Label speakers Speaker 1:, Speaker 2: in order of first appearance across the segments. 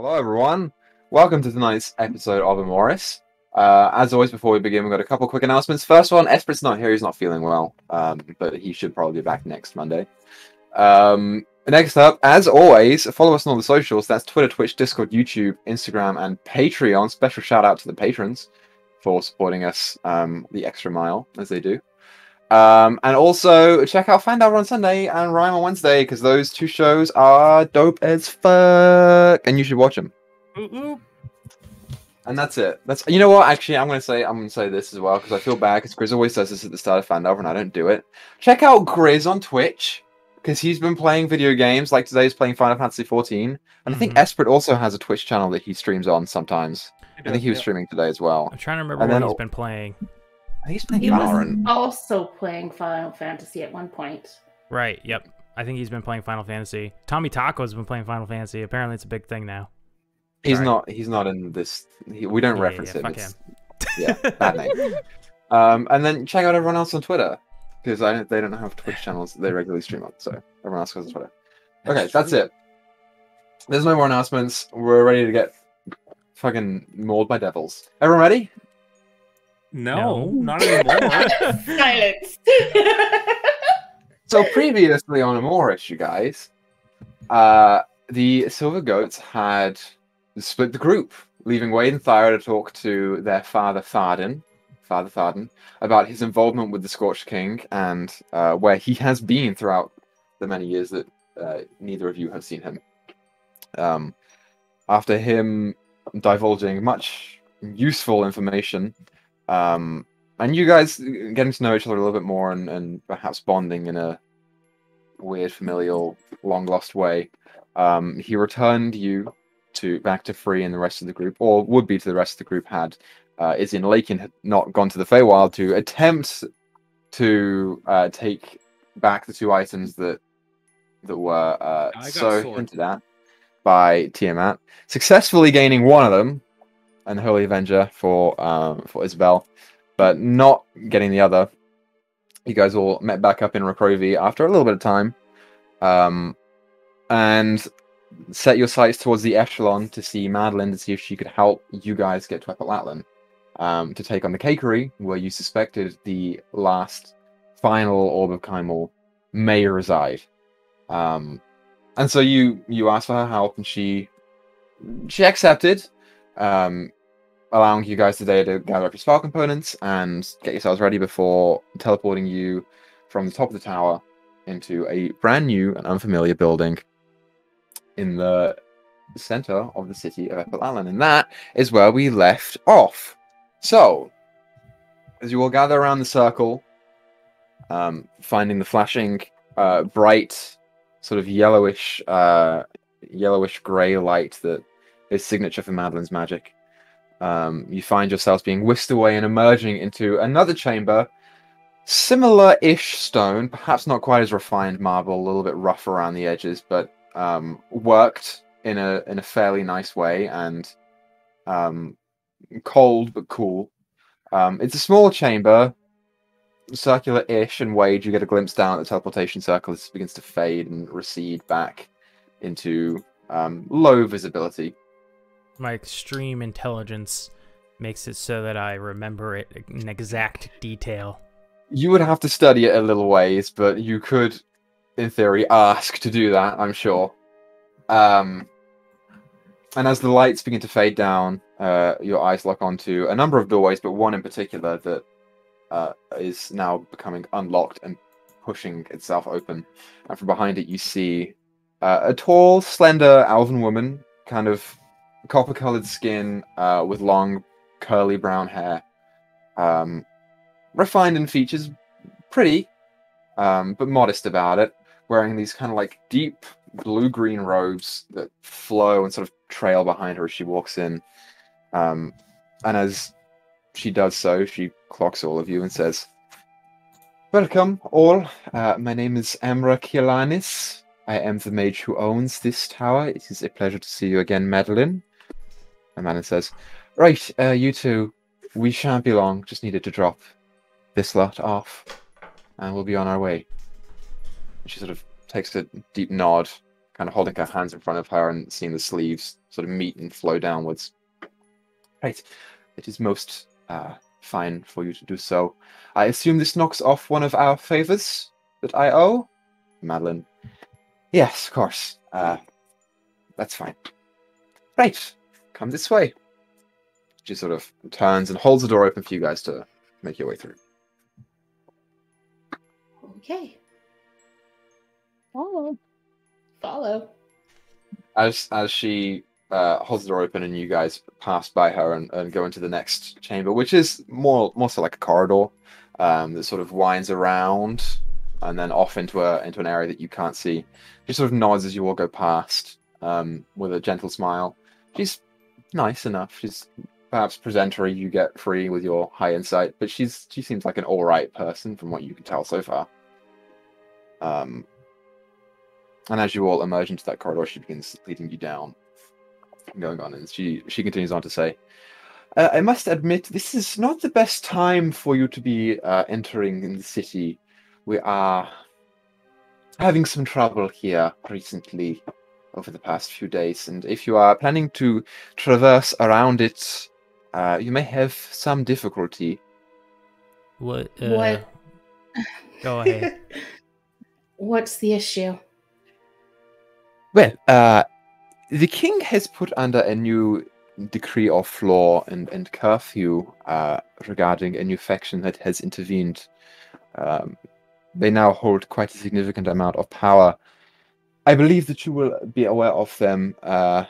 Speaker 1: Hello, everyone. Welcome to tonight's episode of Amoris. As always, before we begin, we've got a couple quick announcements. First one, Espert's not here. He's not feeling well, but he should probably be back next Monday. Next up, as always, follow us on all the socials. That's Twitter, Twitch, Discord, YouTube, Instagram, and Patreon. Special shout out to the patrons for supporting us the extra mile, as they do. And also, check out Find Out on Sunday and Rhyme on Wednesday, because those two shows are dope as fuck, and you should watch them. And that's it. You know what? Actually, I'm gonna say this as well, because I feel bad, because Grizz always says this at the start of Find Out, and I don't do it. Check out Grizz on Twitch, because he's been playing video games. Like today, he's playing Final Fantasy XIV, and I think Esprit also has a Twitch channel that he streams on sometimes. I think he was streaming today as well.
Speaker 2: I'm trying to remember what he's been playing.
Speaker 1: He's playing
Speaker 3: He
Speaker 1: Valorant.
Speaker 3: was also playing Final Fantasy at one point.
Speaker 2: Right, yep. I think he's been playing Final Fantasy. Tommy Taco's been playing Final Fantasy. Apparently it's a big thing now.
Speaker 1: He's not in this. We don't reference him.
Speaker 2: Fuck him.
Speaker 1: Yeah, bad name. And then check out everyone else on Twitter, because they don't have Twitch channels that they regularly stream on, so everyone else goes on Twitter. Okay, that's it. There's no more announcements. We're ready to get fucking mauled by devils. Everyone ready?
Speaker 4: No, not anymore.
Speaker 3: Silence.
Speaker 1: So previously on Amoris, you guys, the Silver Goats had split the group, leaving Wade and Thyra to talk to their father Tharden, about his involvement with the Scorched King and where he has been throughout the many years that neither of you have seen him. After him divulging much useful information, and you guys getting to know each other a little bit more and perhaps bonding in a weird, familial, long-lost way, he returned you back to Free and the rest of the group, or would be to the rest of the group had Izzy and Lakin had not gone to the Feywild to attempt to take back the two items that were so hinted at by Tiamat, successfully gaining one of them, and Holy Avenger for Isabel, but not getting the other. You guys all met back up in Rakrovi after a little bit of time, and set your sights towards the Echelon to see Madeline, to see if she could help you guys get to Epatlatlan, to take on the Cakery, where you suspected the last final Orb of Kymel may reside. And so you asked for her help, and she accepted, allowing you guys today to gather up your spell components and get yourselves ready before teleporting you from the top of the tower into a brand new and unfamiliar building in the center of the city of Epatlatlan. And that is where we left off. So, as you all gather around the circle, finding the flashing, bright, sort of yellowish grey light that is signature for Madeline's magic, you find yourselves being whisked away and emerging into another chamber, similar-ish stone, perhaps not quite as refined marble, a little bit rough around the edges, but worked in a fairly nice way, and cold but cool. It's a small chamber, circular-ish, and Wade, you get a glimpse down at the teleportation circle as it begins to fade and recede back into low visibility.
Speaker 2: My extreme intelligence makes it so that I remember it in exact detail.
Speaker 1: You would have to study it a little ways, but you could, in theory, ask to do that, I'm sure. And as the lights begin to fade down, your eyes lock onto a number of doorways, but one in particular that is now becoming unlocked and pushing itself open. And from behind it, you see a tall, slender elven woman, kind of copper-colored skin, with long, curly brown hair. Refined in features, pretty, but modest about it, wearing these kind of like deep blue-green robes that flow and sort of trail behind her as she walks in. And as she does so, she clocks all of you and says, "Welcome, all. My name is Amra Kielanis. I am the mage who owns this tower. It is a pleasure to see you again, Madeline." And Madeline says, "Right, you two, we shan't be long. Just needed to drop this lot off, and we'll be on our way." She sort of takes a deep nod kind of holding her hands in front of her and seeing the sleeves sort of meet and flow downwards. Right. It is most fine for you to do so. I assume this knocks off one of our favors that I owe? Madeline. Yes, of course. That's fine. Right. Come this way. She sort of turns and holds the door open for you guys to make your way through.
Speaker 3: Okay.
Speaker 5: Follow.
Speaker 3: Follow.
Speaker 1: As she holds the door open and you guys pass by her and go into the next chamber, which is more so like a corridor that sort of winds around and then off into an area that you can't see. She sort of nods as you all go past with a gentle smile. She's nice enough. She's perhaps presentary, you get free with your high insight, but she seems like an all right person from what you can tell so far. And as you all emerge into that corridor, she begins leading you down, going on, and she continues on to say, I must admit, this is not the best time for you to be entering in the city. We are having some trouble here recently over the past few days, and if you are planning to traverse around it, you may have some difficulty.
Speaker 2: What?
Speaker 3: What?
Speaker 2: Go ahead.
Speaker 3: What's the issue?
Speaker 1: Well, the king has put under a new decree of law and curfew regarding a new faction that has intervened. They now hold quite a significant amount of power. I believe that you will be aware of them. The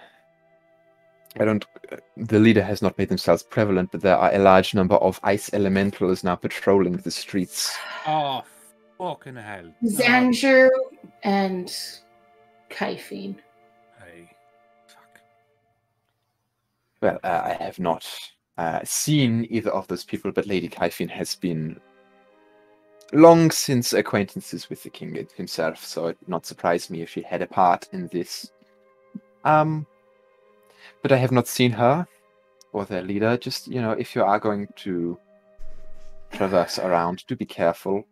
Speaker 1: leader has not made themselves prevalent, but there are a large number of ice elementals now patrolling the streets.
Speaker 4: Oh, fucking hell.
Speaker 3: Xanjer and Kaifin.
Speaker 4: Hey, fuck.
Speaker 1: Well, I have not seen either of those people, but Lady Kaifin has been long since acquaintances with the king himself, so it would not surprise me if she had a part in this. But I have not seen her or their leader. Just, if you are going to traverse around, do be careful.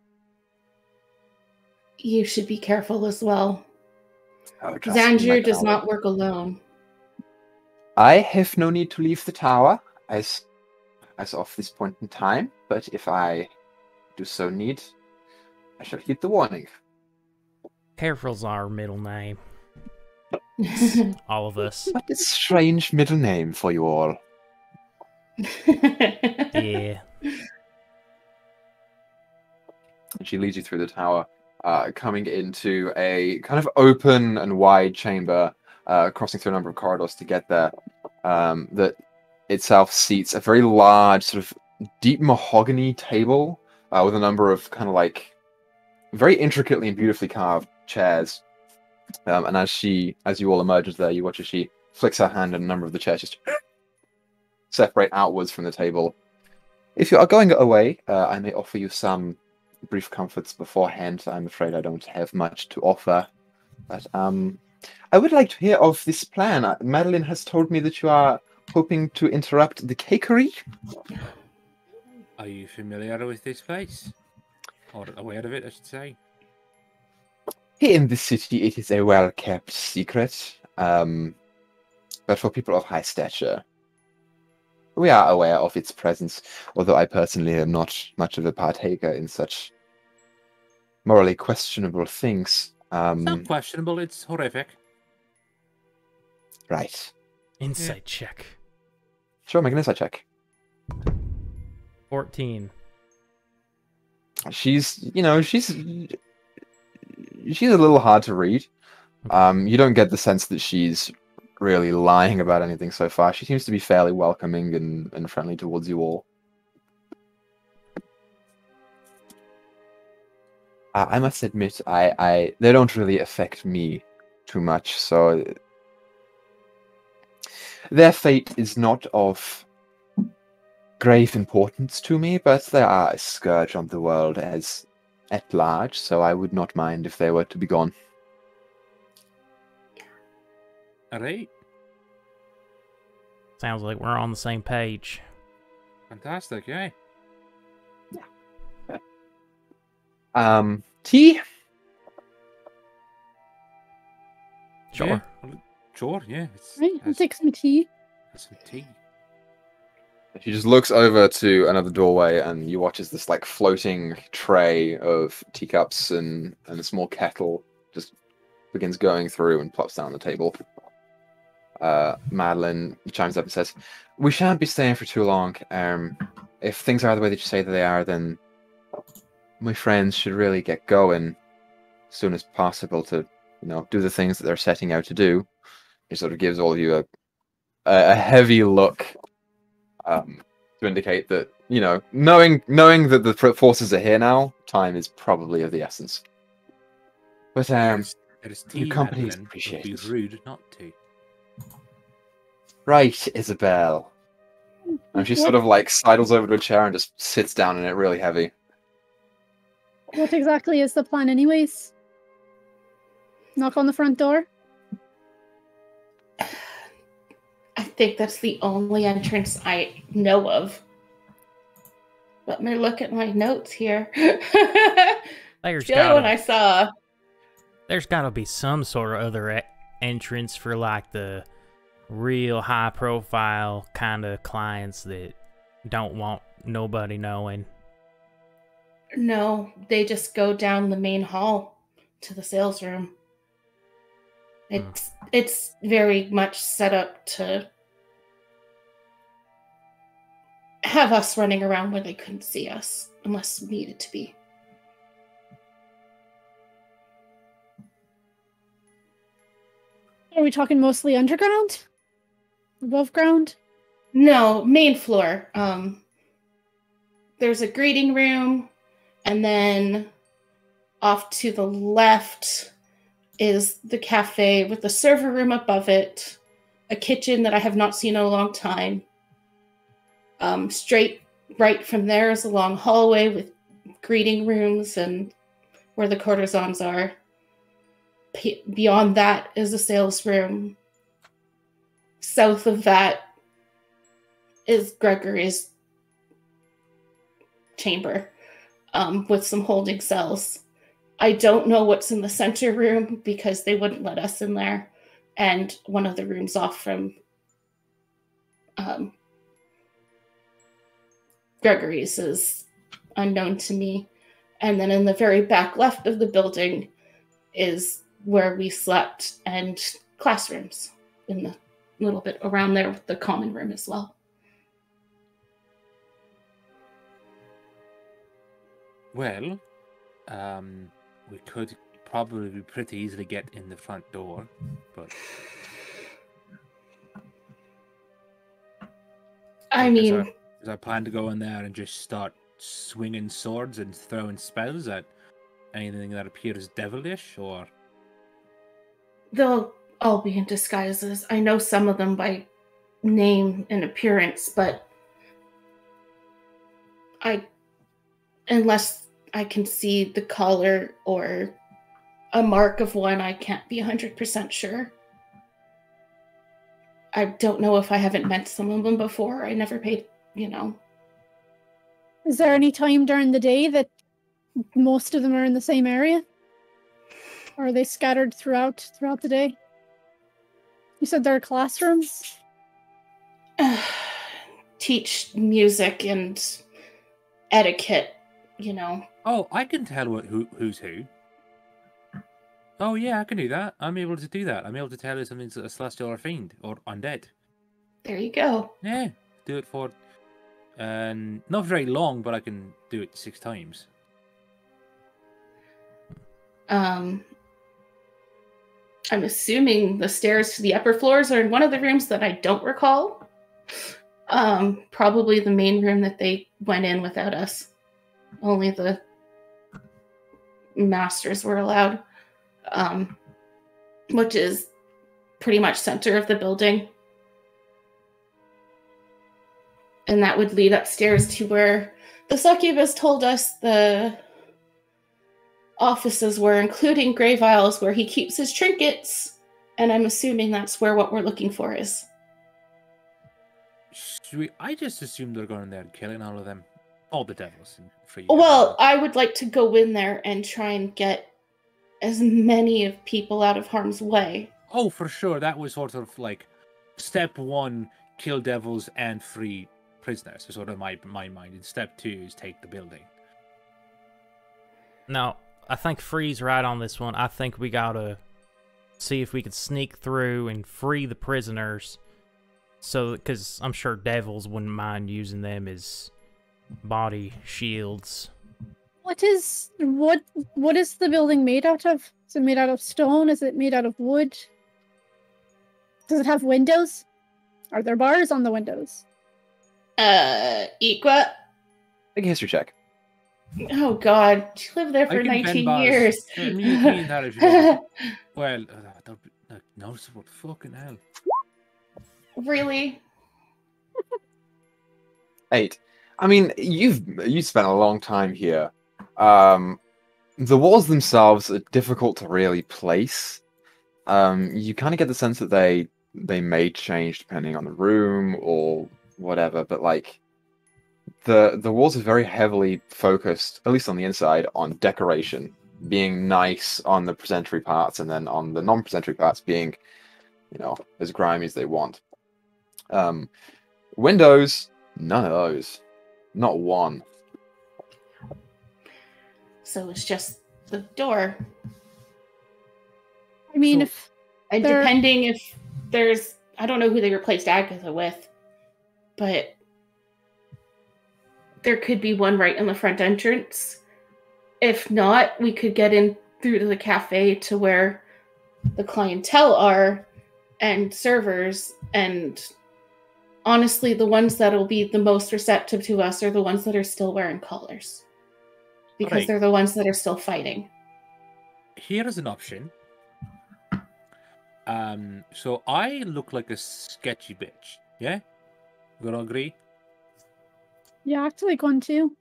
Speaker 3: You should be careful as well.
Speaker 1: Oh, trust me, my
Speaker 3: Xanjer does
Speaker 1: tower.
Speaker 3: not work alone.
Speaker 1: I have no need to leave the tower as of this point in time, but if I do so need, I shall heed the warning.
Speaker 2: Careful's our middle name. All of us.
Speaker 1: What a strange middle name for you all.
Speaker 2: Yeah.
Speaker 1: And she leads you through the tower, coming into a kind of open and wide chamber, crossing through a number of corridors to get there. That itself seats a very large, sort of deep mahogany table with a number of kind of like very intricately and beautifully carved chairs. And as you all emerge there, you watch as she flicks her hand and a number of the chairs just separate outwards from the table. If you are going away, I may offer you some brief comforts beforehand. I'm afraid I don't have much to offer. But I would like to hear of this plan. Madeline has told me that you are hoping to interrupt the cakery.
Speaker 4: Are you familiar with this place? Or aware of it, I should say?
Speaker 1: Here in this city, it is a well-kept secret. But for people of high stature, we are aware of its presence, although I personally am not much of a partaker in such morally questionable things.
Speaker 4: It's not questionable, it's horrific.
Speaker 1: Right.
Speaker 2: Insight check.
Speaker 1: Sure, make an insight check.
Speaker 2: 14.
Speaker 1: She's a little hard to read. You don't get the sense that she's really lying about anything so far. She seems to be fairly welcoming and friendly towards you all. I must admit, they don't really affect me too much, so their fate is not of grave importance to me, but they are a scourge on the world at large, so I would not mind if they were to be gone.
Speaker 4: Alright,
Speaker 2: Sounds like we're on the same page.
Speaker 4: fantastic, yeah.
Speaker 1: Tea?
Speaker 2: Sure.
Speaker 4: Yeah, sure, yeah.
Speaker 5: Right, I'll take some tea.
Speaker 4: Has some tea.
Speaker 1: She just looks over to another doorway, and you watch as this like floating tray of teacups and a small kettle just begins going through and plops down on the table. Madeline chimes up and says, "We shan't be staying for too long. If things are the way that you say that they are, then my friends should really get going as soon as possible to, do the things that they're setting out to do." It sort of gives all of you a heavy look. To indicate that, knowing that the forces are here now, time is probably of the essence. But
Speaker 4: It is
Speaker 1: your
Speaker 4: tea,
Speaker 1: company is
Speaker 4: Madeline. It would
Speaker 1: appreciated.
Speaker 4: be rude not to.
Speaker 1: Right, Isabel. And she sort of like sidles over to a chair and just sits down in it really heavy.
Speaker 5: What exactly is the plan anyways? Knock on the front door?
Speaker 3: I think that's the only entrance I know of. Let me look at my notes here.
Speaker 2: There's
Speaker 3: The other one I
Speaker 2: gotta,
Speaker 3: saw.
Speaker 2: there's gotta be some sort of other entrance for like the real high profile kind of clients that don't want nobody knowing.
Speaker 3: No, they just go down the main hall to the sales room. It's very much set up to have us running around where they couldn't see us unless we needed to be.
Speaker 5: Are we talking mostly underground? Above ground?
Speaker 3: No, main floor. There's a greeting room, and then off to the left is the cafe with the server room above it, a kitchen that I have not seen in a long time. Straight right from there is a long hallway with greeting rooms and where the courtesans are. Beyond that is a sales room. South of that is Gregory's chamber with some holding cells. I don't know what's in the center room because they wouldn't let us in there. And one of the rooms off from Gregory's is unknown to me. And then in the very back left of the building is where we slept and classrooms in the little bit around there with the common room as well.
Speaker 4: Well, we could probably pretty easily get in the front door, but
Speaker 3: I mean,
Speaker 4: is our plan to go in there and just start swinging swords and throwing spells at anything that appears devilish, or?
Speaker 3: they'll all be in disguises. I know some of them by name and appearance, but unless I can see the collar or a mark of one, I can't be 100% sure. I don't know if I haven't met some of them before. I never paid,
Speaker 5: Is there any time during the day that most of them are in the same area? Or are they scattered throughout the day? You said there are classrooms?
Speaker 3: Teach music and etiquette,
Speaker 4: Oh, I can tell who's who. Oh yeah, I can do that. I'm able to do that. I'm able to tell if something's a celestial or fiend or undead.
Speaker 3: There you go.
Speaker 4: Yeah, do it for not very long, but I can do it 6 times.
Speaker 3: I'm assuming the stairs to the upper floors are in one of the rooms that I don't recall. Probably the main room that they went in without us. Only the masters were allowed, which is pretty much center of the building. And that would lead upstairs to where the succubus told us the offices were, including Grave Isles, where he keeps his trinkets. And I'm assuming that's where what we're looking for is.
Speaker 4: I just assumed they're going in there and killing all of them. All the devils. For you.
Speaker 3: Well, I would like to go in there and try and get as many of people out of harm's way.
Speaker 4: Oh, for sure. That was sort of like step one: kill devils and free prisoners. So sort of my mind. And step two is take the building.
Speaker 2: No, I think Free's right on this one. I think we gotta see if we can sneak through and free the prisoners. So, because I'm sure devils wouldn't mind using them as body shields.
Speaker 5: What is the building made out of? Is it made out of stone? Is it made out of wood? Does it have windows? Are there bars on the windows?
Speaker 3: Equa.
Speaker 1: Make a history check.
Speaker 3: Oh God, she lived there
Speaker 4: I
Speaker 3: for
Speaker 4: can bend
Speaker 3: 19
Speaker 4: bars.
Speaker 3: years.
Speaker 4: Me and that if you want. Well, that'll be like, noticeable. Fucking hell.
Speaker 3: Really?
Speaker 1: 8. I mean, you spent a long time here. The walls themselves are difficult to really place. You kind of get the sense that they may change depending on the room or whatever, but like the walls are very heavily focused, at least on the inside, on decoration, being nice on the presentary parts, and then on the non-presentary parts being, as grimy as they want. Windows, none of those. Not one.
Speaker 3: So it's just the door.
Speaker 5: I mean,
Speaker 4: So-
Speaker 5: if
Speaker 3: And
Speaker 5: There-
Speaker 3: depending if there's, I don't know who they replaced Agatha with, but there could be one right in the front entrance. If not, we could get in through to the cafe to where the clientele are and servers. And honestly, the ones that'll be the most receptive to us are the ones that are still wearing collars. Because
Speaker 4: Right.
Speaker 3: they're the ones that are still fighting.
Speaker 4: Here is an option. So I look like a sketchy bitch. Yeah? We all agree?
Speaker 5: yeah, I act like one too.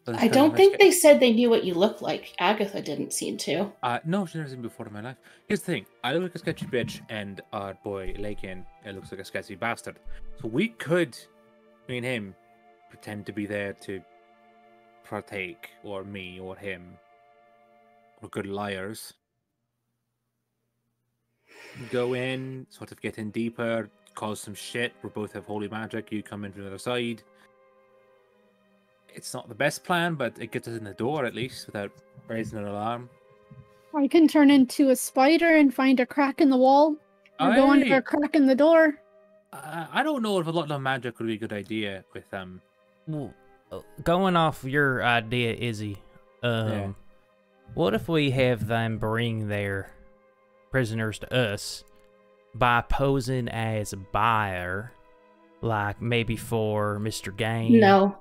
Speaker 3: I don't think they said they knew what you looked like. Agatha didn't seem to.
Speaker 4: No, she's never seen me before in my life. Here's the thing: I look like a sketchy bitch, and our boy Lakin looks like a sketchy bastard. So we could, me and him, pretend to be there to partake, or me, or him. We're good liars. Go in, sort of get in deeper, cause some shit. We both have holy magic. You come in from the other side. It's not the best plan, but it gets us in the door at least without raising an alarm.
Speaker 5: I can turn into a spider and find a crack in the wall, or go under
Speaker 4: Aye.
Speaker 5: a crack in the door.
Speaker 4: I don't know if a lot of magic would be a good idea with
Speaker 2: Well, going off your idea, Izzy,
Speaker 4: Yeah.
Speaker 2: what if we have them bring their prisoners to us by posing as a buyer, like maybe for Mr. Gain?
Speaker 3: No.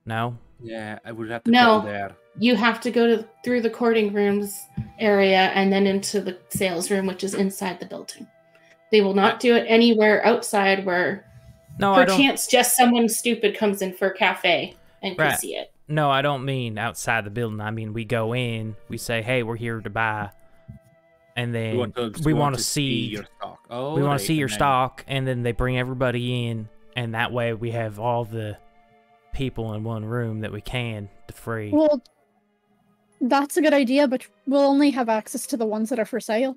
Speaker 2: No?
Speaker 4: Yeah, I would have to
Speaker 3: No.
Speaker 4: put it there.
Speaker 3: You have to go through the courting rooms area and then into the sales room, which is inside the building. They will not do it anywhere outside where
Speaker 2: No, I don't.
Speaker 3: perchance just someone stupid comes in for a cafe and can
Speaker 2: Right.
Speaker 3: see it.
Speaker 2: No, I don't mean outside the building. I mean we go in, we say, "Hey, we're here to buy," and then we want to see
Speaker 4: your stock. Oh,
Speaker 2: we want
Speaker 4: right,
Speaker 2: to see your
Speaker 4: and then-
Speaker 2: stock, and then they bring everybody in, and that way we have all the people in one room that we can to free.
Speaker 5: Well, that's a good idea, but we'll only have access to the ones that are for sale.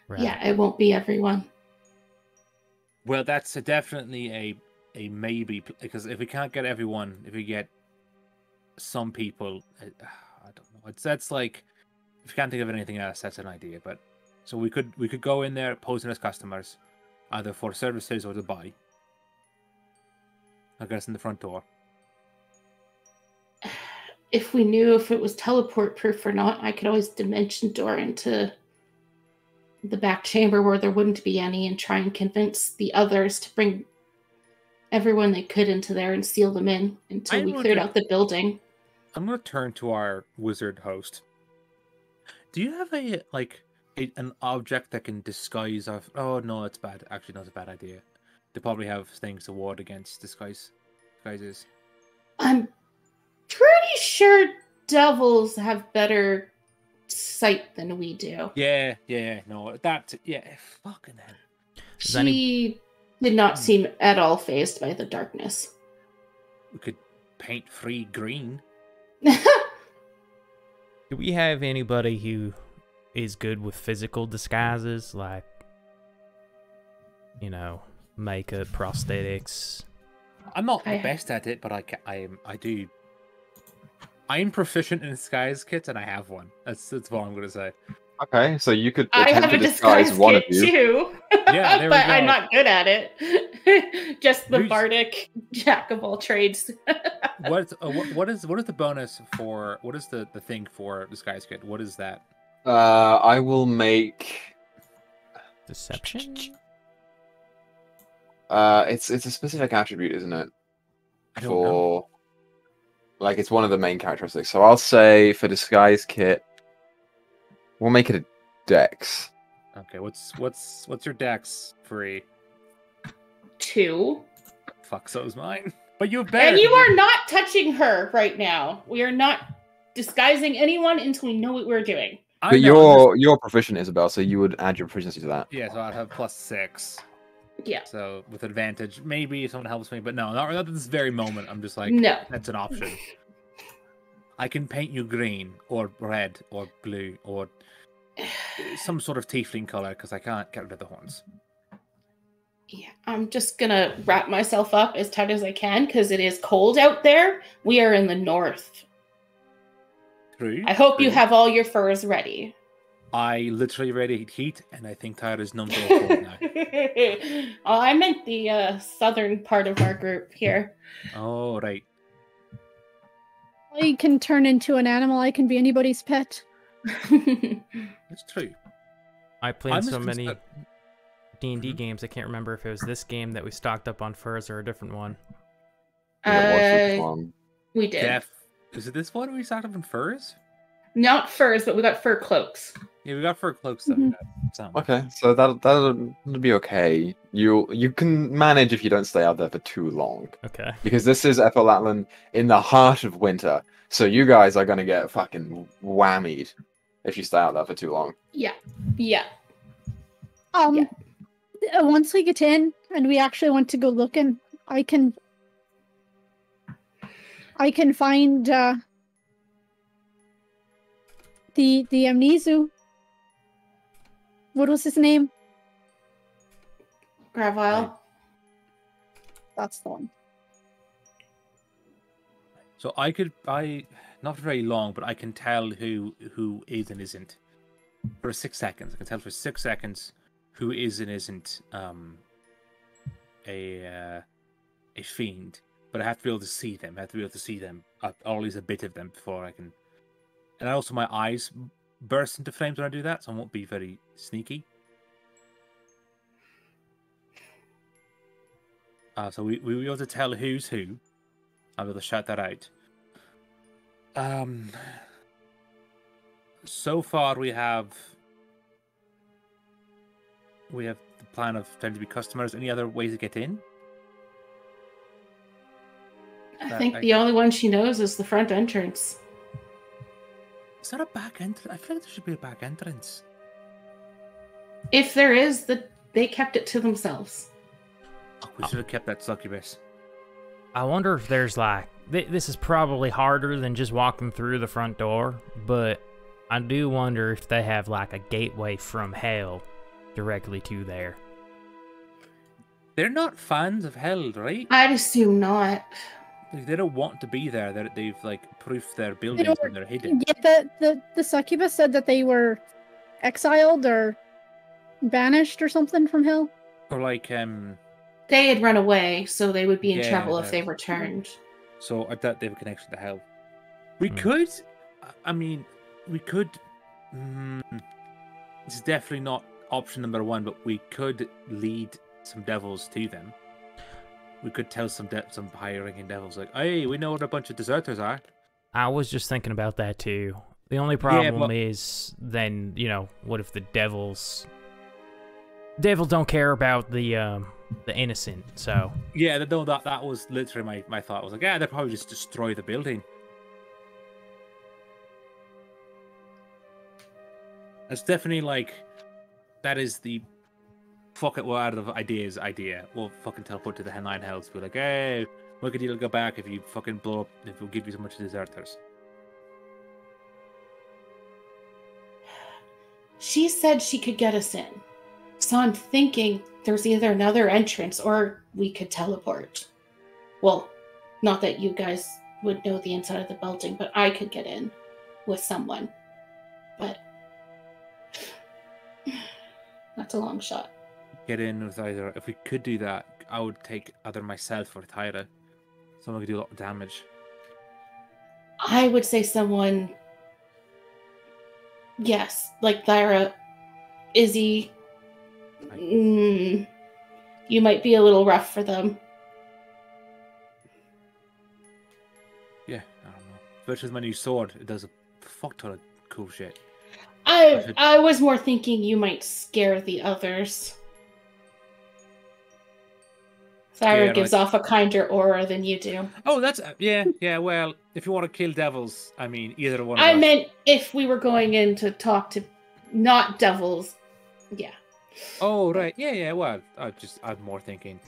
Speaker 2: Right.
Speaker 3: Yeah, it won't be everyone.
Speaker 4: Well, that's definitely a maybe, because if we can't get everyone, if we get some people, I don't know. That's like, if you can't think of anything else, that's an idea. But so we could go in there posing as customers, either for services or to buy. I guess in the front door.
Speaker 3: If we knew if it was teleport proof or not, I could always dimension door into the back chamber where there wouldn't be any and try and convince the others to bring everyone they could into there and seal them in until
Speaker 4: I
Speaker 3: we
Speaker 4: wonder-
Speaker 3: cleared out the building.
Speaker 4: I'm gonna turn to our wizard host. Do you have an object that can disguise our? Oh no, it's bad. Actually, not a bad idea. They probably have things to ward against disguises.
Speaker 3: I'm pretty sure devils have better sight than we do.
Speaker 4: Yeah, no, fucking hell.
Speaker 2: Does any-
Speaker 3: She did not seem at all phased by the darkness.
Speaker 4: We could paint free green.
Speaker 2: Do we have anybody who is good with physical disguises, like, you know, makeup, prosthetics.
Speaker 4: I'm not the best at it, but I am proficient in disguise kits, and I have one. That's all I'm gonna say.
Speaker 1: Okay, so you could
Speaker 3: I
Speaker 1: attempt
Speaker 3: have
Speaker 1: to
Speaker 3: a
Speaker 1: disguise
Speaker 3: disguise
Speaker 1: one of
Speaker 3: kit
Speaker 1: you.
Speaker 3: too.
Speaker 4: Yeah, there we
Speaker 3: but I'm
Speaker 4: go.
Speaker 3: not good at it. Just the
Speaker 4: Who's-
Speaker 3: bardic jack of all trades.
Speaker 4: What is the bonus for? What is the thing for disguise kit? What is that?
Speaker 1: I will make.
Speaker 2: Deception?
Speaker 1: It's a specific attribute, isn't it?
Speaker 4: I don't know.
Speaker 1: Like, it's one of the main characteristics. So I'll say for disguise kit, we'll make it a dex.
Speaker 4: Okay, what's your dex free?
Speaker 3: 2.
Speaker 4: Fuck, so is mine. But you have better.
Speaker 3: And you are not touching her right now. We are not disguising anyone until we know what we're doing.
Speaker 4: I
Speaker 1: But
Speaker 4: know,
Speaker 1: you're proficient, Isabel, so you would add your proficiency to that.
Speaker 4: Yeah, so I'd have +6.
Speaker 3: Yeah.
Speaker 4: So with advantage, maybe if someone helps me, but no, not at this very moment. I'm just like,
Speaker 3: No.
Speaker 4: that's an option. I can paint you green or red or blue or some sort of tiefling color because I can't get rid of the horns.
Speaker 3: Yeah, I'm just gonna wrap myself up as tight as I can because it is cold out there. We are in the north.
Speaker 4: True.
Speaker 3: I hope you
Speaker 4: true.
Speaker 3: have all your furs ready.
Speaker 4: I literally radiate heat, and I think Tyler is numb to the cold now.
Speaker 3: Oh, I meant the southern part of our group here.
Speaker 4: Oh, right.
Speaker 5: I can turn into an animal. I can be anybody's pet.
Speaker 4: That's true.
Speaker 2: I played
Speaker 4: I'm
Speaker 2: so
Speaker 4: just
Speaker 2: many
Speaker 4: concerned-
Speaker 2: D&D games, I can't remember if it was this game that we stocked up on furs or a different one.
Speaker 1: I think it was this
Speaker 3: Uh,
Speaker 1: one.
Speaker 3: We did.
Speaker 4: Is it this one we started in furs?
Speaker 3: Not furs, but we got fur cloaks.
Speaker 4: Yeah, we got fur cloaks though.
Speaker 5: Mhm.
Speaker 4: Some.
Speaker 1: Okay, so that'll be okay. You can manage if you don't stay out there for too long,
Speaker 2: Okay.
Speaker 1: because this is Ethelatlan in the heart of winter. So you guys are gonna get fucking whammied if you stay out there for too long.
Speaker 3: Yeah.
Speaker 5: Once we get in and we actually want to go looking, I can find the Amnesu. What was his name?
Speaker 3: Gravile.
Speaker 5: That's the one.
Speaker 4: So I not very long, but I can tell who is and isn't for 6 seconds. I can tell for 6 seconds who is and isn't a fiend. But I have to be able to see them. I have to be able to see them, or at least a bit of them, before I can. And also, my eyes burst into flames when I do that, so I won't be very sneaky. So we will be able to tell who's who. I'll be able to shout that out. So far we have the plan of trying to be customers. Any other ways to get in?
Speaker 3: I think the only one she knows is the front entrance.
Speaker 4: Is that a back entrance? I feel like there should be a back entrance.
Speaker 3: If there is, they kept it to themselves.
Speaker 4: Oh, we should have kept that succubus.
Speaker 2: I wonder if there's like this is probably harder than just walking through the front door, but I do wonder if they have like a gateway from hell directly to there.
Speaker 4: They're not fans of hell, right?
Speaker 3: I'd assume not.
Speaker 4: Like, they don't want to be there. They've like proof their buildings when they're hidden.
Speaker 5: Yeah, the succubus said that they were exiled or banished or something from hell.
Speaker 4: Or like
Speaker 3: They had run away, so they would be in
Speaker 4: Yeah,
Speaker 3: trouble if they
Speaker 4: that's-
Speaker 3: returned.
Speaker 4: So I doubt they have a connection to hell. We
Speaker 2: Hmm.
Speaker 4: could, I mean, we could. It's definitely not option number one, but we could lead some devils to them. We could tell some higher-ranking devils like, "Hey, we know what a bunch of deserters are."
Speaker 2: I was just thinking about that too. The only problem
Speaker 4: but-
Speaker 2: is then, what if the devils don't care about the innocent, so
Speaker 4: Yeah, no, that was literally my thought. I was like, yeah, they'll probably just destroy the building. It's definitely like, that is the fuck it, we're out of ideas idea. We'll fucking teleport to the Nine Hells. Be like, hey, we could deal go back if you fucking blow up, if we'll give you so much deserters.
Speaker 3: She said she could get us in. So I'm thinking there's either another entrance or we could teleport. Well, not that you guys would know the inside of the building, but I could get in with someone. But that's a long shot.
Speaker 4: Get in with either. If we could do that, I would take either myself or Tyra. Someone could do a lot of damage.
Speaker 3: I would say someone, yes, like Thyra, Izzy. You might be a little rough for them.
Speaker 4: Yeah, I don't know. Especially with my new sword, it does a fuck ton of cool shit.
Speaker 3: I was more thinking you might scare the others. Thyra gives off a kinder aura than you do.
Speaker 4: Oh, that's yeah. Well, if you want to kill devils, I mean, either one.
Speaker 3: I meant if we were going in to talk to not devils, yeah.
Speaker 4: Oh right, yeah. Well, I'm more thinking.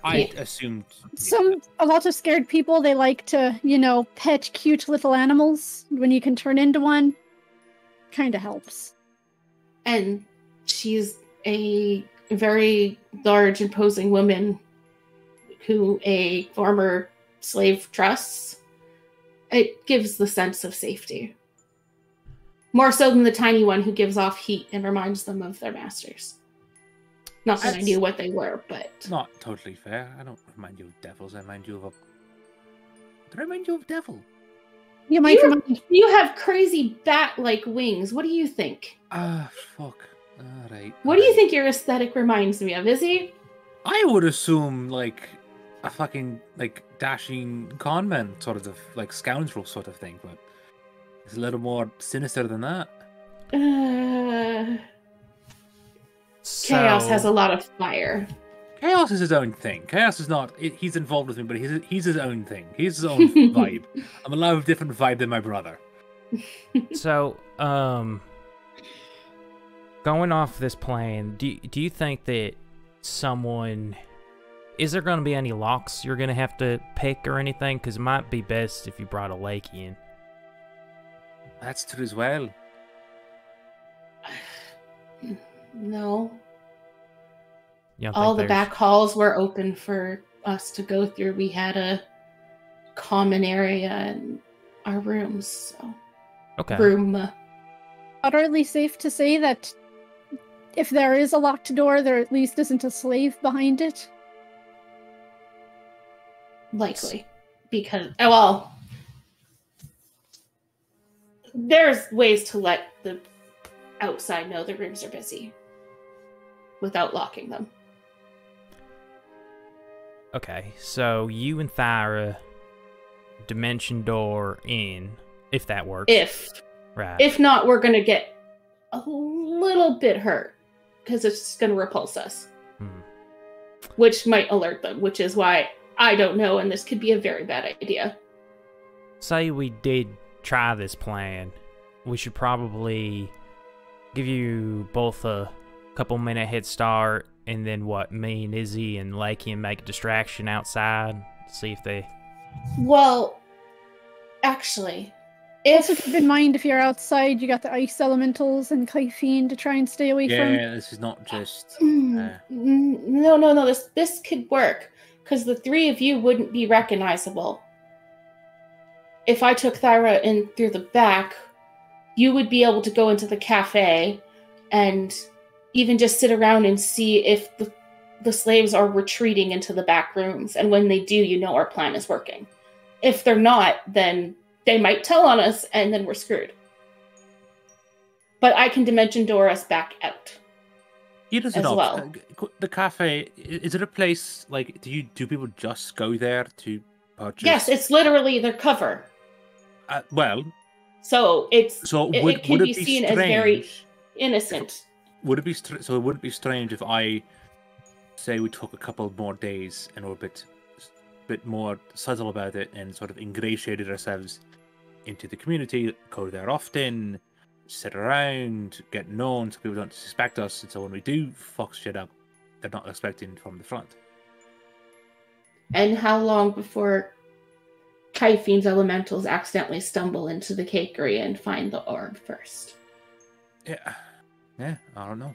Speaker 4: I assumed
Speaker 5: a lot of scared people, they like to, pet cute little animals. When you can turn into one, kind of helps.
Speaker 3: And she's a very large, imposing woman who a former slave trusts. It gives the sense of safety. More so than the tiny one who gives off heat and reminds them of their masters. Not that I knew what they were, but...
Speaker 4: Not totally fair. I don't remind you of devils. I remind you of a... Did I remind you of devil?
Speaker 3: You have crazy bat-like wings. What do you think?
Speaker 4: Fuck. Alright.
Speaker 3: What do you think your aesthetic reminds me of, Izzy?
Speaker 4: I would assume, like, a fucking, like, dashing conman sort of, like, scoundrel sort of thing, but it's a little more sinister than that.
Speaker 3: Chaos has a lot of fire.
Speaker 4: Chaos is his own thing. Chaos is not... He's involved with me, but he's his own thing. He's his own vibe. I'm allowed a different vibe than my brother.
Speaker 2: So, going off this plan, do you think that someone... Is there going to be any locks you're going to have to pick or anything? Because it might be best if you brought a Lakey in.
Speaker 4: That's true as well.
Speaker 3: No. All the back halls were open for us to go through. We had a common area in our rooms, so...
Speaker 2: Okay.
Speaker 5: Utterly safe to say that if there is a locked door, there at least isn't a slave behind it?
Speaker 3: Likely. Because, well... There's ways to let the outside know the rooms are busy. Without locking them.
Speaker 2: Okay, so you and Thyra dimension door in, if that works. Right.
Speaker 3: If not, we're going to get a little bit hurt. Because it's going to repulse us. Which might alert them, which is why I don't know, and this could be a very bad idea.
Speaker 2: Say we did try this plan. We should probably give you both a couple-minute head start, and then me and Izzy and Lakey make a distraction outside, see if they...
Speaker 3: Well, actually,
Speaker 5: also keep in mind, if you're outside, you got the ice elementals and Kaifine to try and stay away from.
Speaker 4: Yeah, this is not just...
Speaker 3: No, this could work, because the three of you wouldn't be recognizable. If I took Thyra in through the back, you would be able to go into the cafe and even just sit around and see if the slaves are retreating into the back rooms. And when they do, you know our plan is working. If they're not, then they might tell on us and then we're screwed. But I can dimension door us back out.
Speaker 4: As well. The cafe, is it a place, like, do people just go there to purchase?
Speaker 3: Yes, it's literally their cover. So it can be seen as very innocent.
Speaker 4: Would it be so? It wouldn't be strange if I say we took a couple more days and were a bit more subtle about it and sort of ingratiated ourselves into the community, go there often, sit around, get known, so people don't suspect us, and so when we do fuck shit up, they're not expecting from the front.
Speaker 3: And how long before Kaifine's elementals accidentally stumble into the cakery and find the orb first?
Speaker 4: Yeah. Yeah, I don't know.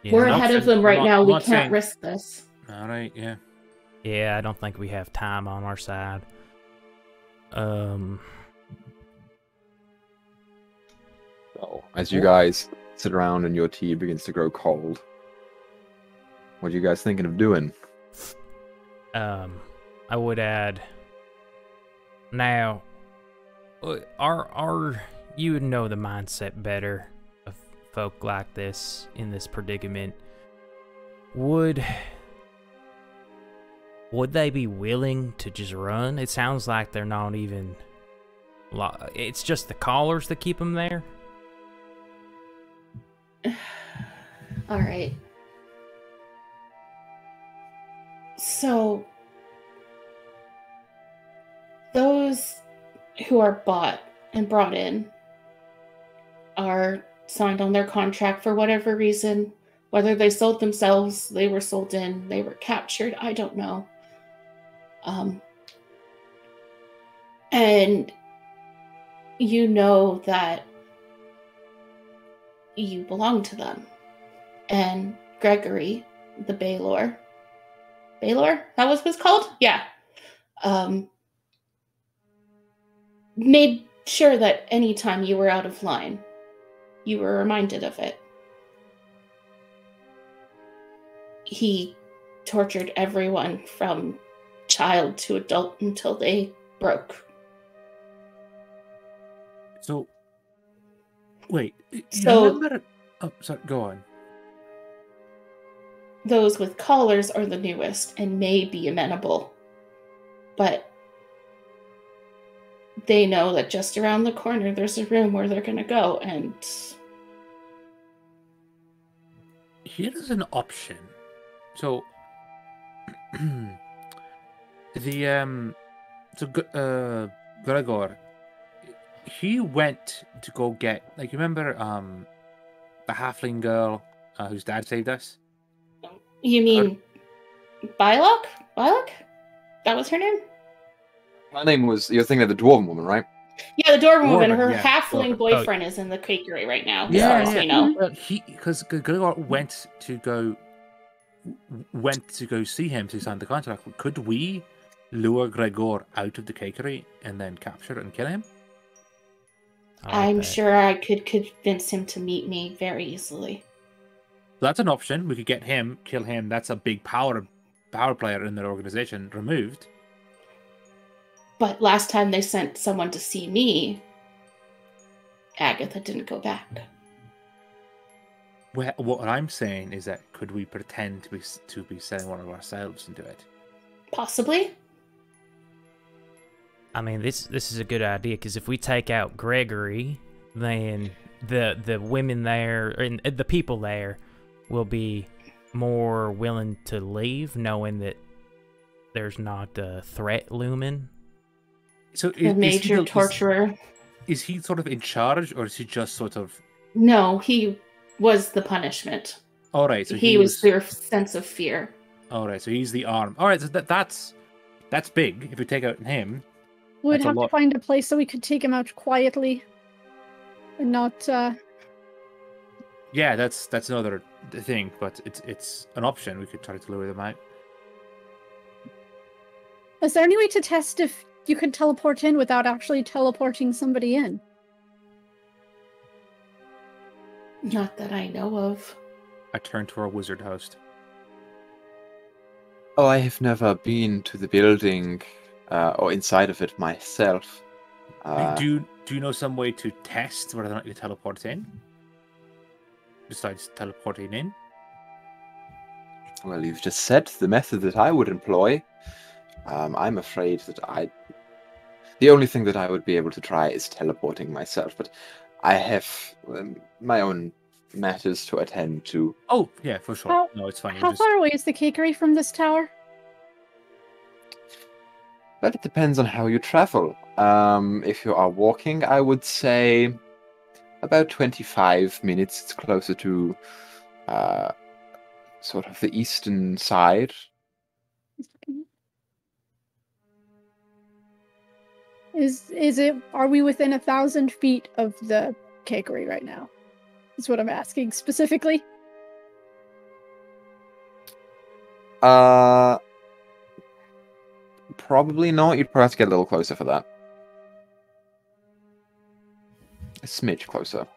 Speaker 2: Yeah,
Speaker 3: We're
Speaker 2: I don't
Speaker 3: ahead of
Speaker 2: think-
Speaker 3: them right
Speaker 4: I'm
Speaker 3: now. We
Speaker 4: not
Speaker 3: can't
Speaker 4: saying-
Speaker 3: risk this.
Speaker 4: All right, yeah.
Speaker 2: Yeah, I don't think we have time on our side.
Speaker 1: So, as you guys sit around and your tea begins to grow cold, what are you guys thinking of doing?
Speaker 2: I would add. Now, you would know the mindset better of folk like this in this predicament. Would they be willing to just run? It sounds like they're not even. It's just the callers that keep them there.
Speaker 3: All right. So, those who are bought and brought in are signed on their contract for whatever reason. Whether they sold themselves, they were sold in, they were captured, I don't know. And you know that you belong to them. And Gregory, the Baylor, that was what it's called? Yeah. Made sure that anytime you were out of line, you were reminded of it. He tortured everyone from child to adult until they broke.
Speaker 4: So, wait. You
Speaker 3: So-
Speaker 4: remember? Oh, sorry. Go on.
Speaker 3: Those with collars are the newest and may be amenable. But they know that just around the corner there's a room where they're going to go, and
Speaker 4: Here's an option. So, Gregor, he went to go get, like, you remember the halfling girl whose dad saved us?
Speaker 3: you mean Bylock? Bylock? That was her name?
Speaker 1: Her name was, you're thinking of the dwarven woman, right?
Speaker 3: Yeah, the Dwarven woman. Her
Speaker 4: yeah,
Speaker 3: halfling
Speaker 4: Dwarven.
Speaker 3: boyfriend is in the cakery right now, as far as we know.
Speaker 4: Well, because Gregor went to go see him to sign the contract. Could we lure Gregor out of the cakery and then capture and kill him?
Speaker 2: I like
Speaker 3: I'm
Speaker 2: that.
Speaker 3: sure I could convince him to meet me very easily.
Speaker 4: That's an option. We could get him, kill him. That's a big power player in their organization removed.
Speaker 3: But last time they sent someone to see me, Agatha didn't go back.
Speaker 4: Well, what I'm saying is that could we pretend to be sending one of ourselves and do it?
Speaker 3: Possibly.
Speaker 2: I mean, this is a good idea because if we take out Gregory, then the women there and the people there will be more willing to leave, knowing that there's not a threat looming.
Speaker 4: So
Speaker 3: The major torturer.
Speaker 4: Is he sort of in charge, or is he just sort of?
Speaker 3: No, he was the punishment.
Speaker 4: All right, so
Speaker 3: he was their sense of fear.
Speaker 4: All right, so he's the arm. All right, so that's big. If we take out him,
Speaker 5: We'd
Speaker 4: That's a
Speaker 5: have to
Speaker 4: lot.
Speaker 5: find a place so we could take him out quietly and not.
Speaker 4: yeah, that's another thing. But it's an option. We could try to lure them out.
Speaker 5: Is there any way to test if you can teleport in without actually teleporting somebody in?
Speaker 3: Not that I know of.
Speaker 4: I turn to our wizard host.
Speaker 1: Oh, I have never been to the building or inside of it myself.
Speaker 4: Do you know some way to test whether or not you teleport in? Besides teleporting in?
Speaker 1: Well, you've just said the method that I would employ. I'm afraid that the only thing that I would be able to try is teleporting myself, but I have my own matters to attend to.
Speaker 4: Oh, yeah, for sure.
Speaker 5: How-
Speaker 4: No, it's fine.
Speaker 5: How far away is the cakery from this tower?
Speaker 1: But it depends on how you travel. If you are walking, I would say about 25 minutes. It's closer to sort of the eastern side.
Speaker 5: Is it? Are we within 1,000 feet of the cakery right now? is what I'm asking specifically.
Speaker 1: Probably not. You'd probably have to get a little closer for that. A smidge closer.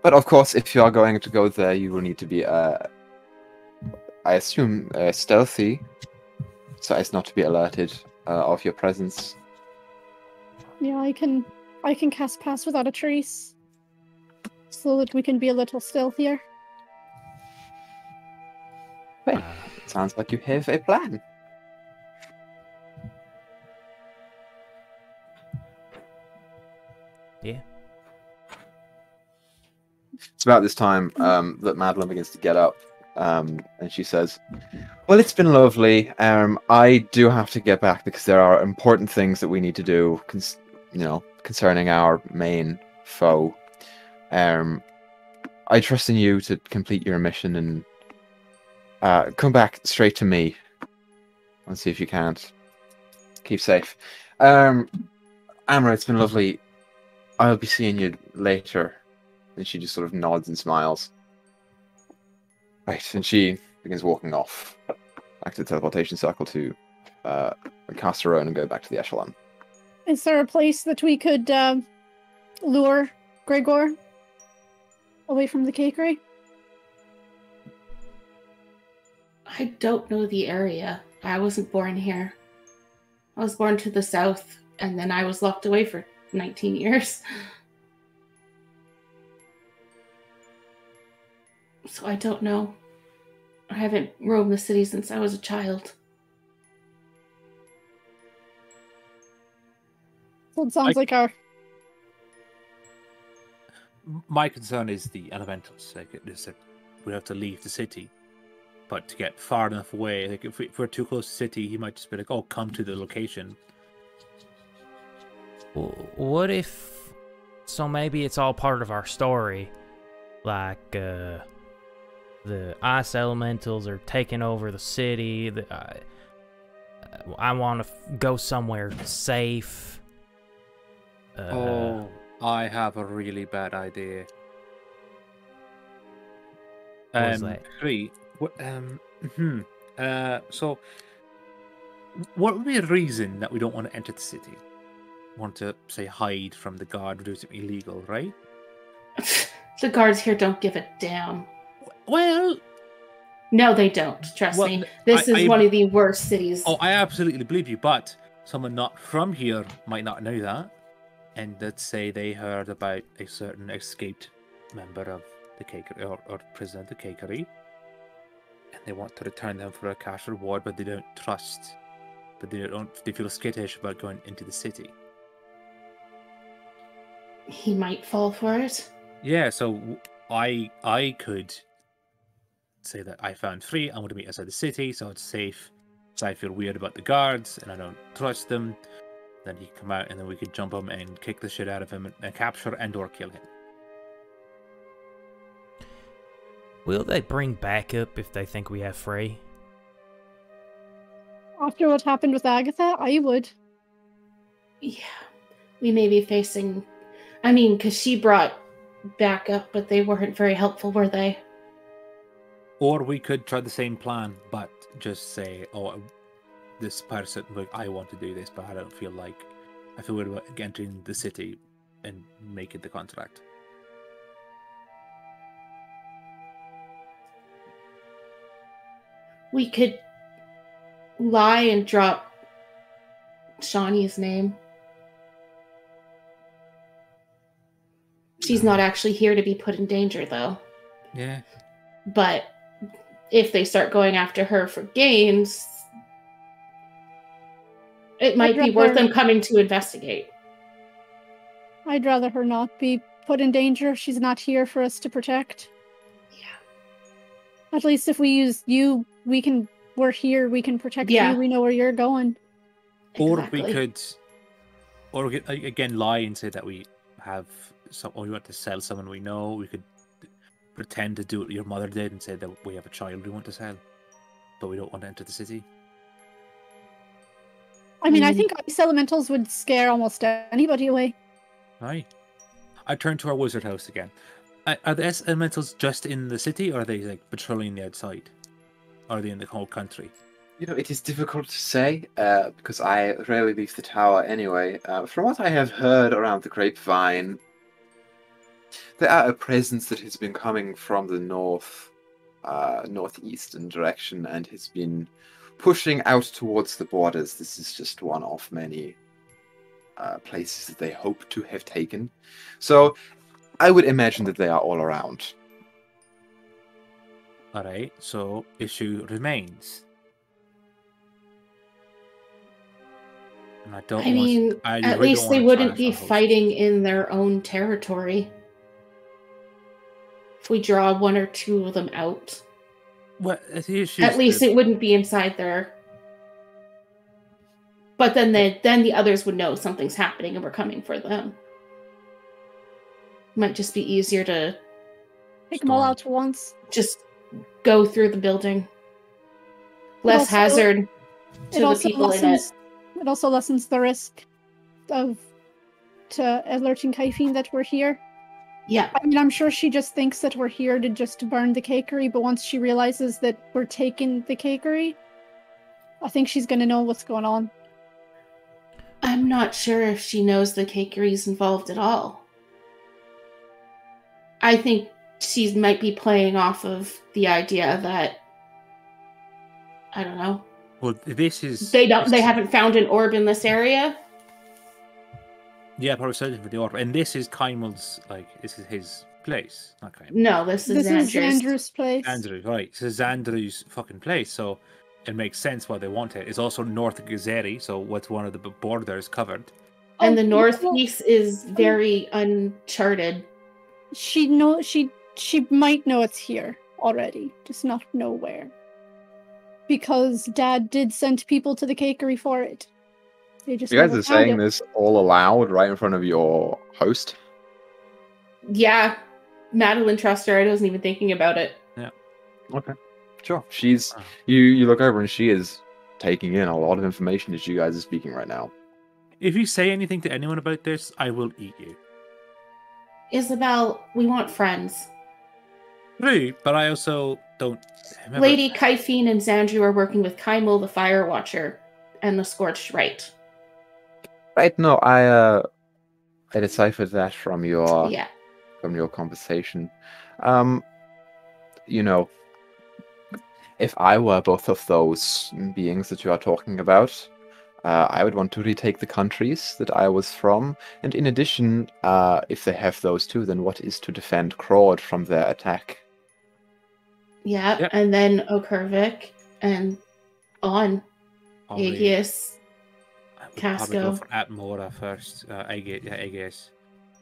Speaker 1: But of course, if you are going to go there, you will need to be, I assume, stealthy, so as not to be alerted of your presence.
Speaker 5: Yeah, I can cast Pass Without a Trace, so that we can be a little stealthier.
Speaker 1: Sounds like you have a plan.
Speaker 2: Yeah.
Speaker 1: It's about this time that Madeline begins to get up, and she says, "Well, it's been lovely. I do have to get back because there are important things that we need to do, concerning our main foe. I trust in you to complete your mission and come back straight to me. And see if you can't. Keep safe. Amra, it's been lovely. I'll be seeing you later." And she just sort of nods and smiles. Right, and she begins walking off back to the teleportation circle to cast her own and go back to the echelon.
Speaker 5: Is there a place that we could lure Gregor away from the cakery?
Speaker 3: I don't know the area. I wasn't born here. I was born to the south, and then I was locked away for 19 years. So I don't know. I haven't roamed the city since I was a child.
Speaker 5: So it sounds like our...
Speaker 4: My concern is the elementals. Like, we have to leave the city. But to get far enough away, like if we're too close to the city, he might just be like, "Oh, come to the location."
Speaker 2: What if... So maybe it's all part of our story. Like, the ice elementals are taking over the city. I want to go somewhere safe.
Speaker 4: I have a really bad idea.
Speaker 2: What is that?
Speaker 4: So, what would be a reason that we don't want to enter the city? Want to, say, hide from the guard or do something illegal, right?
Speaker 3: The guards here don't give a damn.
Speaker 4: Well...
Speaker 3: No, they don't. Trust me. This is one of the worst cities.
Speaker 4: Oh, I absolutely believe you, but someone not from here might not know that. And let's say they heard about a certain escaped member of the cakery, or prisoner of the cakery, and they want to return them for a cash reward, but they don't trust, they feel skittish about going into the city.
Speaker 3: He might fall for it.
Speaker 4: Yeah, so I could say that I found free. I'm going to meet outside the city, so it's safe. So I feel weird about the guards, and I don't trust them. Then he come out, and then we could jump him and kick the shit out of him and capture and/or kill him.
Speaker 2: Will they bring backup if they think we have Frey?
Speaker 5: After what happened with Agatha, I would.
Speaker 3: Yeah. We may be facing... I mean, because she brought backup, but they weren't very helpful, were they?
Speaker 4: Or we could try the same plan, but just say, "Oh, this person, like, I want to do this, but I don't feel like... I feel weird about entering the city and making the contract."
Speaker 3: We could lie and drop Shawnee's name. She's not actually here to be put in danger, though.
Speaker 4: Yeah.
Speaker 3: But if they start going after her for gains, it might be worth them coming to investigate.
Speaker 5: I'd rather her not be put in danger. She's not here for us to protect.
Speaker 3: Yeah.
Speaker 5: At least if we use you, we're here, we can protect you, we know where you're going.
Speaker 3: Exactly.
Speaker 4: Or we could, again, lie and say that we have or we want to sell someone we know. We could pretend to do what your mother did and say that we have a child we want to sell, but we don't want to enter the city.
Speaker 5: I mean, I think ice elementals would scare almost anybody away.
Speaker 4: Aye. I turn to our wizard house again. Are the elementals just in the city, or are they like patrolling the outside? Or are they in the whole country?
Speaker 1: You know, it is difficult to say because I rarely leave the tower anyway. From what I have heard around the grapevine, there are a presence that has been coming from the northeastern direction and has been pushing out towards the borders. This is just one of many places that they hope to have taken. So I would imagine that they are all around.
Speaker 4: Alright, so issue remains. And I don't
Speaker 3: I mean, at least they wouldn't be fighting in their own territory. If we draw one or two of them out.
Speaker 4: Well, the issue
Speaker 3: at least it wouldn't be inside there. But then the others would know something's happening and we're coming for them. Might just be easier to
Speaker 5: take them all out at once.
Speaker 3: Just go through the building. Less hazard to the people in it.
Speaker 5: It also lessens the risk of alerting Kaifin that we're here.
Speaker 3: Yeah.
Speaker 5: I mean, I'm sure she just thinks that we're here to just burn the cakery, but once she realizes that we're taking the cakery, I think she's going to know what's going on.
Speaker 3: I'm not sure if she knows the cakery's involved at all. I think she might be playing off of the idea that, I don't know.
Speaker 4: Well, this is...
Speaker 3: They haven't found an orb in this area?
Speaker 4: Yeah, probably searching for the orb. And this is Kaimel's, this is his place. Not Kaimel.
Speaker 3: No, this is
Speaker 5: Xandru's place.
Speaker 4: Xandru, right. This is Xandru's fucking place, so it makes sense why they want it. It's also North of Gazeri, so what's one of the borders covered.
Speaker 3: And the northeast is very uncharted.
Speaker 5: She might know it's here already, just not know where. Because Dad did send people to the cakery for it. They just
Speaker 1: you guys are saying this all aloud right in front of your host?
Speaker 3: Yeah. Madeline trusts her. I wasn't even thinking about it.
Speaker 4: Yeah.
Speaker 1: Okay. Sure. She's you look over and she is taking in a lot of information as you guys are speaking right now.
Speaker 4: If you say anything to anyone about this, I will eat you.
Speaker 3: Isabel, we want friends.
Speaker 4: True, but I also don't remember.
Speaker 3: Lady Kaifin and Xandru are working with Kaimel, the Fire Watcher, and the Scorched Rite.
Speaker 1: Right, no, I deciphered that from your conversation. You know, if I were both of those beings that you are talking about, I would want to retake the countries that I was from, and in addition, if they have those too, then what is to defend Kraud from their attack?
Speaker 3: Yeah,
Speaker 4: yep.
Speaker 3: And then Okurvik and on Aegis, Casco.
Speaker 4: Probably go for Atmora first. Aegis,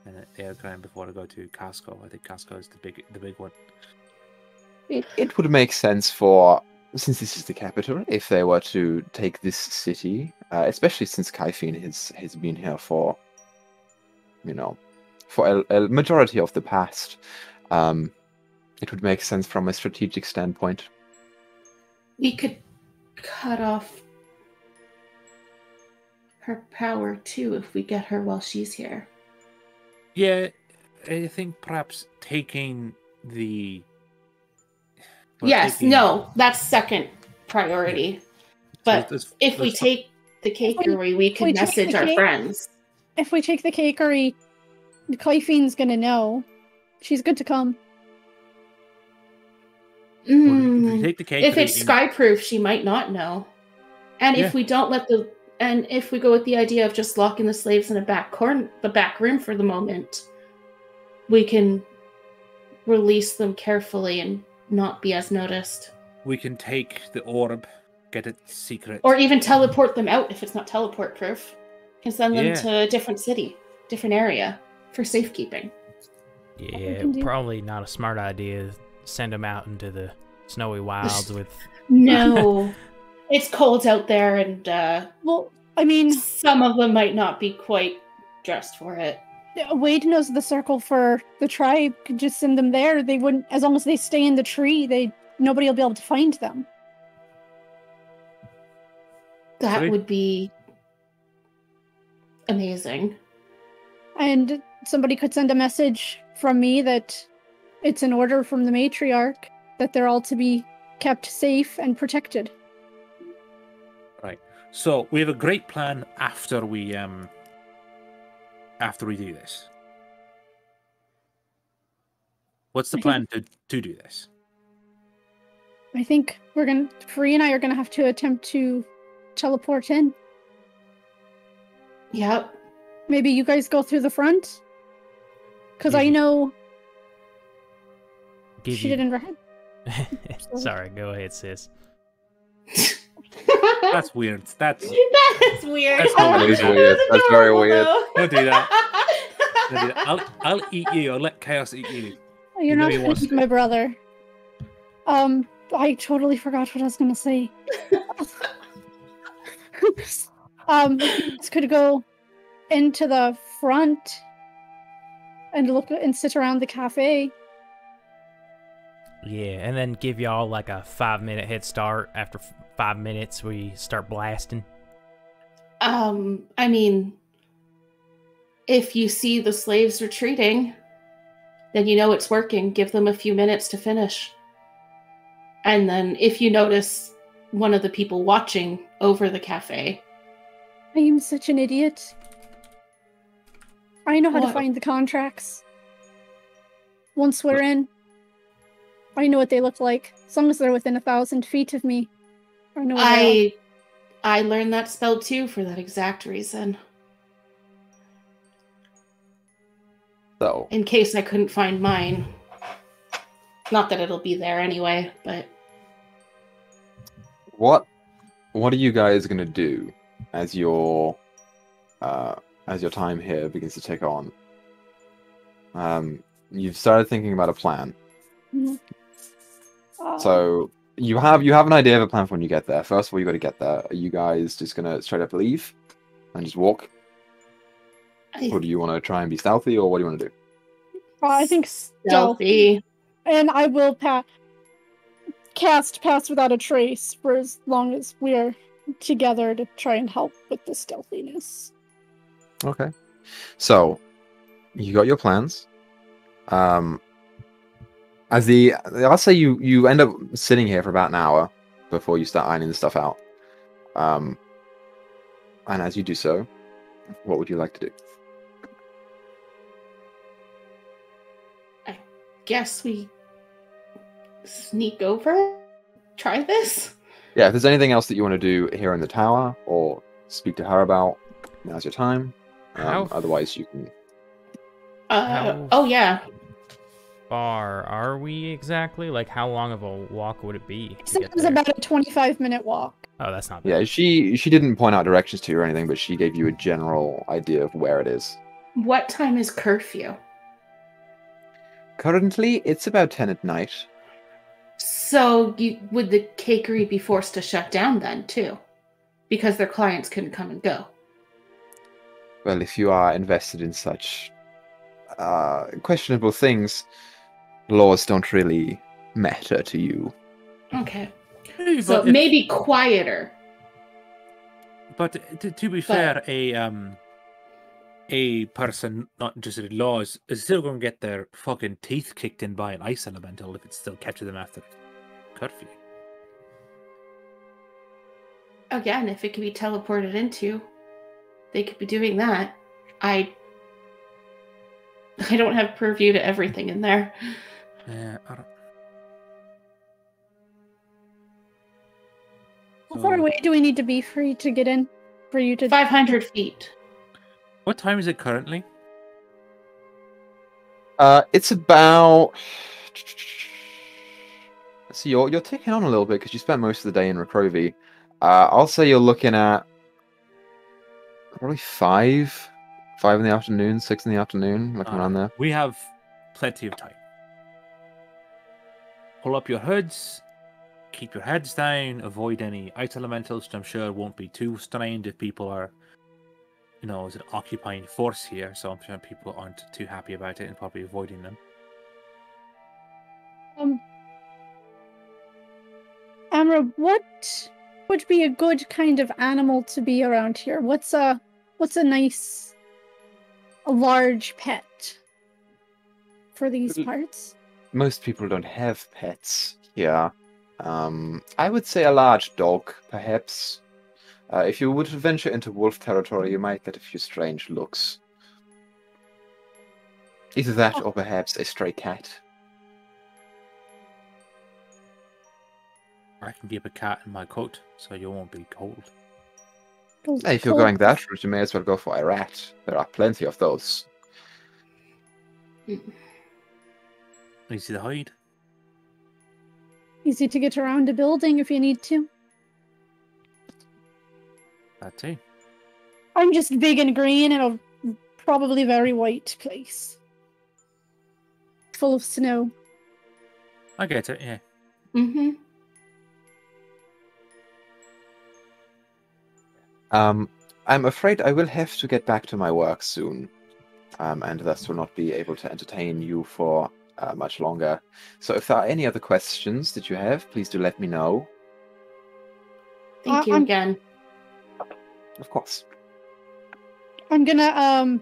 Speaker 4: and Aircran before I go to Casco. I think Casco is the big one.
Speaker 1: It would make sense since this is the capital, if they were to take this city, especially since Kaifin has been here for a majority of the past. It would make sense from a strategic standpoint.
Speaker 3: We could cut off her power too if we get her while she's here.
Speaker 4: Yeah, I think perhaps taking the...
Speaker 3: that's second priority. Yeah. But if we take the cakery, we can message our friends.
Speaker 5: If we take the cakery, Kaifin's gonna know. She's good to come.
Speaker 3: If it's skyproof, she might not know. And if we don't if we go with the idea of just locking the slaves in the back room for the moment, we can release them carefully and not be as noticed.
Speaker 4: We can take the orb, get it secret.
Speaker 3: Or even teleport them out if it's not teleport proof. Can send them to a different city, different area for safekeeping.
Speaker 2: Yeah, probably not a smart idea. Send them out into the snowy wilds with...
Speaker 3: No. It's cold out there and some of them might not be quite dressed for it.
Speaker 5: Wade knows the circle for the tribe. Could just send them there. They wouldn't, as long as they stay in the tree, nobody will be able to find them.
Speaker 3: That would be amazing.
Speaker 5: And somebody could send a message from me that it's an order from the matriarch that they're all to be kept safe and protected.
Speaker 4: Right. So we have a great plan after we do this. What's the plan to do this?
Speaker 5: I think Free and I are gonna have to attempt to teleport in.
Speaker 3: Yep.
Speaker 5: Maybe you guys go through the front? Because I
Speaker 2: Give you-
Speaker 5: know
Speaker 2: Give
Speaker 5: she
Speaker 2: you-
Speaker 5: didn't read.
Speaker 2: Sorry, go ahead, sis.
Speaker 4: That's weird. That's
Speaker 3: That's weird.
Speaker 4: That's
Speaker 1: That is weird. That's very weird.
Speaker 4: Don't do that. Don't do that. I'll eat you. I'll let chaos eat you.
Speaker 5: You're not
Speaker 4: Maybe
Speaker 5: gonna
Speaker 4: wants
Speaker 5: eat
Speaker 4: to.
Speaker 5: my brother. I totally forgot what I was gonna say. This could go into the front and look and sit around the cafe.
Speaker 2: Yeah, and then give y'all like a 5-minute head start. After 5 minutes, we start blasting.
Speaker 3: I mean, if you see the slaves retreating, then you know it's working. Give them a few minutes to finish. And then if you notice one of the people watching over the cafe,
Speaker 5: I am such an idiot. I know how to
Speaker 3: What?
Speaker 5: find the contracts. Once we're in, I know what they look like. As long as they're within 1,000 feet of me, I know where they
Speaker 3: I learned that spell too for that exact reason.
Speaker 1: So,
Speaker 3: In case I couldn't find mine. Not that it'll be there anyway, but
Speaker 1: what are you guys gonna do as your time here begins to tick on? You've started thinking about a plan.
Speaker 5: are.
Speaker 1: So you have an idea of a plan for when you get there. First of all, you got to get there. Are you guys just gonna straight up leave and just walk, or do you want to try and be stealthy, or what do you want to do?
Speaker 5: I think stealthy.
Speaker 3: stealthy.
Speaker 5: And I will cast Pass Without a Trace for as long as we're together to try and help with the stealthiness.
Speaker 1: Okay. So you got your plans. I'll say you end up sitting here for about an hour before you start ironing the stuff out. And as you do so, what would you like to do?
Speaker 3: Guess we sneak over? Try this?
Speaker 1: Yeah, if there's anything else that you want to do here in the tower or speak to her about, now's your time.
Speaker 2: How
Speaker 1: Otherwise, you can.
Speaker 2: How-
Speaker 3: Oh yeah.
Speaker 2: far are we exactly? Like, how long of a walk would it be? to
Speaker 5: So
Speaker 2: get
Speaker 5: it was
Speaker 2: there?
Speaker 5: about a 25-minute walk.
Speaker 2: Oh, that's not bad.
Speaker 1: Yeah, she didn't point out directions to you or anything, but she gave you a general idea of where it is.
Speaker 3: What time is curfew?
Speaker 1: Currently, it's about 10 at night.
Speaker 3: So would the cakery be forced to shut down then too? Because their clients couldn't come and go.
Speaker 1: Well, if you are invested in such questionable things, laws don't really matter to you.
Speaker 3: Okay.
Speaker 4: Hey,
Speaker 3: So
Speaker 4: but if-
Speaker 3: maybe quieter.
Speaker 4: But to be fair, a person not interested in laws is still going to get their fucking teeth kicked in by an ice elemental if it's still kept to them after curfew.
Speaker 3: Again, if it could be teleported into, they could be doing that. I don't have purview to everything in there.
Speaker 4: Yeah, I don't...
Speaker 5: How far
Speaker 4: So,
Speaker 5: away do we need to be for you to get in? For you to
Speaker 3: 500 feet.
Speaker 4: what time is it currently?
Speaker 1: It's about. So you're ticking on a little bit because you spent most of the day in Recrovy. I'll say you're looking at probably 5 in the afternoon, 6 in the afternoon, looking around there.
Speaker 4: We have plenty of time. Pull up your hoods, keep your heads down, avoid any ice elementals, which I'm sure won't be too strained if people are, as an occupying force here, so I'm sure people aren't too happy about it and probably avoiding them.
Speaker 5: Amra, what would be a good kind of animal to be around here? What's a nice a large pet for these
Speaker 1: Mm.
Speaker 5: parts.
Speaker 1: Most people don't have pets here. I would say a large dog, perhaps. If you would venture into wolf territory, you might get a few strange looks. Either that or perhaps a stray cat.
Speaker 4: I can keep a cat in my coat, so you won't be cold.
Speaker 1: Hey, if you're going that route, you may as well go for a rat. There are plenty of those.
Speaker 4: Easy to hide.
Speaker 5: Easy to get around a building if you need to.
Speaker 4: That too.
Speaker 5: I'm just big and green in a probably very white place. Full of snow.
Speaker 4: I get it, yeah.
Speaker 3: Mm-hmm.
Speaker 1: I'm afraid I will have to get back to my work soon, and thus will not be able to entertain you for much longer. So if there are any other questions that you have, please do let me know.
Speaker 3: Thank you
Speaker 5: I'm-
Speaker 3: again.
Speaker 1: Of course.
Speaker 5: I'm gonna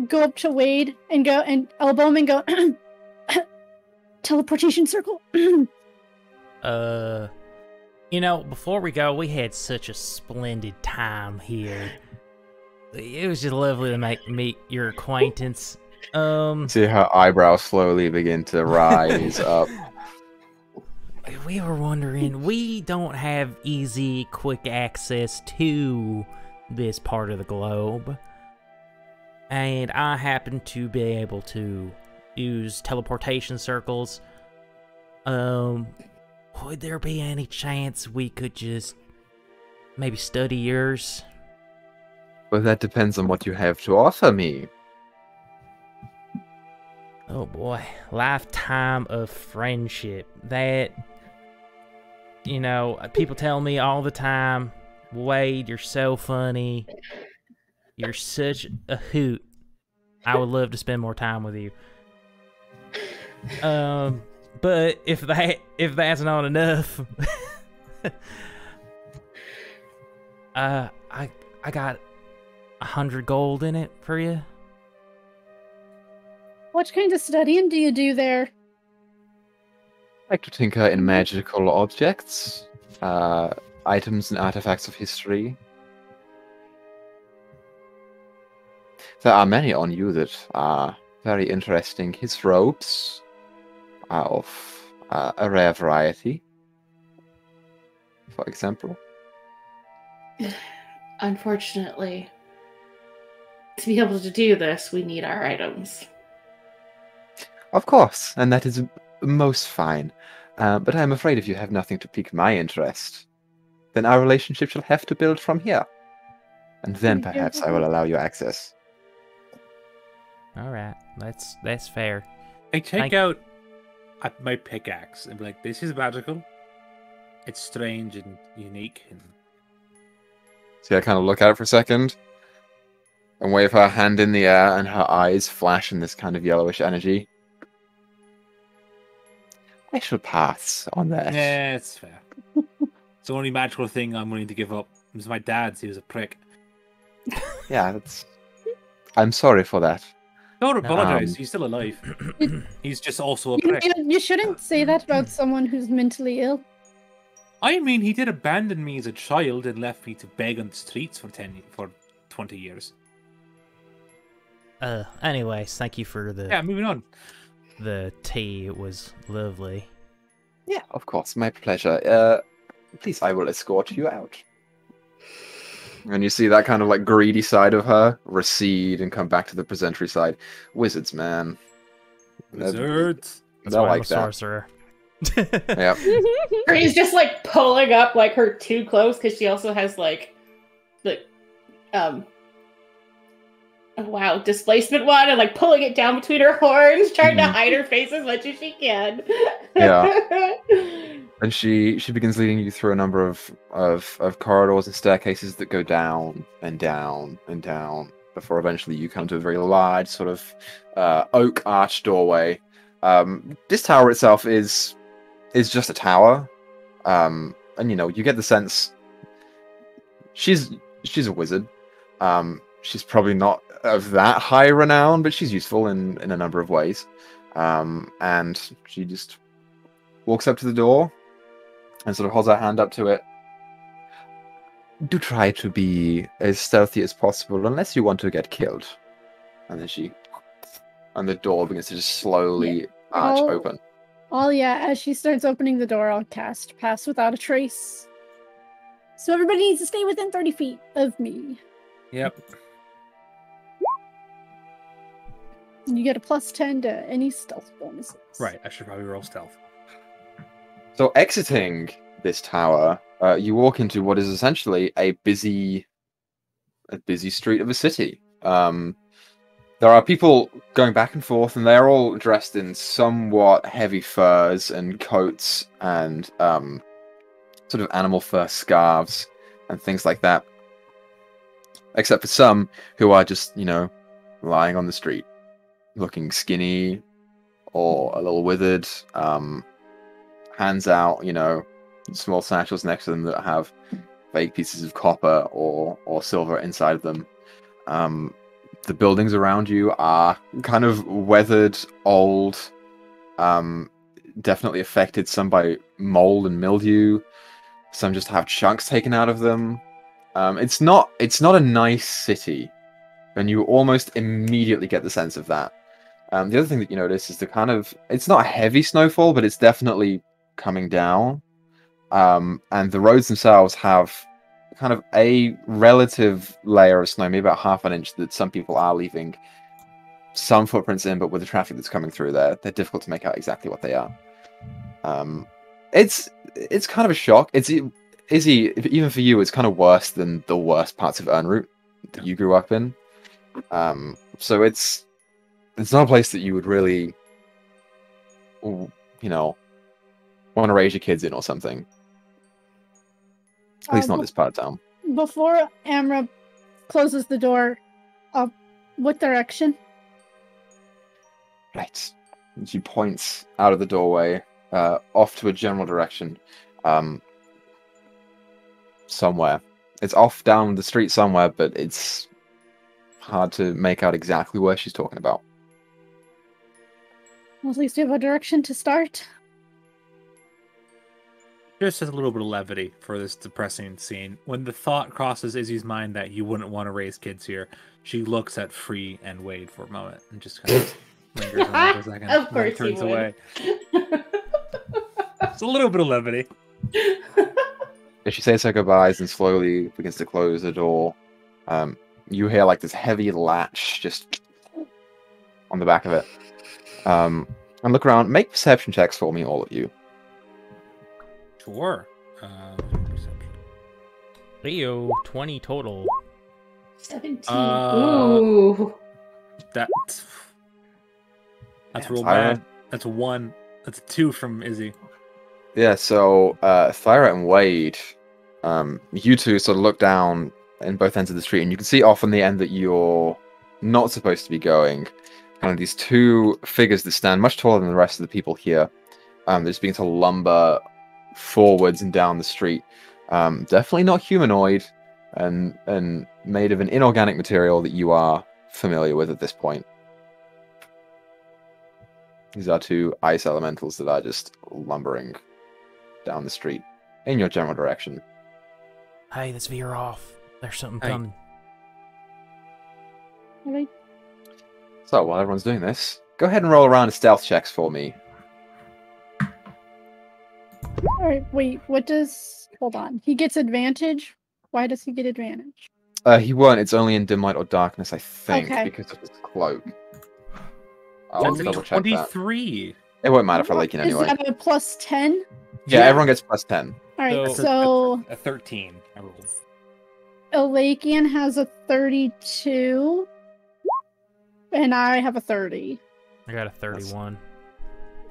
Speaker 5: go up to Wade and go and elbow him and go teleportation circle.
Speaker 2: Before we go, we had such a splendid time here. It was just lovely to meet your acquaintance.
Speaker 1: See her eyebrows slowly begin to rise up.
Speaker 2: We were wondering, we don't have easy, quick access to this part of the globe. And I happen to be able to use teleportation circles. Would there be any chance we could just maybe study yours?
Speaker 1: Well, that depends on what you have to offer me.
Speaker 2: Oh boy, lifetime of friendship. That, people tell me all the time, Wade, you're so funny. You're such a hoot. I would love to spend more time with you. But if that's not enough, I got 100 gold in it for you.
Speaker 5: What kind of studying do you do there?
Speaker 1: I like to tinker in magical objects, items and artifacts of history. There are many on you that are very interesting. His robes are of a rare variety, for example.
Speaker 3: Unfortunately, to be able to do this, we need our items.
Speaker 1: Of course, and that is most fine. But I am afraid if you have nothing to pique my interest, then our relationship shall have to build from here. And then perhaps I will allow you access.
Speaker 2: All right, that's fair.
Speaker 4: I take out my pickaxe and be like, this is magical. It's strange and unique. And
Speaker 1: See, I kind of look at it for a second and wave her hand in the air, and her eyes flash in this kind of yellowish energy. I shall pass on that.
Speaker 4: yeah, it's fair. It's the only magical thing I'm willing to give up. It was my dad's. He was a prick.
Speaker 1: Yeah, that's. I'm sorry for that.
Speaker 4: Don't apologize. He's still alive. He's just also a prick.
Speaker 5: You shouldn't say that about someone who's mentally ill.
Speaker 4: I mean, he did abandon me as a child and left me to beg on the streets for 20 years.
Speaker 2: Anyways, thank you for
Speaker 4: Yeah, moving on.
Speaker 2: the tea. It was lovely.
Speaker 1: Yeah, of course, my pleasure. Please, I will escort you out. And you see that kind of like greedy side of her recede and come back to the presentry side. Wizards, man.
Speaker 4: Wizards.
Speaker 2: That's
Speaker 1: They'll
Speaker 2: why I'm
Speaker 1: like
Speaker 2: a
Speaker 1: that.
Speaker 2: sorcerer.
Speaker 1: Yeah.
Speaker 3: He's just like pulling up like her too close because she also has like the displacement one and like pulling it down between her horns, trying to hide her face as much as she can.
Speaker 1: Yeah. And she begins leading you through a number of corridors and staircases that go down and down and down before eventually you come to a very large sort of oak arch doorway. This tower itself is just a tower, and you get the sense she's a wizard. she's probably not of that high renown, but she's useful in a number of ways. And she just walks up to the door and sort of holds her hand up to it. Do try to be as stealthy as possible, unless you want to get killed. And then the door begins to just slowly arch open.
Speaker 5: Oh yeah, as she starts opening the door, I'll cast Pass Without a Trace. So everybody needs to stay within 30 feet of me.
Speaker 4: Yep.
Speaker 5: You get a +10 to any stealth bonuses.
Speaker 4: Right, I should probably roll stealth.
Speaker 1: So exiting this tower, you walk into what is essentially a busy street of a city. There are people going back and forth, and they're all dressed in somewhat heavy furs and coats and sort of animal fur scarves and things like that. Except for some who are just, lying on the street, looking skinny or a little withered, hands out, small satchels next to them that have fake pieces of copper or silver inside of them. The buildings around you are kind of weathered, old, definitely affected, some by mold and mildew. Some just have chunks taken out of them. It's not a nice city, and you almost immediately get the sense of that. The other thing that you notice is it's not a heavy snowfall, but it's definitely coming down. And the roads themselves have kind of a relative layer of snow, maybe about half an inch, that some people are leaving some footprints in, but with the traffic that's coming through there, they're difficult to make out exactly what they are. It's kind of a shock. Izzy, even for you, it's kind of worse than the worst parts of Earnroot that you grew up in. So it's not a place that you would really, want to raise your kids in or something. At least not this part of town.
Speaker 5: Before Amra closes the door, what direction?
Speaker 1: Right. And she points out of the doorway, off to a general direction. Somewhere. It's off down the street somewhere, but it's hard to make out exactly where she's talking about.
Speaker 5: Well, at least you have a direction to start.
Speaker 4: Just a little bit of levity for this depressing scene. When the thought crosses Izzy's mind that you wouldn't want to raise kids here, she looks at Free and Wade for a moment and just kind of lingers on them for a second.
Speaker 3: Of course
Speaker 4: and turns
Speaker 3: you would.
Speaker 4: away. It's a little bit of levity.
Speaker 1: As she says her goodbyes and slowly begins to close the door, you hear like this heavy latch just on the back of it. And look around. Make perception checks for me, all of you.
Speaker 4: Sure. Perception.
Speaker 2: Leo, 20 total.
Speaker 3: 17.
Speaker 4: Ooh. That's real
Speaker 1: Thyra?
Speaker 4: bad. That's a 1. That's a 2 from Izzy.
Speaker 1: Yeah, so Thyra and Wade, you two sort of look down in both ends of the street, and you can see off on the end that you're not supposed to be going. Kind of these two figures that stand much taller than the rest of the people here. They're just beginning to lumber forwards and down the street. Definitely not humanoid, and made of an inorganic material that you are familiar with at this point. These are two ice elementals that are just lumbering down the street in your general direction.
Speaker 2: Hey, let's veer off. There's something
Speaker 4: Hey.
Speaker 2: coming.
Speaker 5: Alright.
Speaker 1: So while everyone's doing this, go ahead and roll around a stealth checks for me.
Speaker 5: Alright, wait, hold on. He gets advantage? Why does he get advantage?
Speaker 1: He won't. It's only in dim light or darkness, I think,
Speaker 5: Okay.
Speaker 1: because of his cloak. I'll
Speaker 4: That's
Speaker 1: double
Speaker 4: a
Speaker 1: check that.
Speaker 4: 23.
Speaker 1: It won't matter for Lakin anyway.
Speaker 5: Is that a +10?
Speaker 1: Yeah, everyone gets +10.
Speaker 5: Alright,
Speaker 4: So-
Speaker 5: so
Speaker 4: A 13. I rolled.
Speaker 5: Elakian has a 32, and I have a 30.
Speaker 2: I got a 31.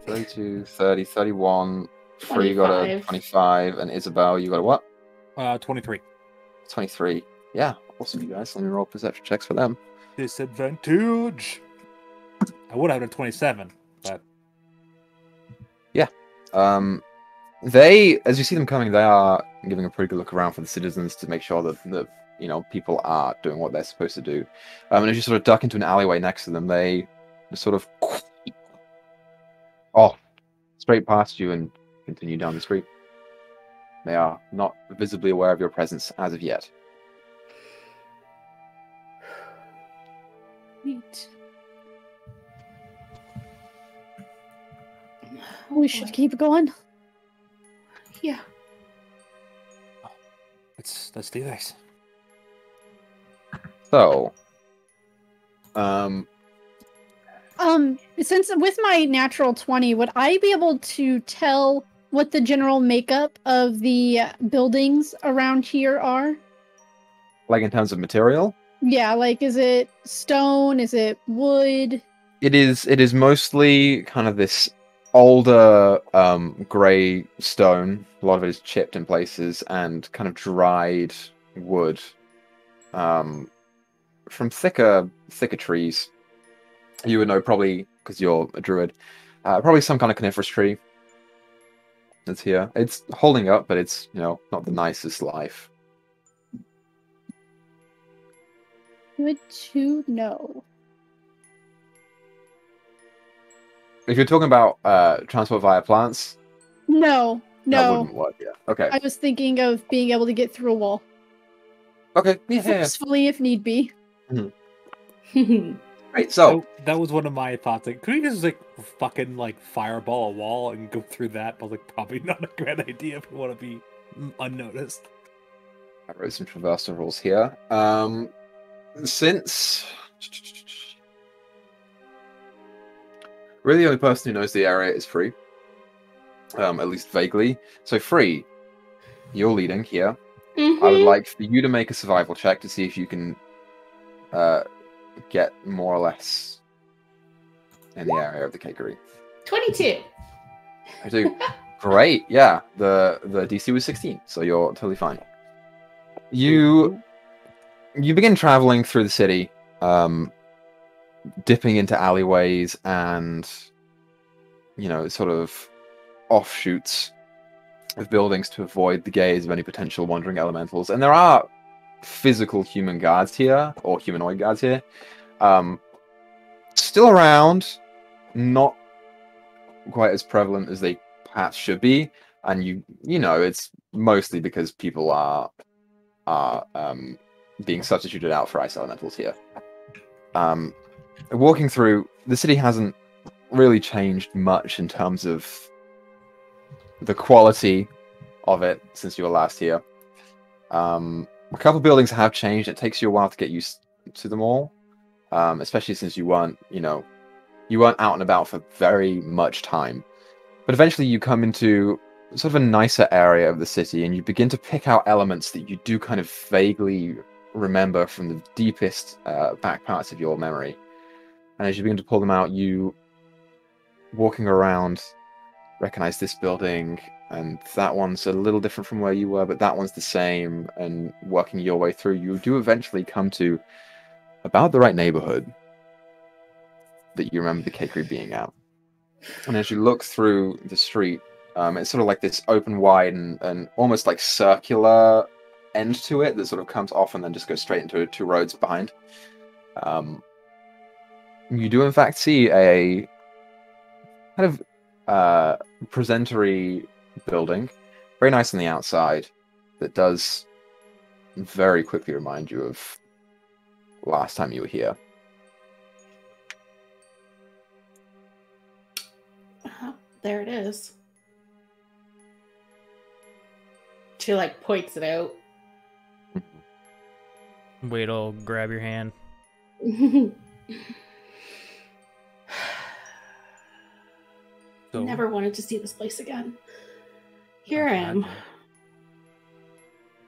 Speaker 1: 32, 30, 31. Free got a
Speaker 3: 25.
Speaker 1: 25, and Isabel, you got a what?
Speaker 4: 23.
Speaker 1: 23. Yeah, awesome, you guys. Let me roll perception checks for them.
Speaker 4: Disadvantage. I would have had a 27, but
Speaker 1: They, as you see them coming, they are giving a pretty good look around for the citizens to make sure that people are doing what they're supposed to do. And as you sort of duck into an alleyway next to them, they sort of off straight past you and continue down the street. They are not visibly aware of your presence as of yet.
Speaker 5: Neat. We should keep going.
Speaker 3: Yeah.
Speaker 4: Let's do this.
Speaker 1: So,
Speaker 5: since with my natural 20, would I be able to tell what the general makeup of the buildings around here are?
Speaker 1: like in terms of material,
Speaker 5: Yeah, like is it stone? Is it wood?
Speaker 1: it is mostly kind of this older gray stone. A lot of it is chipped in places and kind of dried wood from thicker trees. You would know probably because you're a druid. Probably some kind of coniferous tree that's here. It's holding up, but it's not the nicest life.
Speaker 5: Good to know.
Speaker 1: If you're talking about transport via plants,
Speaker 5: No,
Speaker 1: that
Speaker 5: no.
Speaker 1: wouldn't work. Yeah. Okay.
Speaker 5: I was thinking of being able to get through a wall.
Speaker 1: Okay. Yeah.
Speaker 5: Forcefully if need be.
Speaker 1: Right. So
Speaker 4: That was one of my thoughts. Like, could we just fucking fireball a wall and go through that? But probably not a great idea if we want to be unnoticed.
Speaker 1: I wrote some traversal rules here. Since really the only person who knows the area is Free, at least vaguely. So Free, you're leading here.
Speaker 3: Mhm.
Speaker 1: I would like for you to make a survival check to see if you can get more or less in the area of the cakery.
Speaker 3: 22.
Speaker 1: I do. Great. Yeah. The DC was 16, so you're totally fine. You begin traveling through the city, dipping into alleyways and sort of offshoots of buildings to avoid the gaze of any potential wandering elementals. And there are physical human guards here, or humanoid guards here, still around, not quite as prevalent as they perhaps should be. And it's mostly because people are being substituted out for ice elementals here. Walking through, the city hasn't really changed much in terms of the quality of it since you were last here. A couple buildings have changed. It takes you a while to get used to them all, especially since you weren't out and about for very much time. But eventually you come into sort of a nicer area of the city, and you begin to pick out elements that you do kind of vaguely remember from the deepest back parts of your memory. And as you begin to pull them out, you, walking around, recognize this building, and that one's a little different from where you were, but that one's the same. And working your way through, you do eventually come to about the right neighborhood that you remember the cakery being at. And as you look through the street, it's sort of like this open wide and almost like circular end to it that sort of comes off and then just goes straight into two roads behind. You do in fact see a kind of presentory building, very nice on the outside, that does very quickly remind you of last time you were here.
Speaker 3: There it is. She points it out.
Speaker 2: Wade'll grab your hand.
Speaker 4: So,
Speaker 3: Never wanted to see this place again. Here I am.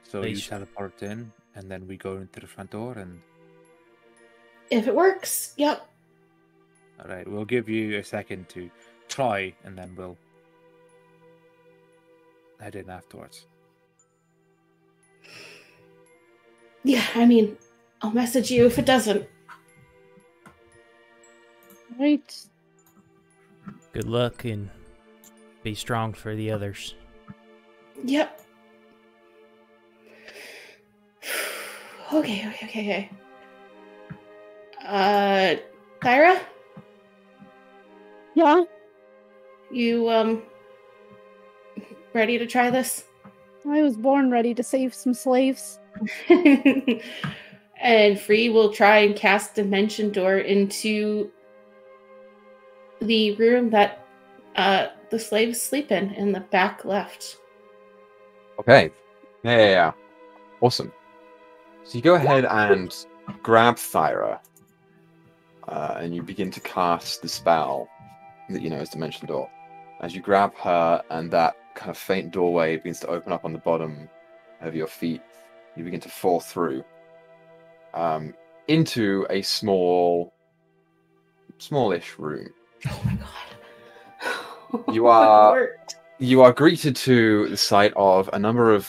Speaker 4: So
Speaker 2: They
Speaker 4: you
Speaker 2: sh-
Speaker 4: teleport in, and then we go into the front door, and
Speaker 3: If it works, yep.
Speaker 4: all right, we'll give you a second to try, and then we'll head in afterwards.
Speaker 3: Yeah, I mean, I'll message you if it doesn't.
Speaker 5: Right.
Speaker 2: Good luck and be strong for the others.
Speaker 3: Yep. Okay. Thyra,
Speaker 5: Yeah,
Speaker 3: you ready to try this?
Speaker 5: I was born ready to save some slaves.
Speaker 3: And Free will try and cast Dimension Door into the room that the slaves sleep in the back left.
Speaker 1: Okay. Yeah. Awesome. So you go ahead and grab Thyra, and you begin to cast the spell that you know is Dimension Door. As you grab her, and that kind of faint doorway begins to open up on the bottom of your feet, you begin to fall through into a smallish room.
Speaker 3: Oh my god!
Speaker 1: You are greeted to the sight of a number of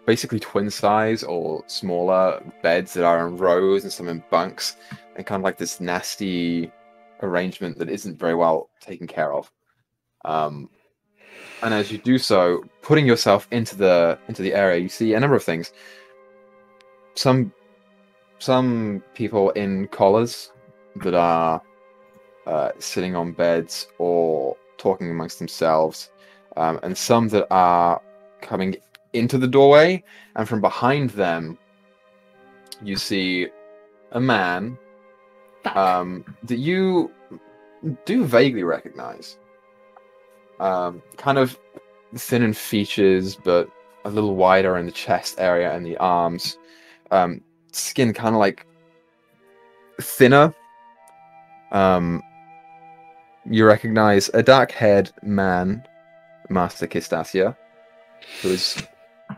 Speaker 1: basically twin size or smaller beds that are in rows and some in bunks, and kind of like this nasty arrangement that isn't very well taken care of. And as you do so, putting yourself into the area, you see a number of things. Some people in collars that are sitting on beds or talking amongst themselves, and some that are coming into the doorway, and from behind them you see a man that you do vaguely recognize. Kind of thin in features, but a little wider in the chest area and the arms. Skin kind of like thinner. You recognize a dark-haired man, Master Kistasia, who is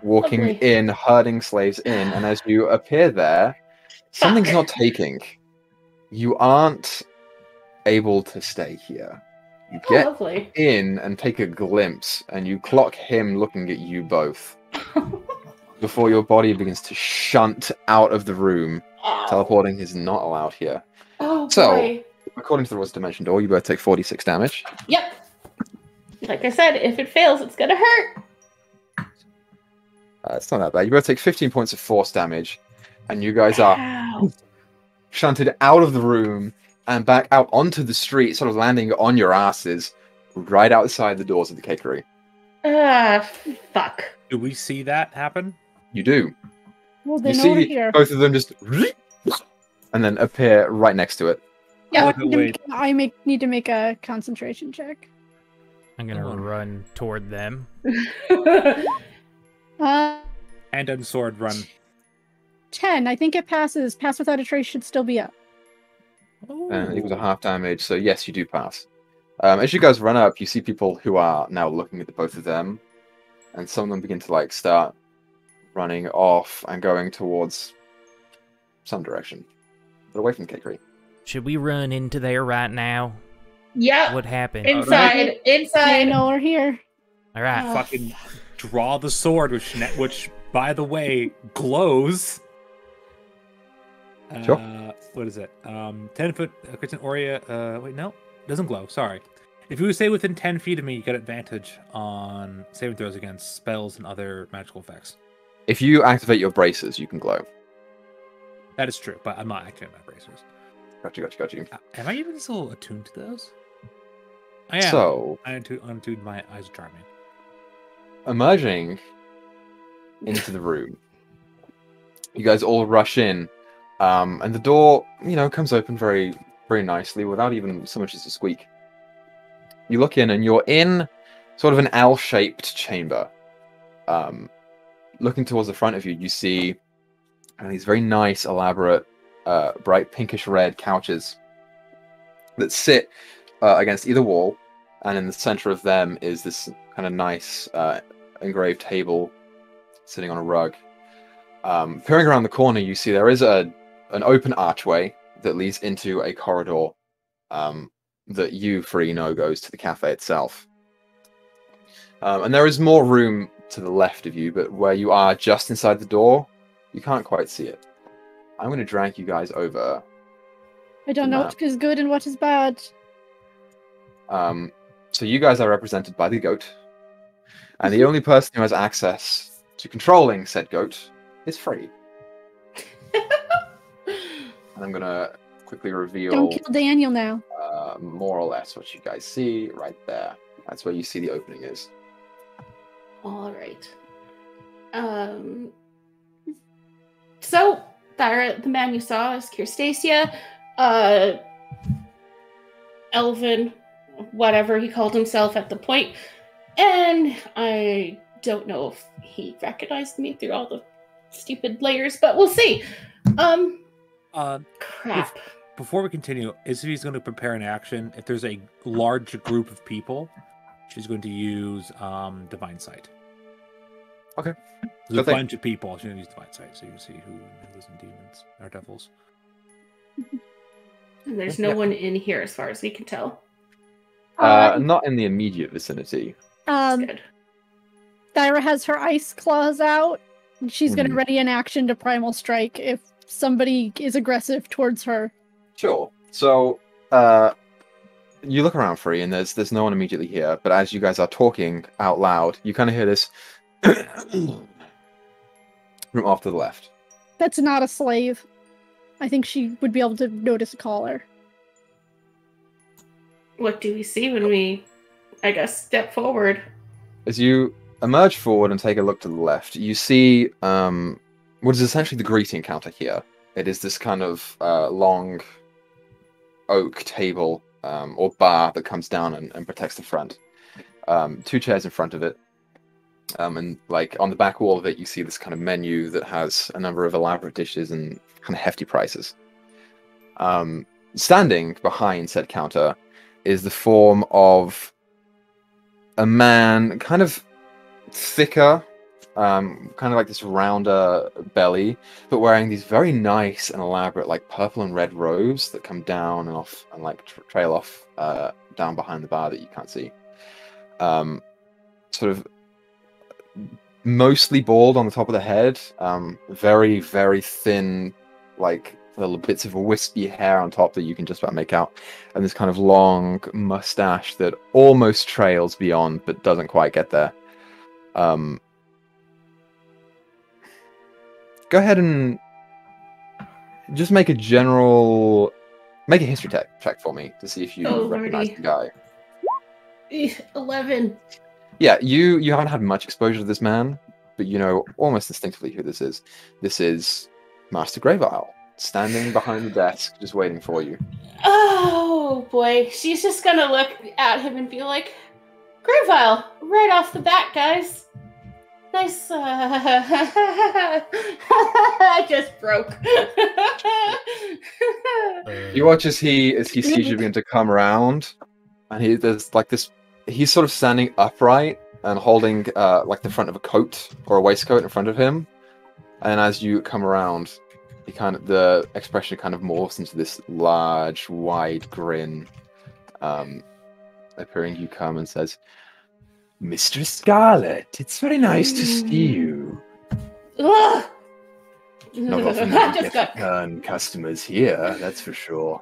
Speaker 1: walking
Speaker 3: Lovely.
Speaker 1: in, herding slaves in, and as you appear there, something's
Speaker 3: Fuck.
Speaker 1: not taking. You aren't able to stay here. You
Speaker 3: Oh,
Speaker 1: get
Speaker 3: lovely.
Speaker 1: in and take a glimpse, and you clock him looking at you both before your body begins to shunt out of the room.
Speaker 3: Ow.
Speaker 1: Teleporting is not allowed here.
Speaker 3: Oh
Speaker 1: So-
Speaker 3: boy.
Speaker 1: According to the rules of Dimension Door, you both take 46 damage.
Speaker 3: Yep. Like I said, if it fails, it's gonna hurt.
Speaker 1: It's not that bad. You both take 15 points of force damage, and you guys are
Speaker 3: Ow.
Speaker 1: shunted out of the room and back out onto the street, sort of landing on your asses right outside the doors of the cakery.
Speaker 3: Fuck.
Speaker 4: Do we see that happen?
Speaker 1: You do.
Speaker 5: Well, they
Speaker 1: You
Speaker 5: know we're
Speaker 1: see
Speaker 5: here.
Speaker 1: both of them just and then appear right next to it.
Speaker 3: Yeah.
Speaker 4: Look away.
Speaker 5: Need to make a concentration check.
Speaker 2: I'm gonna
Speaker 4: Oh.
Speaker 2: run toward them.
Speaker 5: Uh,
Speaker 4: Hand and sword run.
Speaker 5: 10. I think it passes. Pass without a trace should still be up.
Speaker 1: And it was a half damage, so yes, you do pass. As you guys run up, you see people who are now looking at the both of them, and some of them begin to start running off and going towards some direction, but away from cakery.
Speaker 2: Should we run into there right now?
Speaker 3: Yep.
Speaker 2: What happened?
Speaker 3: Inside.
Speaker 5: They
Speaker 3: Inside.
Speaker 5: know we're here.
Speaker 2: All right.
Speaker 3: Oh.
Speaker 4: Fucking draw the sword, which by the way glows.
Speaker 1: Sure.
Speaker 4: What is it? 10-foot Christian Aurea. Wait, no, doesn't glow. Sorry. If you stay within 10 feet of me, you get advantage on saving throws against spells and other magical effects.
Speaker 1: If you activate your braces, you can glow.
Speaker 4: That is true, but I'm not activating my bracers.
Speaker 1: Got you.
Speaker 4: Am I even still attuned to those? I am.
Speaker 1: So,
Speaker 4: I untuned my eyes of charming.
Speaker 1: emerging into the room, you guys all rush in, and the door, comes open very, very nicely without even so much as a squeak. You look in, and you're in sort of an L-shaped chamber. Looking towards the front of you, you see these very nice, elaborate, bright pinkish red couches that sit against either wall, and in the center of them is this kind of nice engraved table sitting on a rug. Peering around the corner, you see there is an open archway that leads into a corridor that you Free know goes to the cafe itself. And there is more room to the left of you, but where you are just inside the door, you can't quite see it. I'm going to drag you guys over.
Speaker 5: I don't know
Speaker 1: map.
Speaker 5: what is good and what is bad.
Speaker 1: So you guys are represented by the goat, and the only person who has access So controlling said goat is free. And I'm gonna quickly reveal
Speaker 5: Don't kill Daniel now.
Speaker 1: more or less what you guys see right there. That's where you see the opening is.
Speaker 3: All right. So, Thyra, the man you saw is Kirstasia. Elvin, whatever he called himself at the point. And I don't know if he recognized me through all the stupid layers, but we'll see. Crap.
Speaker 4: Before we continue, Izzy's going to prepare an action. If there's a large group of people, she's going to use Divine Sight.
Speaker 1: Okay.
Speaker 4: There's a
Speaker 1: thing.
Speaker 4: bunch of people. She's going to use Divine Sight, so you can see who is in demons or devils.
Speaker 3: And there's no one in here as far as we can tell.
Speaker 1: Not in the immediate vicinity.
Speaker 3: That's good.
Speaker 5: Thyra has her ice claws out. And she's going to ready an action to primal strike if somebody is aggressive towards her.
Speaker 1: Sure. So, you look around free, and there's no one immediately here. But as you guys are talking out loud, you kind of hear this from off to the left.
Speaker 5: That's not a slave. I think she would be able to notice a caller.
Speaker 3: What do we see when we, I guess, step forward?
Speaker 1: As you emerge forward and take a look to the left, you see what is essentially the greeting counter here. It is this kind of long oak table or bar that comes down and protects the front. 2 chairs in front of it. And like on the back wall of it, you see this kind of menu that has a number of elaborate dishes and kind of hefty prices. Standing behind said counter is the form of a man, kind of thicker, kind of like this rounder belly, but wearing these very nice and elaborate, like purple and red robes that come down and off and like trail off down behind the bar that you can't see. Sort of mostly bald on the top of the head, very, very thin, like little bits of wispy hair on top that you can just about make out, and this kind of long mustache that almost trails beyond but doesn't quite get there. Go ahead and just make a history check for me to see if you recognize the guy.
Speaker 3: 11.
Speaker 1: Yeah, you haven't had much exposure to this man, but you know almost instinctively who this is. This is Master Greyvile, standing behind the desk, just waiting for you.
Speaker 3: Oh boy, she's just gonna look at him and be like, Greyvile, right off the bat, guys. Nice, I just broke.
Speaker 1: You watch as he sees you begin to come around, and there's like this. He's sort of standing upright and holding like the front of a coat or a waistcoat in front of him. And as you come around, the expression kind of morphs into this large, wide grin. Appearing, you come and says, "Mistress Scarlet, it's very nice to see you.
Speaker 3: Ugh.
Speaker 1: Not often
Speaker 3: I
Speaker 1: you
Speaker 3: just
Speaker 1: get
Speaker 3: got.
Speaker 1: return customers here, that's for sure.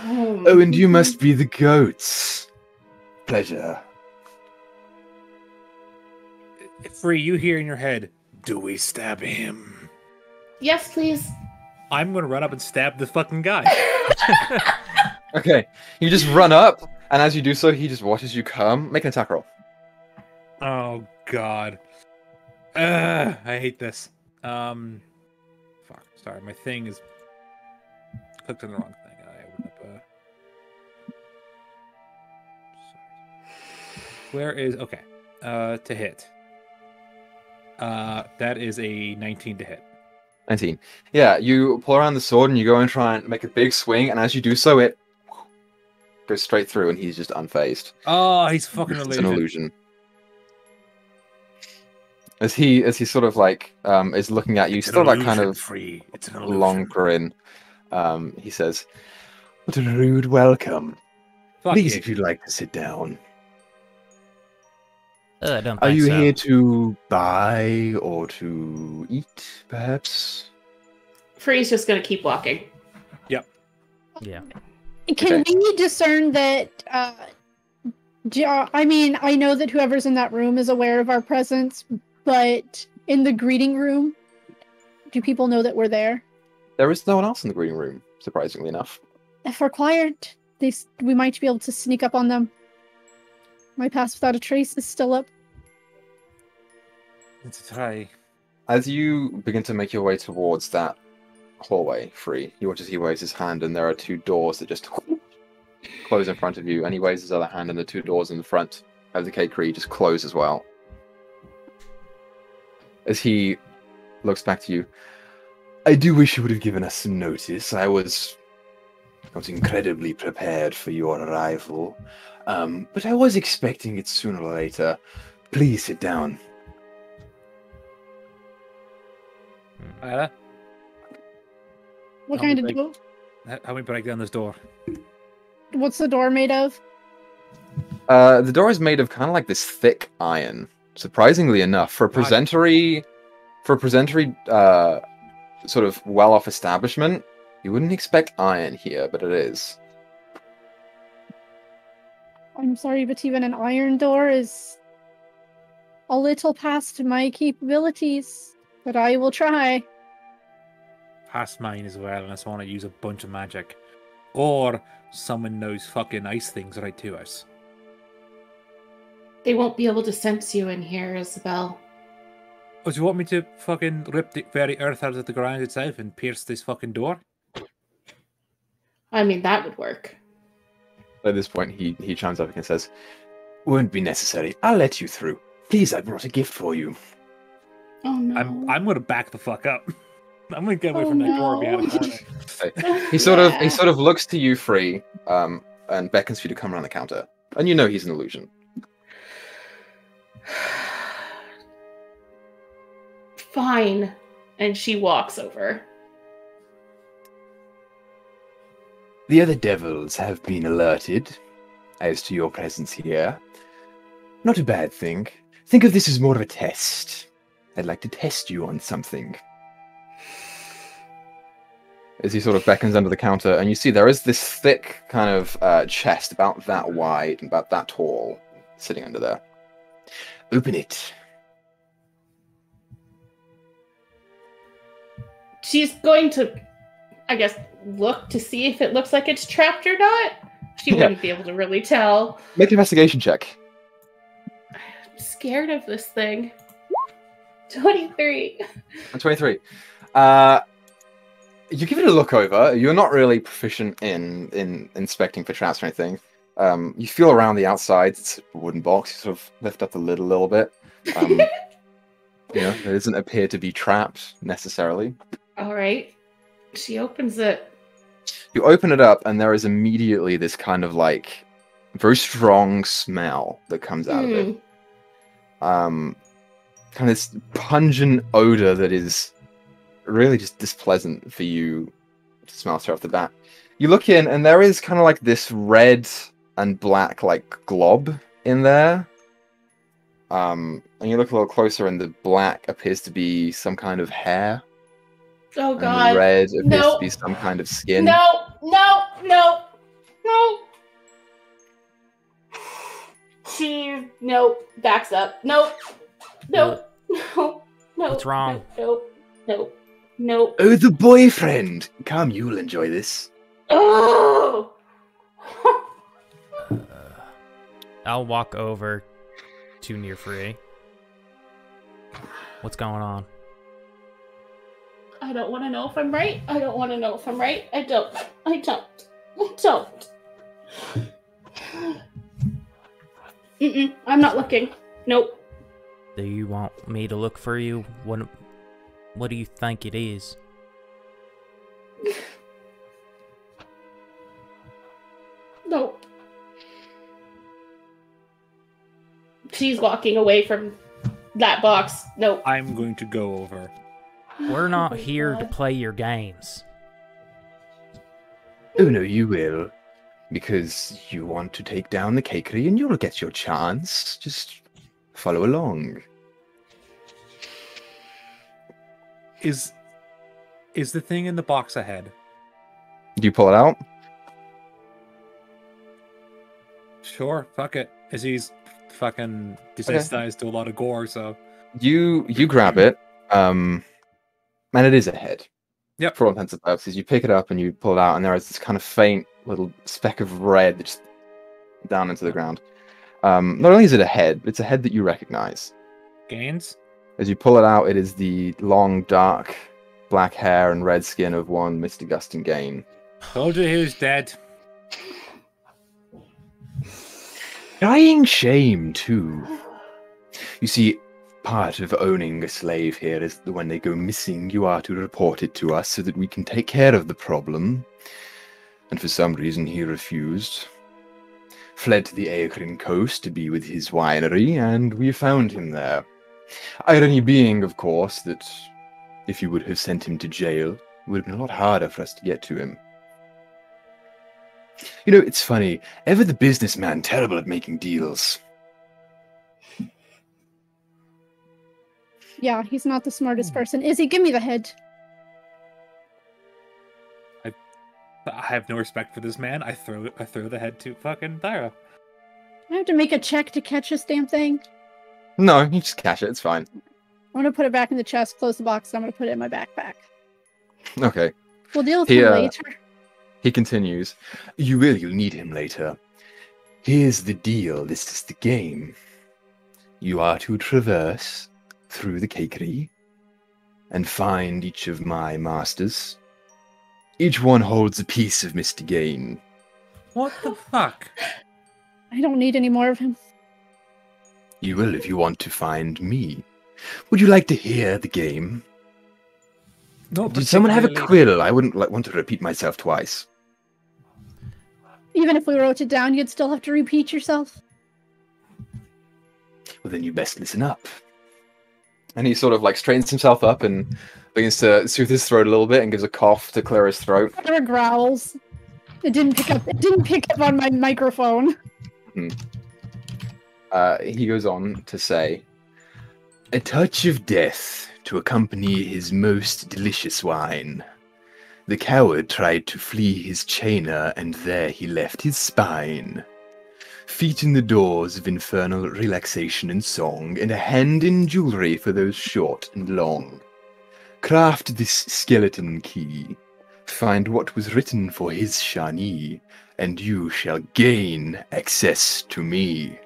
Speaker 1: Oh, and you must be the goats. Pleasure."
Speaker 4: Free, you hear in your head, do we stab him?
Speaker 3: Yes, please.
Speaker 4: I'm going to run up and stab the fucking guy.
Speaker 1: Okay, you just run up, and as you do so, he just watches you come. Make an attack roll.
Speaker 4: Oh, God. I hate this. Fuck, sorry, my thing is clicked on the wrong thing. I opened up Where is... Okay. To hit. That is a 19 to hit.
Speaker 1: 19. Yeah, you pull around the sword and you go and try and make a big swing, and as you do so, it goes straight through, and he's just unfazed.
Speaker 4: Oh, he's fucking
Speaker 1: It's
Speaker 4: illusion.
Speaker 1: an illusion. As he sort of like is looking at you,
Speaker 4: It's an
Speaker 1: still that kind
Speaker 4: illusion,
Speaker 1: of
Speaker 4: Free. It's an illusion.
Speaker 1: long grin. He says, "What a rude welcome.
Speaker 4: Fuck
Speaker 1: Please,
Speaker 4: you.
Speaker 1: if you'd like to sit down.
Speaker 2: I don't
Speaker 1: Are
Speaker 2: think
Speaker 1: you
Speaker 2: so.
Speaker 1: here to buy or to eat, perhaps?"
Speaker 3: Free's just gonna keep walking.
Speaker 2: Yeah.
Speaker 5: Can
Speaker 1: Okay.
Speaker 5: we discern that? I mean, I know that whoever's in that room is aware of our presence, but in the greeting room, do people know that we're there?
Speaker 1: There is no one else in the greeting room, surprisingly enough.
Speaker 5: If we're quiet, we might be able to sneak up on them. My pass without a trace is still up.
Speaker 4: Let's try.
Speaker 1: As you begin to make your way towards that hallway, Free, you watch as he waves his hand, and there are two doors that just close in front of you, and he waves his other hand, and the two doors in the front of the Kekri just close as well. As he looks back to you, I do wish you would have given us some notice. I was not incredibly prepared for your arrival, but I was expecting it sooner or later. Please sit down.
Speaker 4: Ira,
Speaker 5: What
Speaker 4: How
Speaker 5: kind of
Speaker 4: many
Speaker 5: door?
Speaker 4: how we break down this door?
Speaker 5: What's the door made of?
Speaker 1: The door is made of kind of like this thick iron. Surprisingly enough, for a presentory, sort of well-off establishment, you wouldn't expect iron here, but it is.
Speaker 5: I'm sorry, but even an iron door is a little past my capabilities, but I will try.
Speaker 4: Past mine as well, unless I want to use a bunch of magic. Or someone knows fucking ice things right to us.
Speaker 3: They won't be able to sense you in here, Isabel.
Speaker 4: Oh, do you want me to fucking rip the very earth out of the ground itself and pierce this fucking door?
Speaker 3: I mean, that would work.
Speaker 1: At this point, he chimes up and says, "Won't be necessary. I'll let you through. Please, I brought a gift for you."
Speaker 3: Oh no.
Speaker 4: I'm gonna back the fuck up. I'm gonna get away from that door behind the corner.
Speaker 1: He sort of looks to you, Free, and beckons for you to come around the counter. And you know he's an illusion.
Speaker 3: Fine. And she walks over.
Speaker 1: The other devils have been alerted as to your presence here. Not a bad thing. Think of this as more of a test. I'd like to test you on something. As he sort of beckons under the counter, and you see there is this thick kind of chest about that wide and about that tall sitting under there. Open it.
Speaker 3: She's going to, I guess, look to see if it looks like it's trapped or not. She wouldn't be able to really tell.
Speaker 1: Make an investigation check.
Speaker 3: I'm scared of this thing. 23.
Speaker 1: 23. You give it a look over. You're not really proficient in inspecting for traps or anything. You feel around the outside. It's a wooden box. You sort of lift up the lid a little bit. It doesn't appear to be trapped necessarily.
Speaker 3: All right. She opens it.
Speaker 1: You open it up, and there is immediately this kind of like very strong smell that comes out of it. Kind of this pungent odor that is really just displeasant for you to smell straight off the bat. You look in, and there is kind of like this red and black like glob in there. And you look a little closer, and the black appears to be some kind of hair.
Speaker 3: Oh
Speaker 1: And
Speaker 3: god.
Speaker 1: the red appears
Speaker 3: No.
Speaker 1: to be some kind of skin.
Speaker 3: No. She backs up. No.
Speaker 2: What's wrong?
Speaker 3: No.
Speaker 1: Oh, the boyfriend! Come, you'll enjoy this.
Speaker 3: Oh.
Speaker 2: I'll walk over to near Free. What's going on?
Speaker 3: I don't want to know if I'm right. I don't. I'm not looking. Nope.
Speaker 2: Do you want me to look for you? What do you think it is?
Speaker 3: Nope. She's walking away from that box. Nope.
Speaker 4: I'm going to go over.
Speaker 2: We're not
Speaker 3: Oh,
Speaker 2: here to
Speaker 3: God.
Speaker 2: play your games.
Speaker 1: Oh no, you will. Because you want to take down the Kekri and you'll get your chance. Just follow along.
Speaker 4: Is the thing in the box ahead?
Speaker 1: Do you pull it out?
Speaker 4: Sure, fuck it. As he's fucking desensitized to a lot of gore, so
Speaker 1: You grab it, and it is a head.
Speaker 4: Yep.
Speaker 1: For all intents and purposes, you pick it up and you pull it out, and there is this kind of faint little speck of red just down into the ground. Not only is it a head, it's a head that you recognize.
Speaker 4: Gains?
Speaker 1: As you pull it out, it is the long, dark, black hair and red skin of one Mr. Gustin Gain.
Speaker 4: Told you he was dead.
Speaker 1: Dying shame, too. You see, part of owning a slave here is that when they go missing, you are to report it to us so that we can take care of the problem. And for some reason, he refused. Fled to the Aecrin coast to be with his winery, and we found him there. Irony being, of course, that if you would have sent him to jail, it would have been a lot harder for us to get to him. You know, it's funny. Ever the businessman, terrible at making deals.
Speaker 5: Yeah, he's not the smartest person. Izzy, give me the head.
Speaker 4: I have no respect for this man. I throw the head to fucking Thyra.
Speaker 5: I have to make a check to catch this damn thing.
Speaker 1: No, you just catch it. It's fine.
Speaker 5: I'm gonna put it back in the chest, close the box, and I'm gonna put it in my backpack.
Speaker 1: Okay.
Speaker 5: We'll deal with
Speaker 1: He,
Speaker 5: him later.
Speaker 1: He continues. You'll need him later. Here's the deal. This is the game. You are to traverse through the cakery and find each of my masters. Each one holds a piece of Mr. Gain.
Speaker 4: What the fuck?
Speaker 5: I don't need any more of him.
Speaker 1: You will if you want to find me. Would you like to hear the game?
Speaker 4: No,
Speaker 1: Did someone have a
Speaker 4: particularly-
Speaker 1: quill? I wouldn't want to repeat myself twice.
Speaker 5: Even if we wrote it down, you'd still have to repeat yourself.
Speaker 1: Well, then you best listen up. And he sort of like straightens himself up and begins to soothe his throat a little bit and gives a cough to clear his throat.
Speaker 5: Or growls. It didn't pick up. It didn't pick up on my microphone.
Speaker 1: He goes on to say, a touch of death to accompany his most delicious wine. The coward tried to flee his chainer, and there he left his spine. Feet in the doors of infernal relaxation and song, and a hand in jewelry for those short and long. Craft this skeleton key. Find what was written for his Shani, and you shall gain access to me.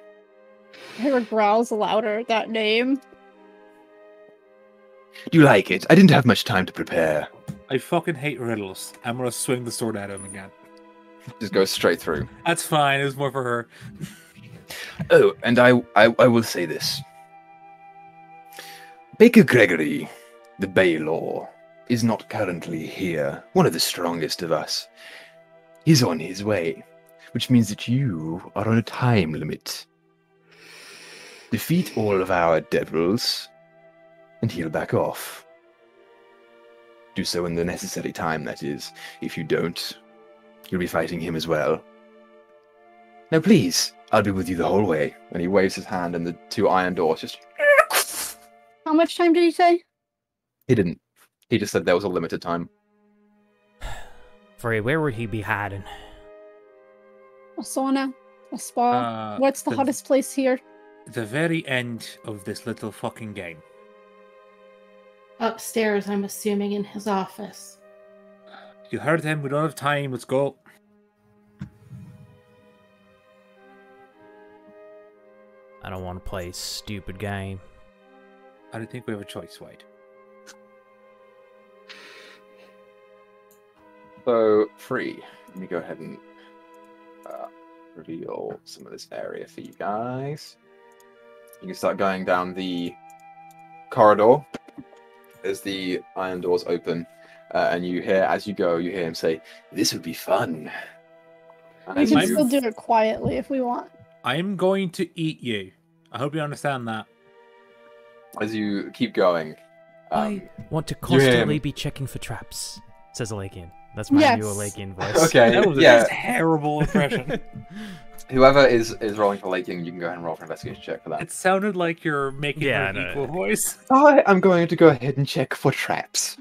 Speaker 5: Eric growls louder at that name.
Speaker 1: Do you like it? I didn't have much time to prepare.
Speaker 4: I fucking hate riddles. I'm gonna swing the sword at him again.
Speaker 1: Just goes straight through.
Speaker 4: That's fine. It was more for her.
Speaker 1: Oh, and I will say this. Baker Gregory, the Baylor, is not currently here. One of the strongest of us. He's on his way, which means that you are on a time limit. Defeat all of our devils, and he'll back off. Do so in the necessary time, that is. If you don't, you'll be fighting him as well. Now please, I'll be with you the whole way. And he waves his hand and the two iron doors just...
Speaker 5: How much time did he say?
Speaker 1: He didn't. He just said there was a limited time.
Speaker 2: Frey, where would he be hiding?
Speaker 5: A sauna? A spa?
Speaker 4: Uh,
Speaker 5: What's the hottest place here?
Speaker 4: The very end of this little fucking game.
Speaker 3: Upstairs, I'm assuming, in his office.
Speaker 4: You heard him. We don't have time. Let's go.
Speaker 2: I don't want to play a stupid game.
Speaker 4: I don't think we have a choice, White.
Speaker 1: So, free. Let me go ahead and reveal some of this area for you guys. You can start going down the corridor as the iron doors open, and you hear, as you go, you hear him say, "This would be fun." And
Speaker 5: We
Speaker 1: as
Speaker 5: can
Speaker 1: you-
Speaker 5: still do it quietly if we want.
Speaker 4: I'm going to eat you. I hope you understand that.
Speaker 1: as you keep going,
Speaker 2: I want to
Speaker 1: you hear
Speaker 2: constantly
Speaker 1: him.
Speaker 2: be checking for traps, says Alakian. That's my
Speaker 5: Yes.
Speaker 2: new Alakian voice.
Speaker 1: Okay,
Speaker 4: That was
Speaker 1: yeah.
Speaker 4: a terrible impression.
Speaker 1: Whoever is rolling for Laking, you can go ahead and roll for investigation check for that.
Speaker 4: It sounded like you're making
Speaker 2: Yeah,
Speaker 4: an
Speaker 2: I know.
Speaker 4: equal voice.
Speaker 1: I'm going to go ahead and check for traps.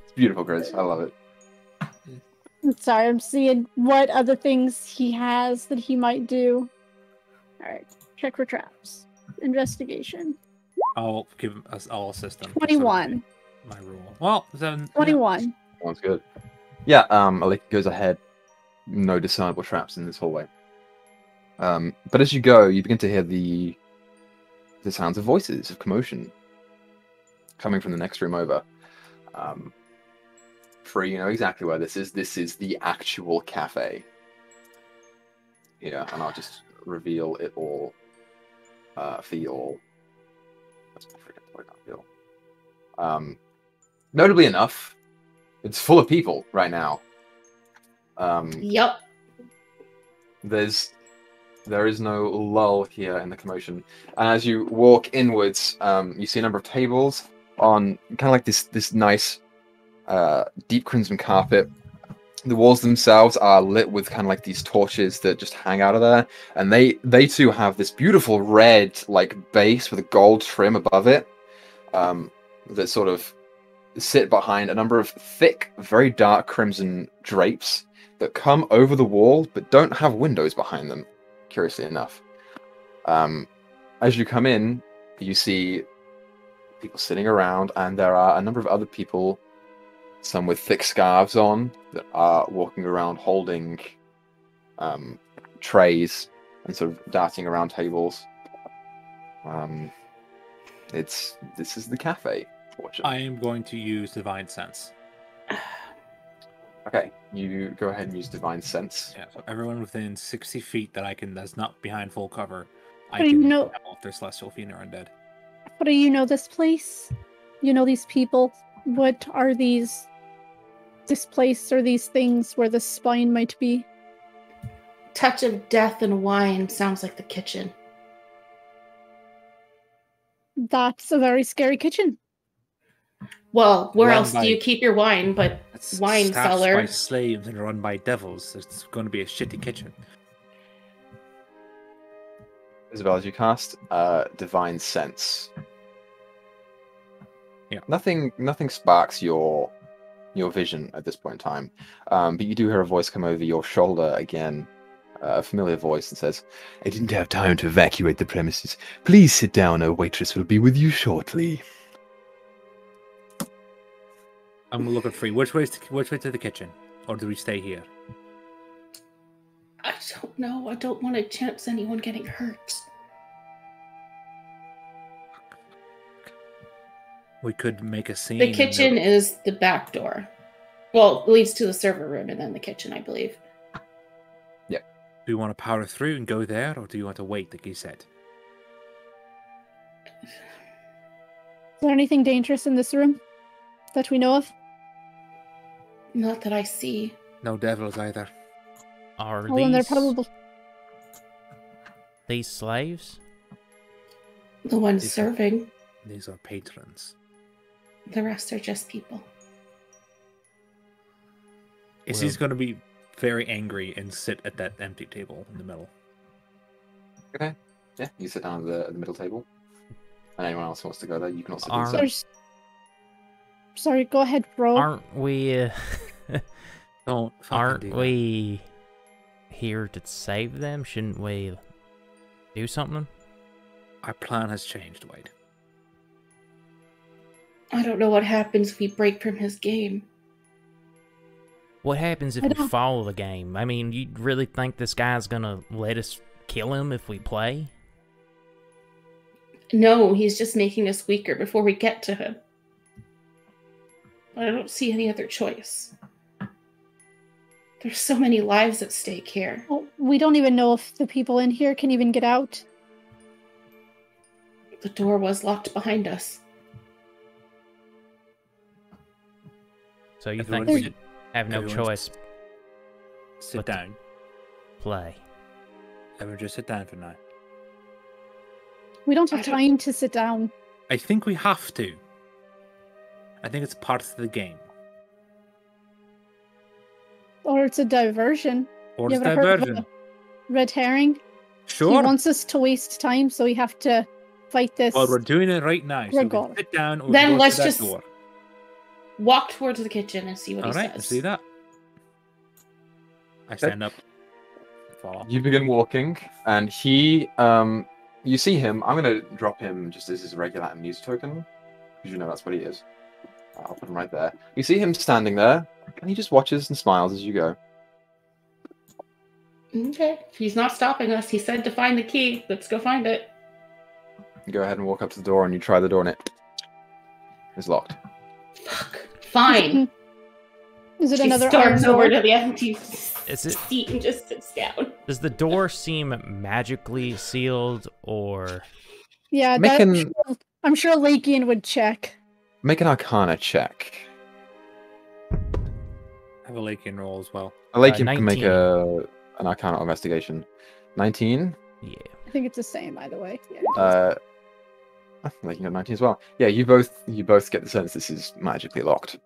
Speaker 1: It's beautiful, Grizz. I love it.
Speaker 5: Sorry, I'm seeing what other things he has that he might do. Alright, check for traps. Investigation.
Speaker 4: I'll give us all assist him.
Speaker 5: 21.
Speaker 4: My rule. Well, then
Speaker 5: 21.
Speaker 1: Sounds good. Yeah, Alika goes ahead. No discernible traps in this hallway. But as you go, you begin to hear the sounds of voices, of commotion, coming from the next room over. Free, you know exactly where this is. This is the actual cafe. Yeah, and I'll just reveal it all for you all. Notably enough, it's full of people right now.
Speaker 3: Yep.
Speaker 1: There is no lull here in the commotion. And as you walk inwards, you see a number of tables on kind of like this nice deep crimson carpet. The walls themselves are lit with kind of like these torches that just hang out of there, and they too have this beautiful red like base with a gold trim above it, that sort of sit behind a number of thick, very dark crimson drapes that come over the wall but don't have windows behind them, curiously enough. As you come in, you see people sitting around, and there are a number of other people, some with thick scarves on, that are walking around holding trays and sort of darting around tables. This is the cafe.
Speaker 4: I am going to use Divine Sense.
Speaker 1: Okay, you go ahead and use Divine Sense.
Speaker 4: Yeah, so everyone within 60 feet that's not behind full cover, I
Speaker 5: How do you
Speaker 4: can
Speaker 5: know-
Speaker 4: tell if they're celestial fiend or undead.
Speaker 5: How do you know this place? You know these people? What are this place or these things where the spine might be?
Speaker 3: Touch of death and wine sounds like the kitchen.
Speaker 5: That's a very scary kitchen.
Speaker 3: Well, where
Speaker 4: Run
Speaker 3: else do
Speaker 4: by-
Speaker 3: you keep your wine but
Speaker 4: It's
Speaker 3: wine
Speaker 4: staffed
Speaker 3: cellar?
Speaker 4: by slaves and run by devils. It's going to be a shitty kitchen.
Speaker 1: Isabel, as you cast Divine Sense.
Speaker 4: Yeah.
Speaker 1: Nothing sparks your vision at this point in time. But you do hear a voice come over your shoulder again, a familiar voice that says, "I didn't have time to evacuate the premises. Please sit down, a waitress will be with you shortly."
Speaker 4: I'm looking free. Which way to the kitchen? Or do we stay here?
Speaker 3: I don't know. I don't want to chance anyone getting hurt.
Speaker 4: We could make a scene.
Speaker 3: The kitchen is the back door. Well, it leads to the server room and then the kitchen, I believe.
Speaker 4: Do you want to power through and go there, or do you want to wait, like you said?
Speaker 5: Is there anything dangerous in this room that we know of?
Speaker 3: Not that I see.
Speaker 4: No devils either.
Speaker 2: Are
Speaker 5: Well, then they're
Speaker 2: these
Speaker 5: probably
Speaker 2: these slaves?
Speaker 3: The ones
Speaker 4: These are-
Speaker 3: serving.
Speaker 4: These are patrons.
Speaker 3: The rest are just people.
Speaker 4: Is
Speaker 2: Well-
Speaker 4: he's going to be very angry and sit at that empty table in the middle?
Speaker 1: Okay. Yeah, you sit down at the middle table. And anyone else wants to go there, you can also do
Speaker 2: Are-
Speaker 1: so.
Speaker 5: There's... Sorry, go ahead, bro.
Speaker 2: Aren't we?
Speaker 4: Don't fucking
Speaker 2: Aren't
Speaker 4: do that.
Speaker 2: we here to save them? Shouldn't we do something?
Speaker 4: Our plan has changed, Wade.
Speaker 3: I don't know what happens if we break from his game.
Speaker 2: What happens if
Speaker 5: I
Speaker 2: we
Speaker 5: don't-
Speaker 2: follow the game? I mean, you really think this guy's gonna let us kill him if we play?
Speaker 3: No, he's just making us weaker before we get to him. I don't see any other choice. There's so many lives at stake here.
Speaker 5: Well, we don't even know if the people in here can even get out.
Speaker 3: The door was locked behind us.
Speaker 2: So you
Speaker 4: Everyone
Speaker 2: think we
Speaker 4: sit-
Speaker 2: have no
Speaker 4: everyone
Speaker 2: choice?
Speaker 4: Sit
Speaker 2: But-
Speaker 4: down.
Speaker 2: Play.
Speaker 4: Everyone just sit down for now.
Speaker 5: We don't
Speaker 3: I
Speaker 5: have
Speaker 3: don't-
Speaker 5: time to sit down.
Speaker 4: I think we have to. I think it's part of the game.
Speaker 5: Or it's a diversion.
Speaker 4: Or
Speaker 5: You
Speaker 4: it's
Speaker 5: ever heard of
Speaker 4: diversion.
Speaker 5: a red herring? He
Speaker 4: Sure.
Speaker 5: wants us to waste time, so we have to fight this.
Speaker 4: Well, we're doing it right now. So we
Speaker 5: Regard.
Speaker 4: can sit down or
Speaker 3: Then
Speaker 4: go
Speaker 3: let's
Speaker 4: to that
Speaker 3: just
Speaker 4: door.
Speaker 3: Walk towards the kitchen and see what
Speaker 4: All
Speaker 3: he
Speaker 4: right,
Speaker 3: says.
Speaker 4: let's do that. I stand up. Fall off.
Speaker 1: You begin walking, and he you see him. I'm gonna drop him just as his regular amnesia token, because you know that's what he is. I'll put him right there. You see him standing there, and he just watches and smiles as you go.
Speaker 3: Okay. He's not stopping us. He said to find the key. Let's go find it.
Speaker 1: You go ahead and walk up to the door, and you try the door, and it's locked.
Speaker 3: Fuck. Fine.
Speaker 5: Is it
Speaker 3: She
Speaker 5: another
Speaker 3: storms
Speaker 5: iron
Speaker 3: over
Speaker 5: door?
Speaker 3: to the empty
Speaker 2: Is it?
Speaker 3: seat and just sits down.
Speaker 2: Does the door seem magically sealed, or
Speaker 5: Yeah,
Speaker 1: Make
Speaker 5: I'm sure Lakian would check.
Speaker 1: Make an Arcana check.
Speaker 4: Have a Lakian roll as well.
Speaker 1: I like you can make
Speaker 2: 19.
Speaker 1: an Arcana investigation. 19.
Speaker 2: yeah?
Speaker 5: I think it's the same either way. Yeah.
Speaker 1: Like you got 19 as well. Yeah, you both get the sense this is magically locked.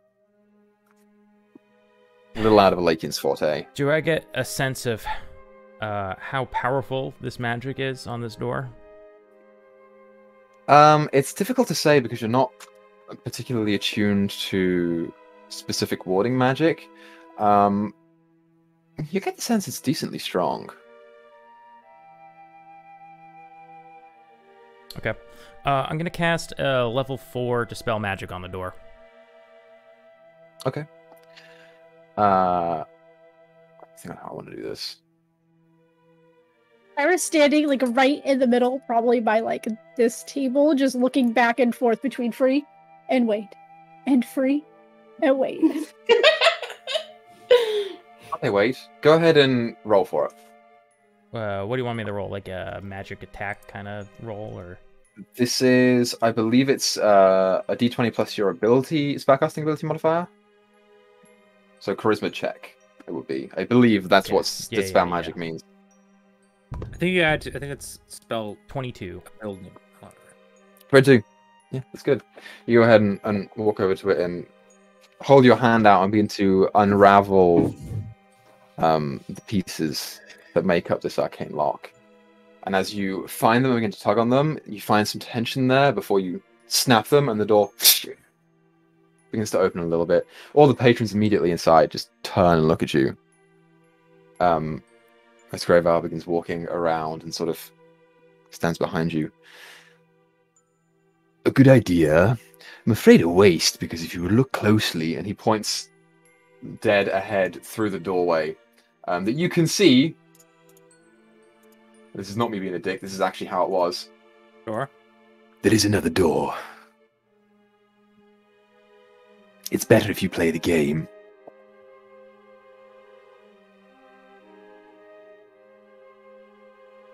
Speaker 1: A little out of a Lakian's forte.
Speaker 2: Do I get a sense of how powerful this magic is on this door?
Speaker 1: It's difficult to say because you're not particularly attuned to specific warding magic. You get the sense it's decently strong.
Speaker 2: Okay. I'm gonna cast a level 4 Dispel Magic on the door.
Speaker 1: Okay. I think I want to do this.
Speaker 5: I was standing like right in the middle, probably by like this table, just looking back and forth between free and wait, and free and wait.
Speaker 1: Okay, wait. Go ahead and roll for it.
Speaker 2: What do you want me to roll? Like a magic attack kind of roll, or?
Speaker 1: This is, I believe it's a d20 plus your ability, spellcasting ability modifier. So charisma check, it would be. I believe that's
Speaker 2: Yeah.
Speaker 1: what
Speaker 2: Yeah,
Speaker 1: dispel
Speaker 2: yeah,
Speaker 1: magic
Speaker 2: yeah.
Speaker 1: means.
Speaker 4: I think it's spell
Speaker 2: 22.
Speaker 4: building.
Speaker 1: 22. Yeah, that's good. You go ahead and walk over to it and hold your hand out and begin to unravel the pieces that make up this arcane lock. And as you find them and begin to tug on them, you find some tension there before you snap them, and the door begins to open a little bit. All the patrons immediately inside just turn and look at you. As Greyval begins walking around and sort of stands behind you. A good idea. I'm afraid a waste, because if you look closely, and he points dead ahead through the doorway, that you can see. This is not me being a dick, this is actually how it was.
Speaker 4: Sure.
Speaker 1: There is another door. It's better if you play the game.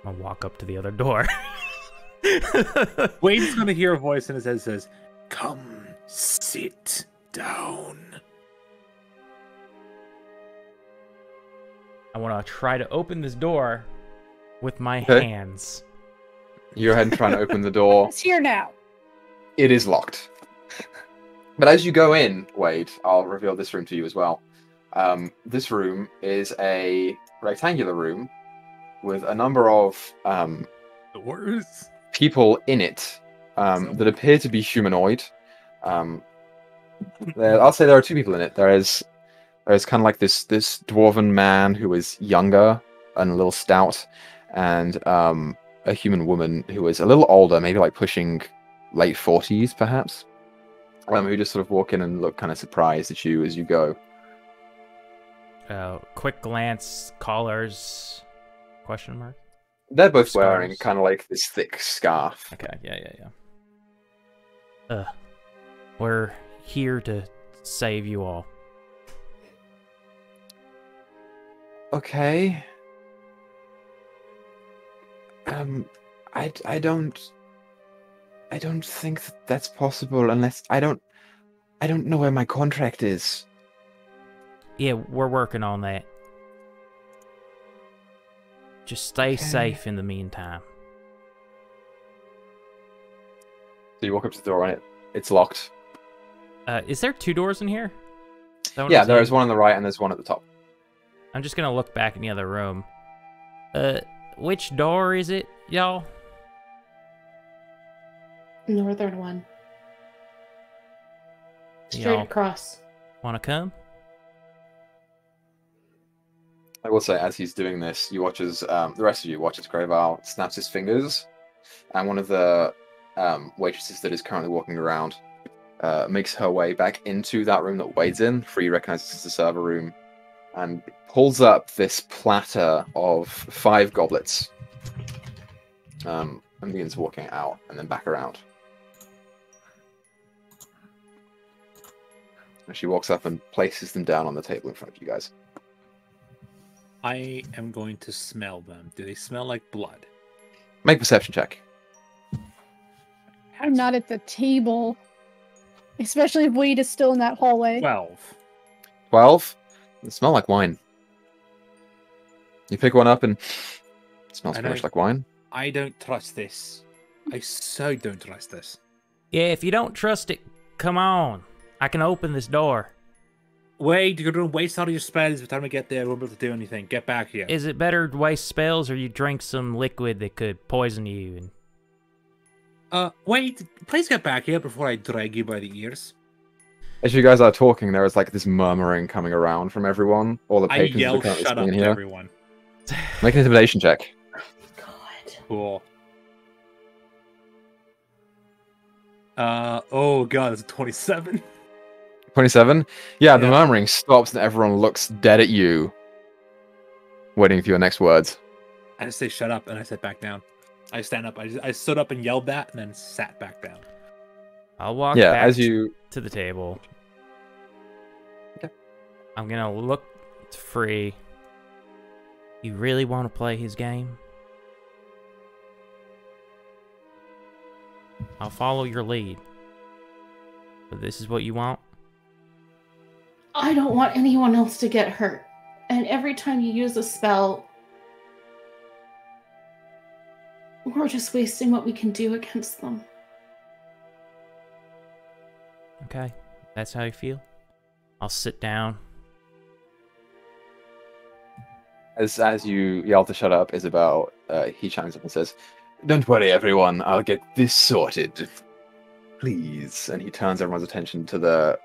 Speaker 2: I'm gonna walk up to the other door.
Speaker 4: Wade's gonna hear a voice in his head that says, "Come, sit down."
Speaker 2: I want to try to open this door with my
Speaker 1: Okay.
Speaker 2: hands.
Speaker 1: You go ahead and try to open the door.
Speaker 5: It's here now.
Speaker 1: It is locked. But as you go in, Wade, I'll reveal this room to you as well. This room is a rectangular room with a number of
Speaker 4: Doors.
Speaker 1: people in it that appear to be humanoid. I'll say there are two people in it. There's kind of like this dwarven man who is younger and a little stout, and a human woman who is a little older, maybe like pushing late 40s perhaps, who just sort of walk in and look kind of surprised at you as you go.
Speaker 2: Quick glance, collars, question mark?
Speaker 1: They're both wearing
Speaker 2: Scarves.
Speaker 1: kind of like this thick scarf.
Speaker 2: Okay, yeah. We're here to save you all.
Speaker 1: Okay. I don't think that's possible unless I don't know where my contract is.
Speaker 2: Yeah, we're working on that. Just stay safe in the meantime.
Speaker 1: So you walk up to the door and it's locked.
Speaker 2: Is there 2 doors in here? Is that what
Speaker 1: Yeah,
Speaker 2: I'm
Speaker 1: there
Speaker 2: saying?
Speaker 1: is one on the right and there's one at the top.
Speaker 2: I'm just gonna look back in the other room. Which door is it, y'all?
Speaker 3: Northern one. Straight
Speaker 2: Y'all
Speaker 3: across.
Speaker 2: wanna come?
Speaker 1: I will say, as he's doing this, you watch as the rest of you watch as Greyval snaps his fingers, and one of the waitresses that is currently walking around makes her way back into that room that Wade's in. Free recognizes this as the server room, and pulls up this platter of 5 goblets, and begins walking out and then back around. And she walks up and places them down on the table in front of you guys.
Speaker 4: I am going to smell them. Do they smell like blood?
Speaker 1: Make a perception check.
Speaker 5: I'm not at the table. Especially if Wade is still in that hallway.
Speaker 4: 12.
Speaker 1: 12? They smell like wine. You pick one up and it smells
Speaker 4: I
Speaker 1: very much
Speaker 4: know.
Speaker 1: like wine.
Speaker 4: I don't trust this. I so don't trust this.
Speaker 2: Yeah, if you don't trust it, come on. I can open this door.
Speaker 4: Wade, you're going to waste all your spells by the time we get there. We won't be able to do anything. Get back here.
Speaker 2: Is it better to waste spells or you drink some liquid that could poison you? And
Speaker 4: Wade, please get back here before I drag you by the ears.
Speaker 1: As you guys are talking, there is like this murmuring coming around from everyone. All the
Speaker 4: I
Speaker 1: patrons
Speaker 4: yell,
Speaker 1: are currently
Speaker 4: shut up
Speaker 1: sitting
Speaker 4: to
Speaker 1: in here.
Speaker 4: everyone.
Speaker 1: Make an intimidation check.
Speaker 3: God.
Speaker 4: Cool. Oh god, it's a 27.
Speaker 1: 27? Yeah, the
Speaker 4: Yeah.
Speaker 1: murmuring stops and everyone looks dead at you, waiting for your next words.
Speaker 4: I just say shut up and I sit back down. I stand up. I stood up and yelled that and then sat back down.
Speaker 2: I'll walk
Speaker 1: Yeah,
Speaker 2: back
Speaker 1: as you...
Speaker 2: to the table.
Speaker 1: Okay.
Speaker 2: I'm gonna look to Free. You really want to play his game? I'll follow your lead. But this is what you want?
Speaker 3: I don't want anyone else to get hurt. And every time you use a spell, we're just wasting what we can do against them.
Speaker 2: Okay, that's how you feel? I'll sit down.
Speaker 1: As you yell to shut up, Isabel, he chimes up and says, "Don't worry, everyone. I'll get this sorted. Please." And he turns everyone's attention to the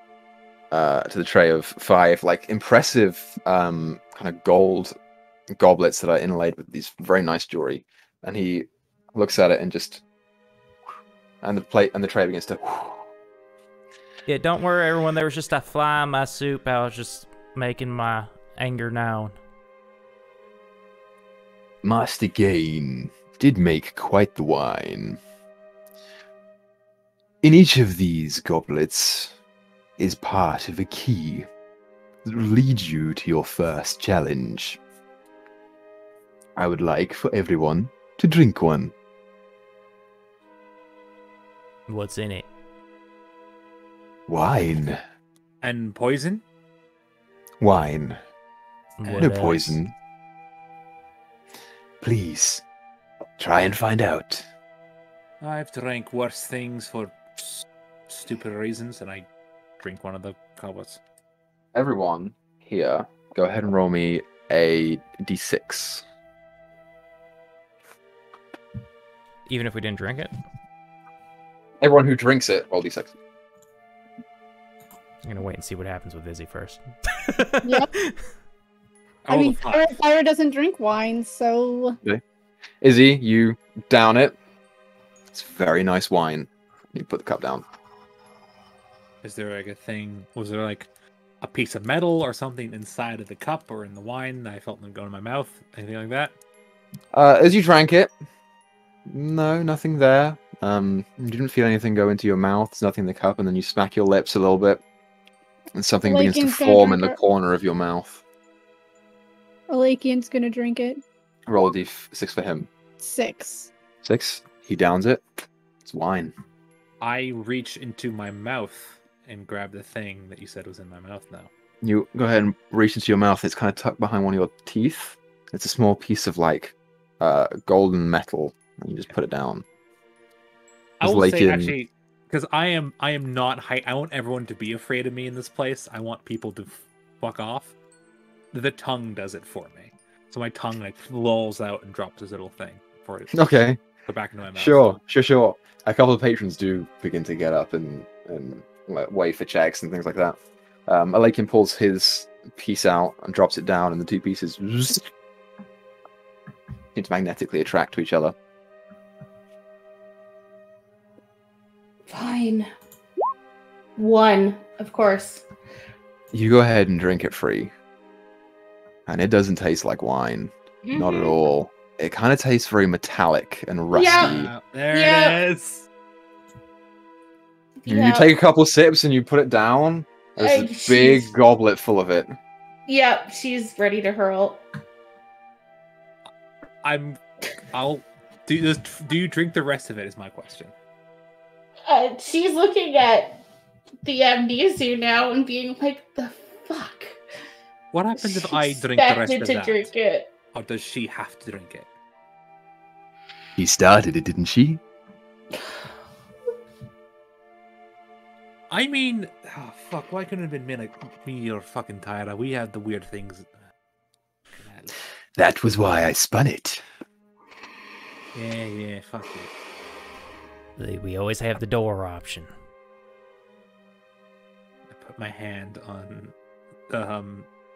Speaker 1: tray of 5, like, impressive kind of gold goblets that are inlaid with these very nice jewelry. And he looks at it and just, and the tray begins to.
Speaker 2: Yeah, don't worry, everyone. There was just a fly in my soup. I was just making my anger known.
Speaker 1: Master Gain did make quite the wine. In each of these goblets is part of a key that will lead you to your first challenge. I would like for everyone to drink one.
Speaker 2: What's in it?
Speaker 1: Wine.
Speaker 4: And poison?
Speaker 1: Wine.
Speaker 2: What
Speaker 1: No
Speaker 2: else?
Speaker 1: poison. Please, try and find out.
Speaker 4: I've drank worse things for stupid reasons, and I drink one of the goblets.
Speaker 1: Everyone here, go ahead and roll me a d6.
Speaker 2: Even if we didn't drink it?
Speaker 1: Everyone who drinks it, roll d6.
Speaker 2: I'm gonna wait and see what happens with Izzy first.
Speaker 5: Yep. I
Speaker 4: Oh,
Speaker 5: mean,
Speaker 4: fuck.
Speaker 5: Fire doesn't drink wine, so
Speaker 1: Izzy, you down it. It's very nice wine. You put the cup down.
Speaker 4: Is there like a thing? Was there like a piece of metal or something inside of the cup or in the wine that I felt them go in my mouth? Anything like that?
Speaker 1: As you drank it, no, nothing there. You didn't feel anything go into your mouth. There's nothing in the cup, and then you smack your lips a little bit, and something begins to
Speaker 5: Lakin's gonna
Speaker 1: form in the
Speaker 5: drink it.
Speaker 1: corner of your mouth.
Speaker 5: Alakian's gonna drink it.
Speaker 1: Roll a d6 for him.
Speaker 5: 6.
Speaker 1: 6. He downs it. It's wine.
Speaker 4: I reach into my mouth and grab the thing that you said was in my mouth now.
Speaker 1: You go ahead and reach into your mouth. It's kind of tucked behind one of your teeth. It's a small piece of like golden metal. And you just put it down.
Speaker 4: I
Speaker 1: It's
Speaker 4: will
Speaker 1: like
Speaker 4: say
Speaker 1: in-
Speaker 4: actually, because I am not high. I want everyone to be afraid of me in this place. I want people to fuck off. The tongue does it for me. So my tongue like lolls out and drops this little thing for it to
Speaker 1: Okay.
Speaker 4: go back into my mouth.
Speaker 1: Sure. A couple of patrons do begin to get up and like, wait for checks and things like that. Alakin pulls his piece out and drops it down, and the two pieces seem to magnetically attract to each other.
Speaker 3: Fine. 1, of course.
Speaker 1: You go ahead and drink it free. And it doesn't taste like wine. Not at
Speaker 3: Mhm.
Speaker 1: all. It kind of tastes very metallic and rusty.
Speaker 3: Yeah.
Speaker 4: There
Speaker 3: Yeah.
Speaker 4: it is.
Speaker 1: You take a couple sips and you put it down. There's a big
Speaker 3: she's-
Speaker 1: goblet full of it.
Speaker 3: Yep, she's ready to hurl.
Speaker 4: I'll do this. Do you drink the rest of it? Is my question.
Speaker 3: She's looking at the amnesia now and being like, the fuck?
Speaker 4: What happens if
Speaker 3: She
Speaker 4: I drink the rest
Speaker 3: expected
Speaker 4: of
Speaker 3: to
Speaker 4: that?
Speaker 3: drink it.
Speaker 4: Or does she have to drink it?
Speaker 1: He started it, didn't she?
Speaker 4: I mean, oh, fuck. Why couldn't it have been me or fucking Tyra? We had the weird things.
Speaker 1: That was why I spun it.
Speaker 4: Yeah. Fuck it.
Speaker 2: We always have the door option.
Speaker 4: I put my hand on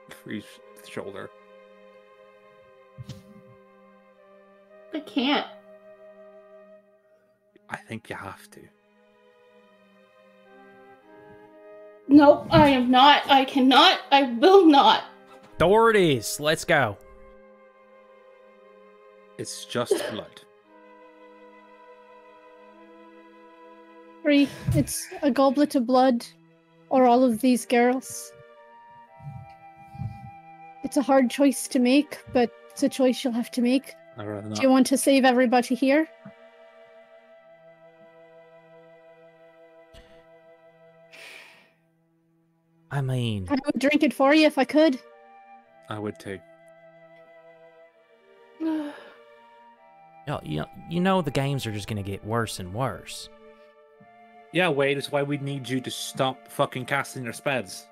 Speaker 4: Free's shoulder.
Speaker 3: I can't.
Speaker 4: I think you have to.
Speaker 3: Nope, I am not. I cannot. I will not.
Speaker 2: Door it is. Let's go.
Speaker 4: It's just blood.
Speaker 5: Free. It's a goblet of blood, or all of these girls. It's a hard choice to make, but it's a choice you'll have to make.
Speaker 4: I'd rather not.
Speaker 5: Do you want to save everybody here?
Speaker 2: I mean,
Speaker 5: I would drink it for you if I could.
Speaker 4: I would too.
Speaker 2: you know the games are just gonna get worse and worse.
Speaker 4: Yeah, Wade, it's why we need you to stop fucking casting your spells.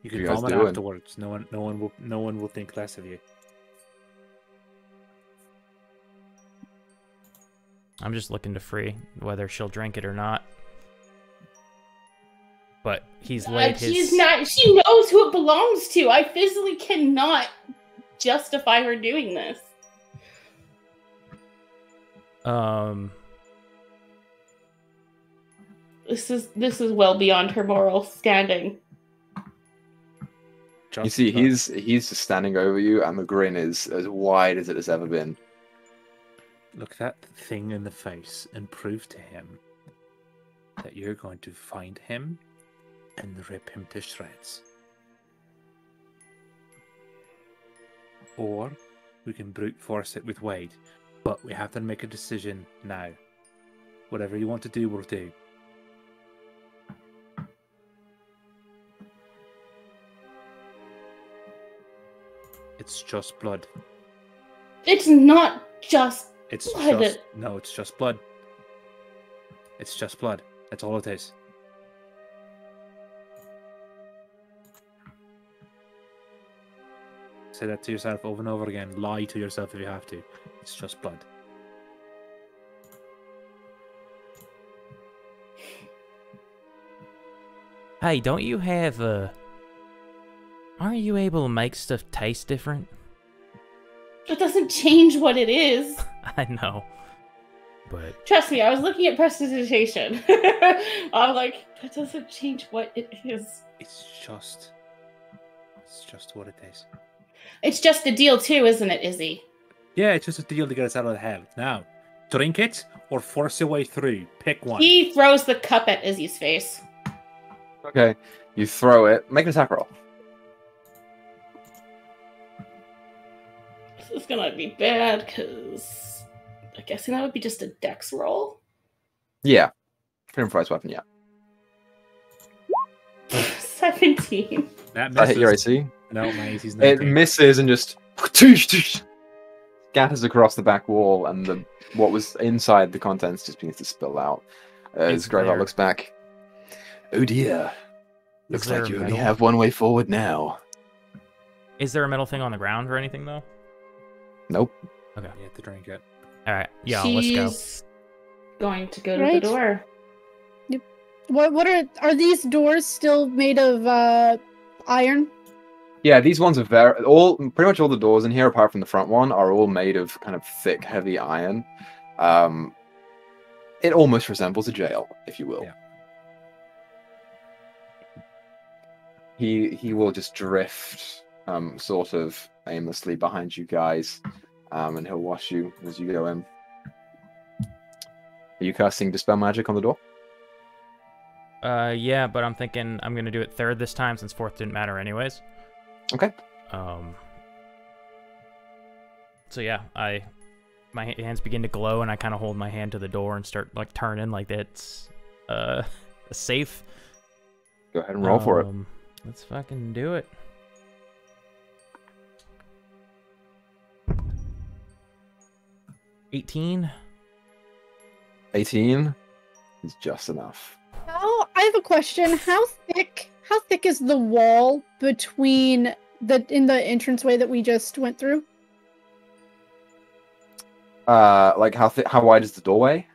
Speaker 4: You can
Speaker 1: you guys
Speaker 4: vomit
Speaker 1: doing?
Speaker 4: afterwards. No one will think less of you.
Speaker 2: I'm just looking to Free, whether she'll drink it or not. But he's laid his...
Speaker 3: She's not. She knows who it belongs to. I physically cannot justify her doing this. This is well beyond her moral standing.
Speaker 1: You see, he's just standing over you, and the grin is as wide as it has ever been.
Speaker 4: Look that thing in the face and prove to him that you're going to find him and rip him to shreds. Or we can brute force it with Wade, but we have to make a decision now. Whatever you want to do, we'll do. It's just blood.
Speaker 3: It's not just
Speaker 4: It's
Speaker 3: blood.
Speaker 4: just no, it's just blood. It's just blood. That's all it is. Say that to yourself over and over again. Lie to yourself if you have to. It's just blood.
Speaker 2: Hey, don't you have aren't you able to make stuff taste different?
Speaker 3: It doesn't change what it is.
Speaker 2: I know. But
Speaker 3: Trust me, I was looking at prestidigitation. I'm like, that doesn't change what it is.
Speaker 4: It's just what it is.
Speaker 3: It's just a deal too, isn't it, Izzy?
Speaker 4: Yeah, it's just a deal to get us out of the hell. Now, drink it or force your way through. Pick one.
Speaker 3: He throws the cup at Izzy's face.
Speaker 1: Okay, you throw it. Make an attack roll.
Speaker 3: This is gonna be bad because I guess that would be just a dex roll.
Speaker 1: Yeah. For improvised weapon, yeah.
Speaker 3: 17.
Speaker 4: That
Speaker 1: Does that hit your
Speaker 4: misses.
Speaker 1: AC?
Speaker 4: No, my AC's
Speaker 1: It
Speaker 4: 19.
Speaker 1: misses and just scatters across the back wall, and what was inside the contents just begins to spill out. As
Speaker 2: Is
Speaker 1: Greyhawk
Speaker 2: there-
Speaker 1: looks back. Oh dear. Looks
Speaker 2: there
Speaker 1: like
Speaker 2: a
Speaker 1: you only
Speaker 2: metal-
Speaker 1: have one way forward now.
Speaker 2: is there a metal thing on the ground or anything though?
Speaker 1: Nope.
Speaker 2: Okay.
Speaker 4: You have to drink it.
Speaker 2: All right. Yeah, let's go.
Speaker 3: She's going to go to
Speaker 5: Right.
Speaker 3: the door.
Speaker 5: What are these doors still made of iron?
Speaker 1: Yeah, these ones are pretty much all the doors in here, apart from the front one, are all made of kind of thick, heavy iron. It almost resembles a jail, if you will.
Speaker 4: Yeah.
Speaker 1: He will just drift, sort of aimlessly behind you guys, and he'll watch you as you go in. Are you casting Dispel Magic on the door?
Speaker 2: Yeah, but I'm thinking I'm gonna do it third this time since fourth didn't matter anyways.
Speaker 1: Okay.
Speaker 2: So yeah, my hands begin to glow, and I kind of hold my hand to the door and start like turning like it's a safe.
Speaker 1: Go ahead and roll for it.
Speaker 2: Let's fucking do it. $18.
Speaker 1: 18 is just enough.
Speaker 5: Oh, I have a question. How thick is the wall between in the entranceway that we just went through?
Speaker 1: Like how wide is the doorway?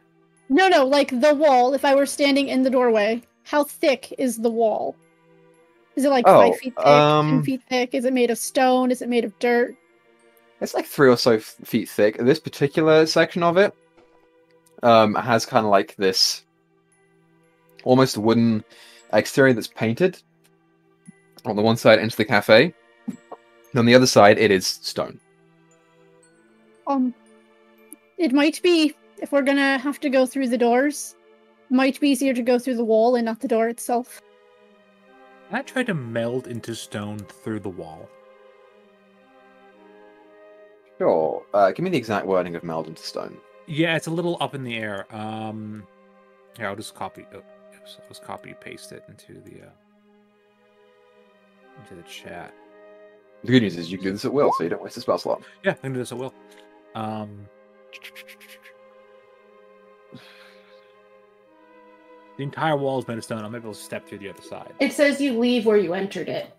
Speaker 5: No, like the wall. If I were standing in the doorway, how thick is the wall? Is it like 5 feet thick, 10 feet thick? Is it made of stone? Is it made of dirt?
Speaker 1: It's like 3 or so feet thick. This particular section of it has kind of like this almost wooden exterior that's painted. On the one side, into the cafe. And on the other side, it is stone.
Speaker 5: It might be, if we're gonna have to go through the doors, might be easier to go through the wall and not the door itself.
Speaker 4: I try to meld into stone through the wall.
Speaker 1: Sure. Give me the exact wording of meld into stone.
Speaker 4: Yeah, it's a little up in the air. Here, I'll just copy. I'll just copy paste it into the chat.
Speaker 1: The good news is you can do this at will, so you don't waste a spell slot.
Speaker 4: Yeah, I can do this at will. The entire wall is made of stone. I'm able to step through the other side.
Speaker 3: It says you leave where you entered it.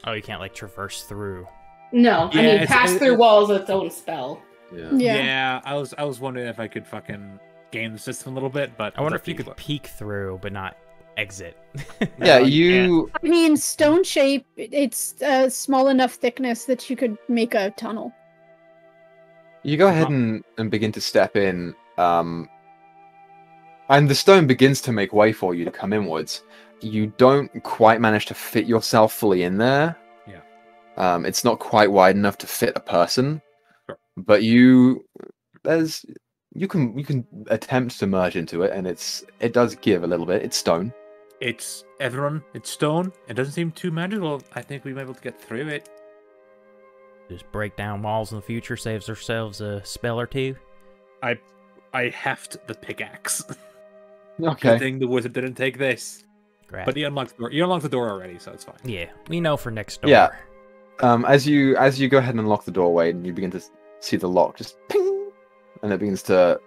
Speaker 2: Oh, you can't like traverse through.
Speaker 3: No,
Speaker 4: Yeah,
Speaker 3: I mean pass through walls is its own spell.
Speaker 1: Yeah.
Speaker 4: Yeah, I was wondering if I could fucking game the system a little bit, but
Speaker 2: I wonder if you could peek through but not exit.
Speaker 1: Yeah,
Speaker 4: No,
Speaker 1: you.
Speaker 5: I mean, stone shape, it's a small enough thickness that you could make a tunnel.
Speaker 1: You go ahead and begin to step in, and the stone begins to make way for you to come inwards. You don't quite manage to fit yourself fully in there.
Speaker 4: Yeah.
Speaker 1: It's not quite wide enough to fit a person.
Speaker 4: Sure.
Speaker 1: But you can attempt to merge into it, and it does give a little bit. It's stone.
Speaker 4: It's stone. It doesn't seem too magical. I think we might be able to get through it.
Speaker 2: Just break down walls in the future, saves ourselves a spell or two.
Speaker 4: I heft the pickaxe.
Speaker 1: Okay.
Speaker 4: Good thing the wizard didn't take this.
Speaker 2: Grab.
Speaker 4: But you unlocked the door already, so it's fine.
Speaker 2: Yeah, we know for next door.
Speaker 1: Yeah. As you go ahead and unlock the doorway, and you begin to see the lock just ping, and it begins to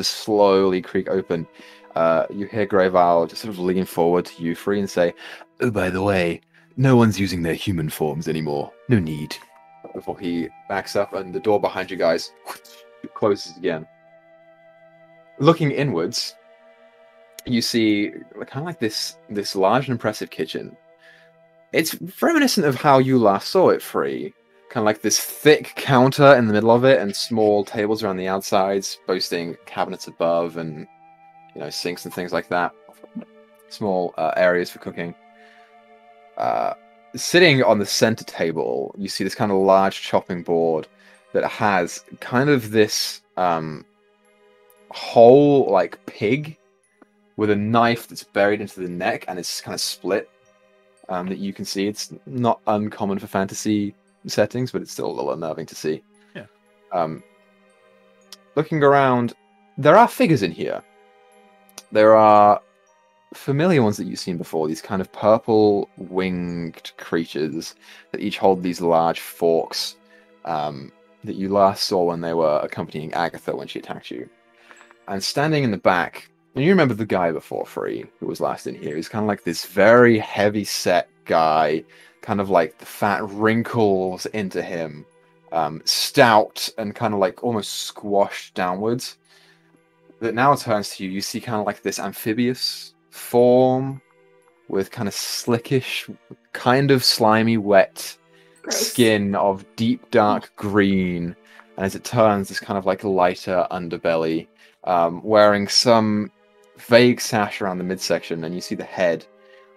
Speaker 1: slowly creak open. You hear Greyval just sort of lean forward to you, Free, and say, "Oh, by the way, no one's using their human forms anymore. No need." Before he backs up, and the door behind you guys closes again. Looking inwards, you see kind of like this large and impressive kitchen. It's reminiscent of how you last saw it, Free. Kind of like this thick counter in the middle of it, and small tables around the outsides, boasting cabinets above, and sinks and things like that. Small areas for cooking. Sitting on the center table, you see this kind of large chopping board that has kind of this whole like pig with a knife that's buried into the neck, and it's kind of split. That you can see. It's not uncommon for fantasy settings, but it's still a little unnerving to see.
Speaker 4: Yeah.
Speaker 1: Looking around, there are figures in here. There are familiar ones that you've seen before, these kind of purple winged creatures that each hold these large forks that you last saw when they were accompanying Agatha when she attacked you. And standing in the back, and you remember the guy before, Free, who was last in here. He's kind of like this very heavy set guy, kind of like the fat wrinkles into him, stout and kind of like almost squashed downwards. That now turns to you, you see kind of like this amphibious form with kind of slickish kind of slimy, wet
Speaker 3: Gross.
Speaker 1: skin of deep dark green, and as it turns, this kind of like lighter underbelly, wearing some vague sash around the midsection, and you see the head,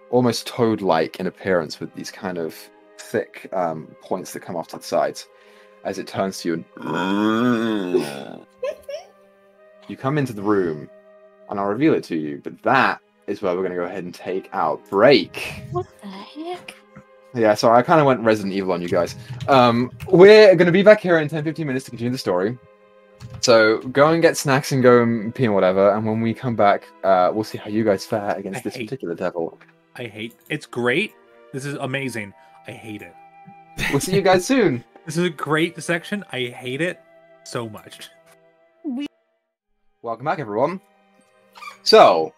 Speaker 1: almost toad-like in appearance, with these kind of thick points that come off to the sides. As it turns to you, and you come into the room, and I'll reveal it to you. But that is where we're going to go ahead and take our break.
Speaker 3: What the heck?
Speaker 1: Yeah, sorry, I kind of went Resident Evil on you guys. We're going to be back here in 10-15 minutes to continue the story. So go and get snacks and go and pee and whatever, and when we come back, we'll see how you guys fare against this particular devil.
Speaker 4: I hate. It's great. This is amazing. I hate it.
Speaker 1: We'll see you guys soon.
Speaker 4: This is a great section. I hate it so much.
Speaker 1: Welcome back, everyone. So,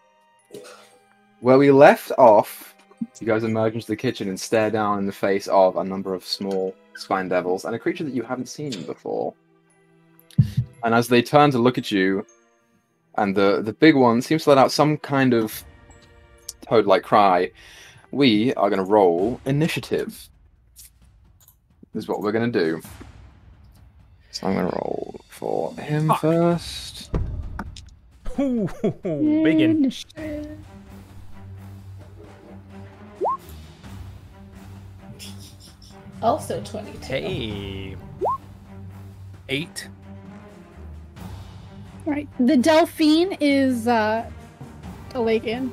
Speaker 1: where we left off, you guys emerge into the kitchen and stare down in the face of a number of small spine devils and a creature that you haven't seen before. And as they turn to look at you, and the big one seems to let out some kind of toad-like cry, we are going to roll initiative. This is what we're going to do. So I'm going to roll for him first.
Speaker 2: Ooh, biggin.
Speaker 3: Also 22.
Speaker 2: Hey.
Speaker 4: 8.
Speaker 5: Right. The Delphine is Alakian.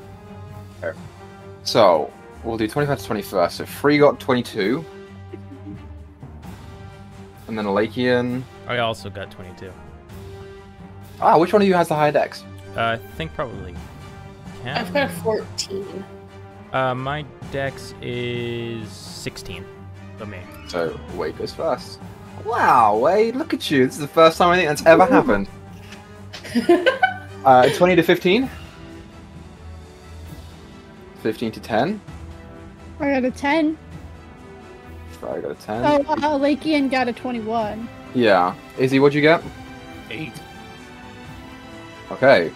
Speaker 1: So, we'll do 25 to 21st. So, Free got 22. And then Alakian.
Speaker 2: I also got 22.
Speaker 1: Ah, which one of you has the high dex?
Speaker 2: I think probably.
Speaker 3: I've got a 14.
Speaker 2: My dex is 16 for me.
Speaker 1: So, Wade goes first. Wow, Wade, look at you. This is the first time I think that's ever happened. 20 to 15. 15 to 10.
Speaker 5: I got a 10.
Speaker 1: I got a 10.
Speaker 5: Oh, Alakian got a 21.
Speaker 1: Yeah. Izzy, what'd you get?
Speaker 4: 8.
Speaker 1: Okay.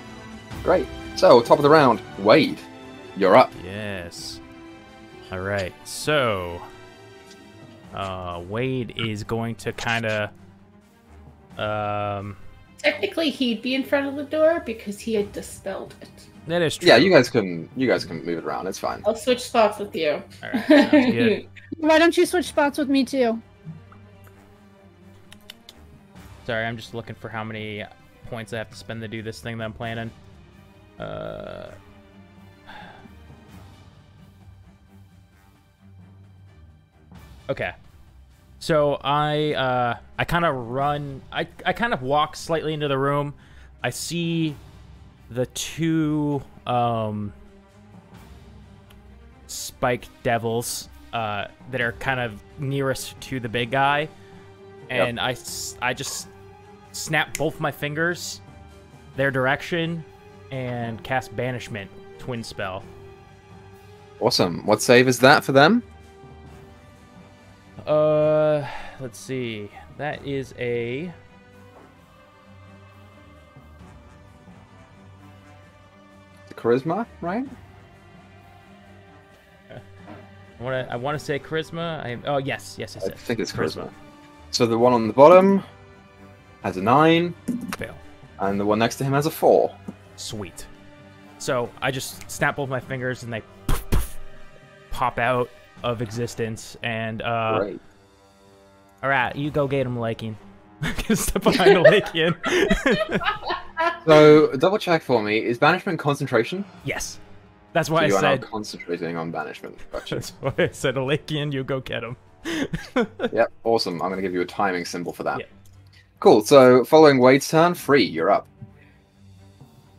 Speaker 1: Great. So, top of the round, Wade, you're up.
Speaker 2: Yes. All right. So, Wade is going to kind of,
Speaker 3: Technically, he'd be in front of the door because he had dispelled it.
Speaker 2: that is true.
Speaker 1: Yeah, you guys can move it around. It's fine.
Speaker 3: I'll switch spots with you.
Speaker 2: All right. Sounds good.
Speaker 5: Why don't you switch spots with me too?
Speaker 2: Sorry, I'm just looking for how many points I have to spend to do this thing that I'm planning. Okay. So I kind of run. I kind of walk slightly into the room. I see the two spiked devils that are kind of nearest to the big guy, and I just snap both my fingers their direction and cast Banishment Twin Spell.
Speaker 1: Awesome. What save is that for them?
Speaker 2: Let's see. That is a
Speaker 1: Charisma, right?
Speaker 2: I want to say charisma. Oh yes,
Speaker 1: I
Speaker 2: it.
Speaker 1: think it's charisma. So the one on the bottom has a 9,
Speaker 2: Fail.
Speaker 1: and the one next to him has a 4.
Speaker 2: Sweet. So I just snap both my fingers and they pop out of existence. And
Speaker 1: Great.
Speaker 2: all right, you go get him, Lakian. Step behind the Lakian.
Speaker 1: So double check for me. Is banishment concentration?
Speaker 2: Yes, that's why
Speaker 1: So
Speaker 2: I
Speaker 1: you are now
Speaker 2: said.
Speaker 1: concentrating on banishment. Gotcha.
Speaker 2: That's why I said, Lakian, you go get him.
Speaker 1: Yep. Awesome. I'm going to give you a timing symbol for that.
Speaker 2: Yeah.
Speaker 1: Cool. So following Wade's turn, Free, you're up.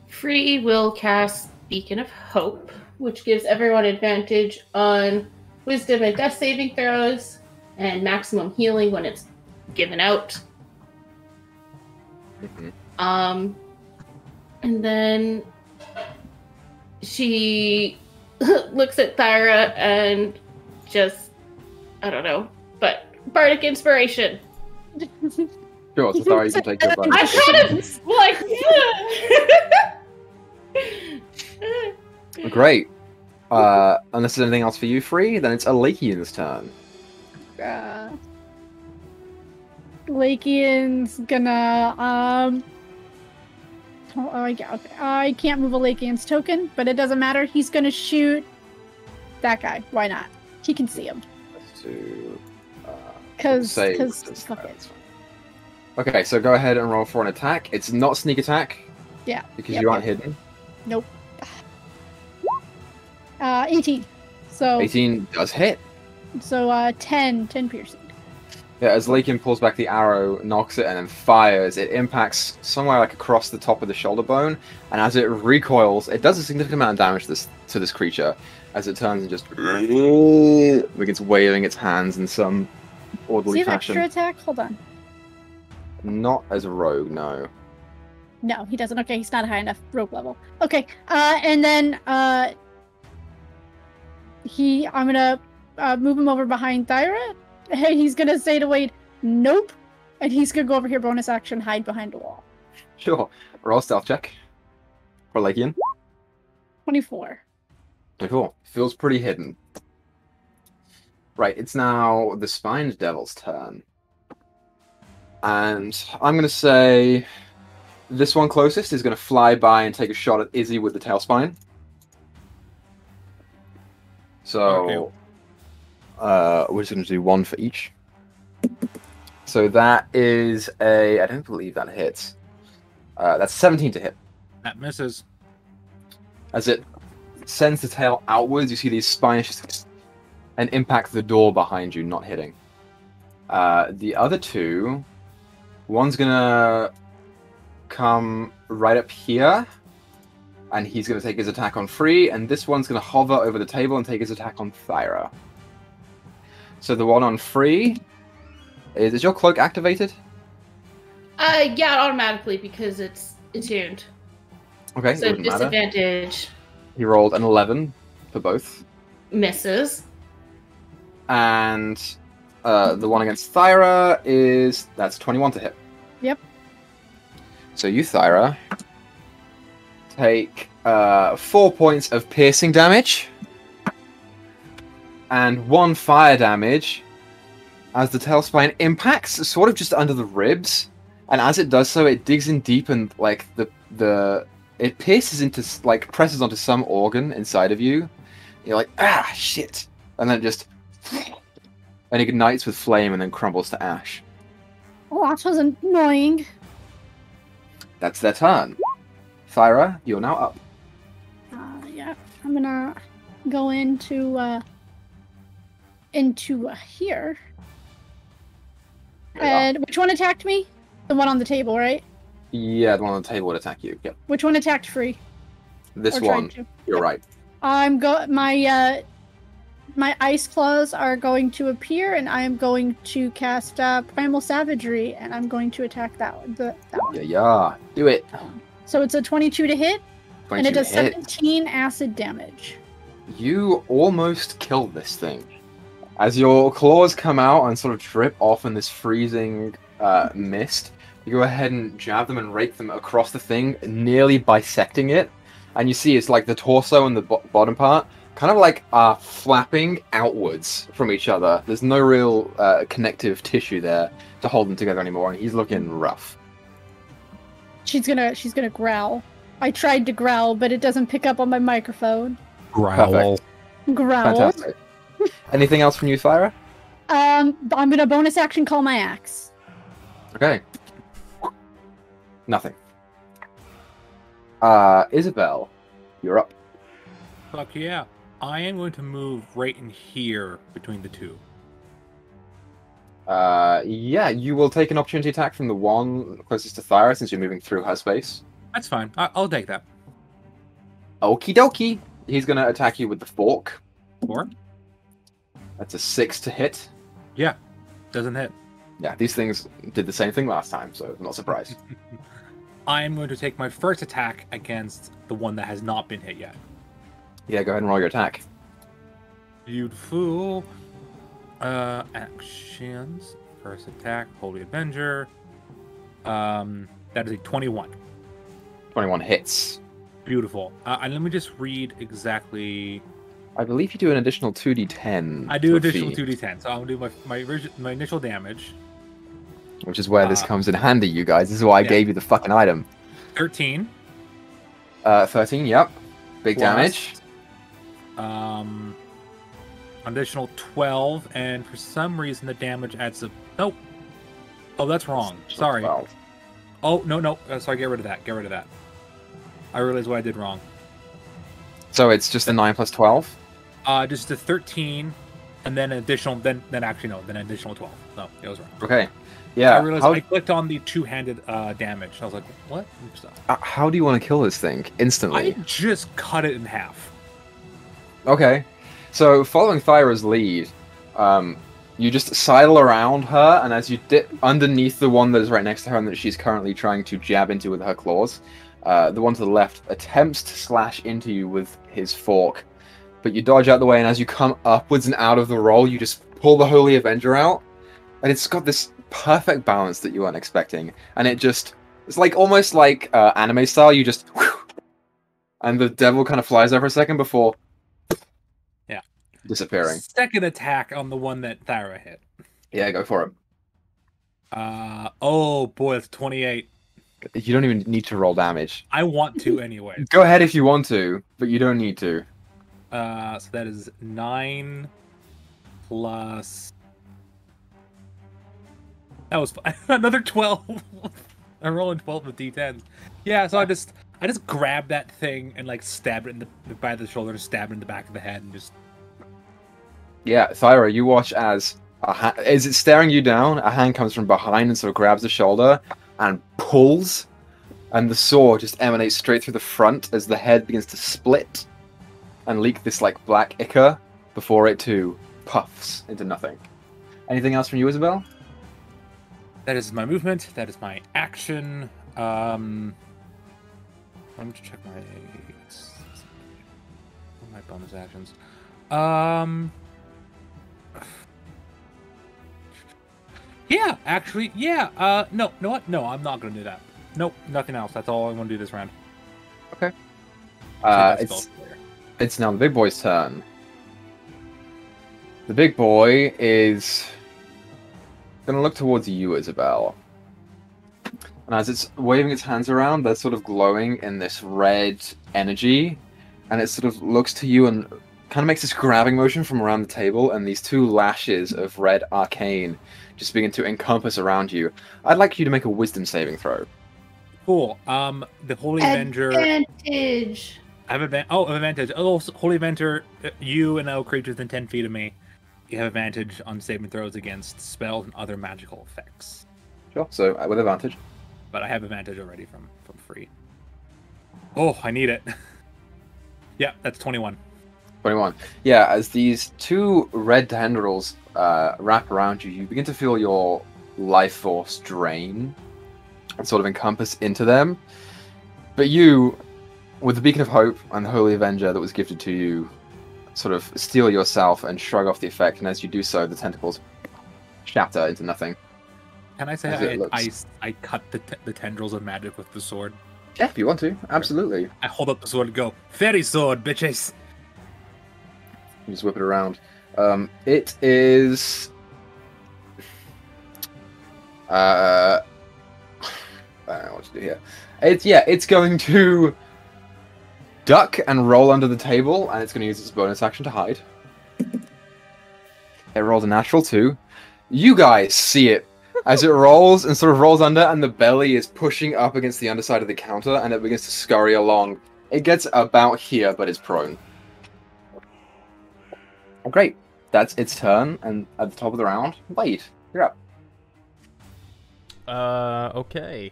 Speaker 3: Free will cast Beacon of Hope, which gives everyone advantage on Wisdom and Death saving throws, and maximum healing when it's given out.
Speaker 1: Mhm.
Speaker 3: And then she looks at Thyra and just, I don't know, but Bardic Inspiration.
Speaker 1: Sure. So sorry, you can take your
Speaker 3: I'm
Speaker 1: bonus.
Speaker 3: kind of like,
Speaker 1: Great. Unless there's anything else for you, Free, then it's Alakian's turn.
Speaker 5: Lakian's gonna I can't move a Lakian's token, but it doesn't matter. He's gonna shoot that guy. Why not? He can see him.
Speaker 1: To
Speaker 5: Cause
Speaker 1: say
Speaker 5: fuck it.
Speaker 1: Okay, so go ahead and roll for an attack. It's not sneak attack
Speaker 5: Yeah.
Speaker 1: because
Speaker 5: Yep,
Speaker 1: you aren't
Speaker 5: yep.
Speaker 1: hidden.
Speaker 5: Nope. 18. So
Speaker 1: 18 does hit.
Speaker 5: 10 piercing.
Speaker 1: Yeah, as Lakin pulls back the arrow, knocks it, and then fires, it impacts somewhere like across the top of the shoulder bone, and as it recoils, it does a significant amount of damage to this creature, as it turns and just begins waving its hands in some
Speaker 5: Does
Speaker 1: orderly
Speaker 5: he have
Speaker 1: fashion.
Speaker 5: extra attack? Hold on.
Speaker 1: Not as a rogue, no.
Speaker 5: No, he doesn't. Okay, he's not high enough rogue level. Okay, and then I'm gonna move him over behind Thyra. And he's gonna say to Wade, "Nope," and he's gonna go over here, bonus action, hide behind a wall.
Speaker 1: Sure. Roll a stealth check. For Lakian.
Speaker 5: 24.
Speaker 1: Cool. Feels pretty hidden. Right, it's now the Spined Devil's turn. And I'm going to say this one closest is going to fly by and take a shot at Izzy with the tail spine. So, we're just going to do one for each. So that is I don't believe that hits. That's 17 to hit.
Speaker 4: That misses.
Speaker 1: As it sends the tail outwards, you see these spines just and impact the door behind you, not hitting. The other two, one's gonna come right up here, and he's gonna take his attack on Free, and this one's gonna hover over the table and take his attack on Thyra. So the one on Free is your cloak activated?
Speaker 3: Yeah, automatically because it's attuned.
Speaker 1: Okay,
Speaker 3: So
Speaker 1: it wouldn't matter.
Speaker 3: disadvantage
Speaker 1: He rolled an 11 for both.
Speaker 3: misses.
Speaker 1: And the one against Thyra that's 21 to hit.
Speaker 5: Yep.
Speaker 1: So you, Thyra, take 4 points of piercing damage and 1 fire damage as the tailspine impacts sort of just under the ribs, and as it does so, it digs in deep and like it pierces into presses onto some organ inside of you. You're like, ah, shit, and then it just and ignites with flame and then crumbles to ash.
Speaker 5: Oh, that was annoying.
Speaker 1: That's their turn. Thyra, you're now up.
Speaker 5: Yeah, I'm gonna go into here.
Speaker 1: There you are.
Speaker 5: And which one attacked me? The one on the table, right?
Speaker 1: Yeah, the one on the table would attack you. Yep.
Speaker 5: Which one attacked Free?
Speaker 1: This
Speaker 5: Or tried
Speaker 1: one,
Speaker 5: to.
Speaker 1: you're
Speaker 5: Yep.
Speaker 1: right.
Speaker 5: My ice claws are going to appear, and I am going to cast Primal Savagery, and I'm going to attack that one. That one.
Speaker 1: Yeah. Do it.
Speaker 5: So it's a 22 to hit, and
Speaker 1: 22
Speaker 5: it does
Speaker 1: to hit.
Speaker 5: 17 acid damage.
Speaker 1: You almost killed this thing. As your claws come out and sort of drip off in this freezing mist, you go ahead and jab them and rake them across the thing, nearly bisecting it. And you see it's like the torso and the bottom part kind of like flapping outwards from each other. There's no real connective tissue there to hold them together anymore, and he's looking rough.
Speaker 5: She's gonna growl. I tried to growl, but it doesn't pick up on my microphone.
Speaker 6: Growl.
Speaker 5: Growl.
Speaker 1: Fantastic. Anything else from you, Thyra?
Speaker 5: I'm gonna bonus action call my axe.
Speaker 1: Okay. Nothing. Isabel, you're up.
Speaker 4: Fuck yeah. I am going to move right in here between the two.
Speaker 1: Yeah, you will take an opportunity attack from the one closest to Thyra since you're moving through her space.
Speaker 4: That's fine. I'll take that.
Speaker 1: Okie dokie. He's going to attack you with the fork.
Speaker 4: 4?
Speaker 1: That's a 6 to hit.
Speaker 4: Yeah. Doesn't hit.
Speaker 1: Yeah, these things did the same thing last time, so I'm not surprised.
Speaker 4: I am going to take my first attack against the one that has not been hit yet.
Speaker 1: Yeah, go ahead and roll your attack.
Speaker 4: Beautiful. Actions. First attack, Holy Avenger. That is a 21.
Speaker 1: 21 hits.
Speaker 4: Beautiful. And let me just read exactly
Speaker 1: I believe you do an additional 2d10.
Speaker 4: I do
Speaker 1: to a
Speaker 4: additional
Speaker 1: feat,
Speaker 4: 2d10, so I'm gonna do my initial damage.
Speaker 1: which is where this
Speaker 4: Uh,
Speaker 1: comes in handy, you guys. This is why I
Speaker 4: yeah.
Speaker 1: gave you the fucking item.
Speaker 4: 13.
Speaker 1: 13, yep. Big
Speaker 4: plus,
Speaker 1: damage.
Speaker 4: Additional 12, and for some reason the damage adds up. Nope. Oh, that's wrong. Sorry.
Speaker 1: 12.
Speaker 4: Oh, no. Sorry, get rid of that. Get rid of that. I realized what I did wrong.
Speaker 1: So it's just a 9 plus 12?
Speaker 4: Just a 13, and then an additional, then actually no, then an additional 12. No, it was wrong.
Speaker 1: Okay. Yeah.
Speaker 4: I realized I clicked on the two-handed damage. I was like, what?
Speaker 1: How do you want to kill this thing? Instantly?
Speaker 4: I just cut it in half.
Speaker 1: Okay. So, following Thyra's lead, you just sidle around her, and as you dip underneath the one that is right next to her and that she's currently trying to jab into with her claws, the one to the left attempts to slash into you with his fork, but you dodge out the way, and as you come upwards and out of the roll, you just pull the Holy Avenger out, and it's got this perfect balance that you weren't expecting, and it's like almost like anime style, you just whew, and the devil kind of flies over a second before disappearing.
Speaker 4: Second attack on the one that Thyra hit.
Speaker 1: Yeah, go for it.
Speaker 4: Oh boy, it's 28.
Speaker 1: You don't even need to roll damage.
Speaker 4: I want to anyway.
Speaker 1: Go ahead if you want to, but you don't need to.
Speaker 4: So that is 9 plus. That was another 12. I'm rolling 12 with D10s. Yeah, so I just grabbed that thing and like stabbed it in the by the shoulder, stabbed it in the back of the head, and just.
Speaker 1: Yeah, Thyra, you watch as is it staring you down? A hand comes from behind and sort of grabs the shoulder and pulls, and the sword just emanates straight through the front as the head begins to split and leak this like black ichor before it too puffs into nothing. Anything else from you, Isabel?
Speaker 4: That is my movement. That is my action. Let me check my bonus actions. Yeah, actually, yeah. No, know what? No, I'm not gonna do that. Nope, nothing else. That's all I'm gonna do this round.
Speaker 1: Okay.
Speaker 4: It's
Speaker 1: It's now the big boy's turn. The big boy is going to look towards you, Isabel. And as it's waving its hands around, they're sort of glowing in this red energy. And it sort of looks to you and kind of makes this grabbing motion from around the table. And these two lashes of red arcane just begin to encompass around you. I'd like you to make a wisdom saving throw.
Speaker 4: Cool. The Holy Avenger.
Speaker 3: Advantage.
Speaker 4: I have advantage. Oh, Holy Avenger, you and all creatures within 10 feet of me, you have advantage on saving throws against spells and other magical effects.
Speaker 1: Sure, so with advantage.
Speaker 4: But I have advantage already from free. Oh, I need it. Yeah, that's 21.
Speaker 1: 21. Yeah, as these two red tendrils wrap around you, you begin to feel your life force drain and sort of encompass into them. But you, with the Beacon of Hope and the Holy Avenger that was gifted to you, sort of steel yourself and shrug off the effect, and as you do so, the tentacles shatter into nothing.
Speaker 4: Can I say I cut the tendrils of magic with the sword?
Speaker 1: Yeah, if you want to, absolutely.
Speaker 4: I hold up the sword and go, fairy sword, bitches!
Speaker 1: You just whip it around. It is... I don't know what to do here. It's going to duck and roll under the table, and it's going to use its bonus action to hide. It rolled a natural 2. You guys see it as it rolls and sort of rolls under, and the belly is pushing up against the underside of the counter, and it begins to scurry along. It gets about here, but it's prone. Great. That's its turn, and at the top of the round, Wade, you're up.
Speaker 2: Okay.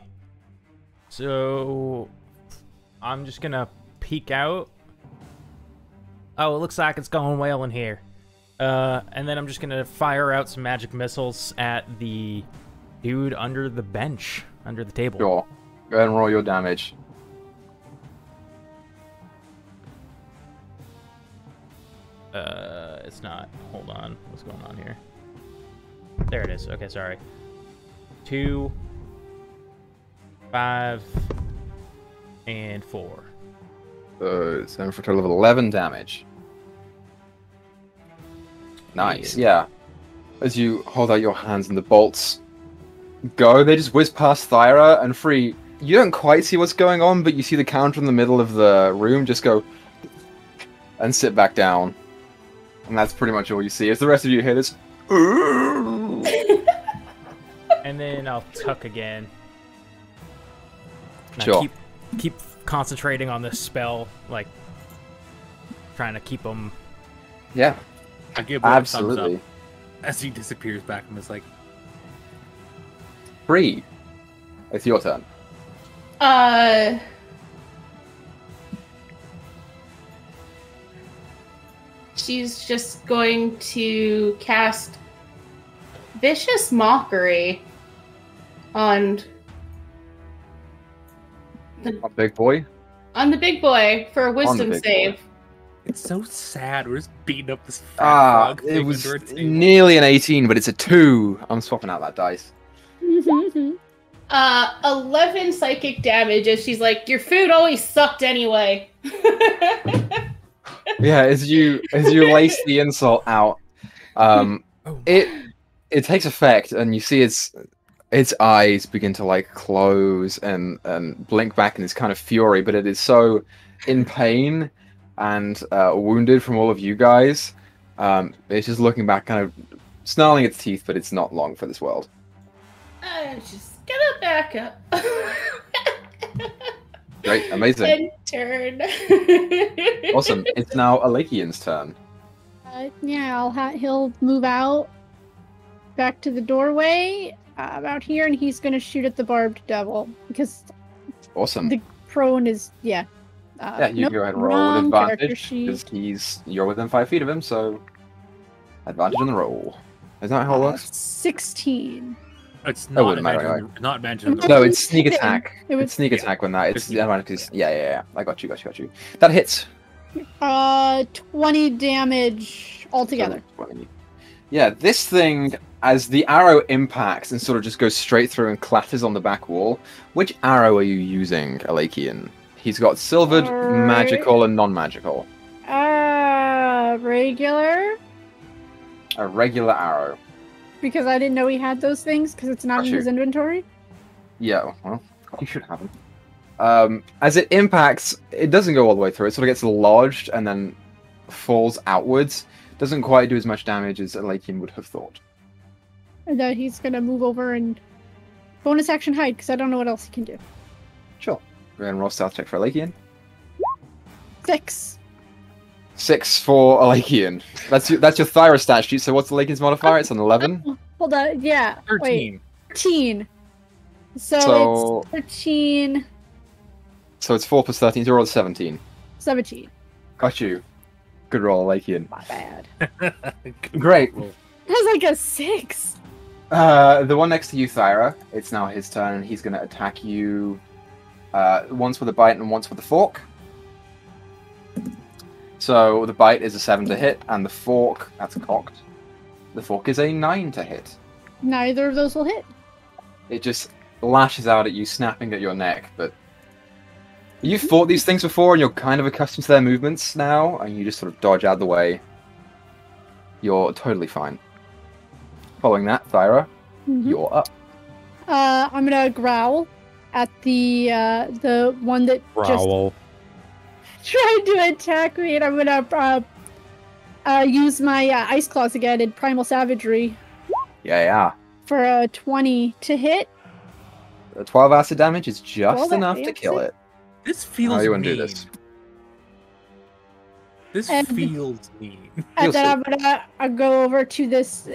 Speaker 2: So, I'm just gonna peek out. Oh, it looks like it's going well in here. And then I'm just gonna fire out some magic missiles at the dude under the bench, under the table.
Speaker 1: Sure. Go ahead and roll your damage.
Speaker 2: It's not. Hold on. What's going on here? There it is. Okay, sorry. 2, 5, and 4.
Speaker 1: 7 for a total of 11 damage. Nice, yeah. As you hold out your hands and the bolts go, they just whiz past Thyra and Free. You don't quite see what's going on, but you see the counter in the middle of the room just go and sit back down. And that's pretty much all you see. As the rest of you hear this.
Speaker 2: And then I'll tuck again. And
Speaker 1: Sure.
Speaker 2: I keep concentrating on this spell, like trying to keep them.
Speaker 1: Yeah,
Speaker 4: I give one thumbs
Speaker 1: absolutely.
Speaker 4: up as he disappears back and is like,
Speaker 1: Free. It's your turn.
Speaker 3: She's just going to cast Vicious Mockery on
Speaker 1: A big boy.
Speaker 3: the big boy for a wisdom
Speaker 1: big
Speaker 3: save.
Speaker 1: boy.
Speaker 4: it's so sad. We're just beating up this fat frog
Speaker 1: It
Speaker 4: thing
Speaker 1: was
Speaker 4: under a table.
Speaker 1: nearly an 18, but it's a 2. I'm swapping out that dice.
Speaker 3: 11 psychic damage as she's like, your food always sucked anyway.
Speaker 1: Yeah, as you lace the insult out, it takes effect, and you see its eyes begin to like close and blink back in this kind of fury, but it is so in pain and wounded from all of you guys. It's just looking back, kind of snarling its teeth, but it's not long for this world.
Speaker 3: Just gonna back up.
Speaker 1: Great, amazing,
Speaker 3: And turn.
Speaker 1: awesome. It's now Alakian's turn.
Speaker 5: Yeah, he'll move out back to the doorway about here, and he's gonna shoot at the barbed devil because
Speaker 1: Awesome.
Speaker 5: the prone is
Speaker 1: Yeah, you
Speaker 5: nope,
Speaker 1: go ahead and roll
Speaker 5: wrong
Speaker 1: with
Speaker 5: character
Speaker 1: advantage
Speaker 5: sheet.
Speaker 1: because you're within 5 feet of him, so advantage on the roll. Is that how it works?
Speaker 5: 16.
Speaker 4: It's
Speaker 1: That
Speaker 4: not
Speaker 1: wouldn't matter
Speaker 4: advantage on the- not advantage on the
Speaker 1: No,
Speaker 4: roll.
Speaker 1: it's sneak attack.
Speaker 5: It was-
Speaker 1: It's sneak attack when that. It's the advantage is yeah. I got you. That hits.
Speaker 5: 20 damage altogether.
Speaker 1: So, 20. Yeah, this thing, as the arrow impacts and sort of just goes straight through and clatters on the back wall. Which arrow are you using, Alakian? He's got silvered, magical, and non-magical.
Speaker 5: Regular,
Speaker 1: A regular arrow.
Speaker 5: because I didn't know he had those things because it's not
Speaker 1: Got
Speaker 5: in
Speaker 1: you.
Speaker 5: his inventory.
Speaker 1: Yeah, well, you should have them. As it impacts, it doesn't go all the way through. It sort of gets lodged and then falls outwards. Doesn't quite do as much damage as Alakian would have thought.
Speaker 5: And that he's gonna move over and bonus action hide because I don't know what else he can do.
Speaker 1: Sure. Go ahead and roll stealth check for Alakian.
Speaker 5: 6.
Speaker 1: 6 for Alakian. That's your Thyra stat sheet. So what's Alakian's modifier? It's an 11.
Speaker 5: Hold on, yeah.
Speaker 2: 13.
Speaker 5: Wait, 13. So,
Speaker 1: So-
Speaker 5: it's 13,
Speaker 1: So it's 4 plus 13. So you roll a 17.
Speaker 5: 17.
Speaker 1: Got you. Good roll, Alakian.
Speaker 5: Not bad.
Speaker 1: Great.
Speaker 5: That's like a 6.
Speaker 1: The one next to you, Thyra, it's now his turn, and he's going to attack you once with a bite and once with a fork. So the bite is a 7 to hit, and the fork, that's cocked. The fork is a 9 to hit.
Speaker 5: Neither of those will hit.
Speaker 1: It just lashes out at you, snapping at your neck, but you've fought these things before, and you're kind of accustomed to their movements now, and you just sort of dodge out of the way. You're totally fine. Following that, Thyra,
Speaker 5: Mhm.
Speaker 1: you're up.
Speaker 5: I'm gonna growl at the one that just tried to attack me, and I'm gonna use my ice claws again in primal savagery
Speaker 1: Yeah.
Speaker 5: for a 20 to hit.
Speaker 1: 12 acid damage is just
Speaker 5: 12
Speaker 1: enough to
Speaker 5: acid?
Speaker 1: kill it.
Speaker 4: This feels
Speaker 1: Oh, you wouldn't
Speaker 4: mean.
Speaker 1: do this.
Speaker 4: This
Speaker 5: And-
Speaker 4: feels mean.
Speaker 1: You'll
Speaker 5: And then
Speaker 1: see.
Speaker 5: I'm gonna go over to this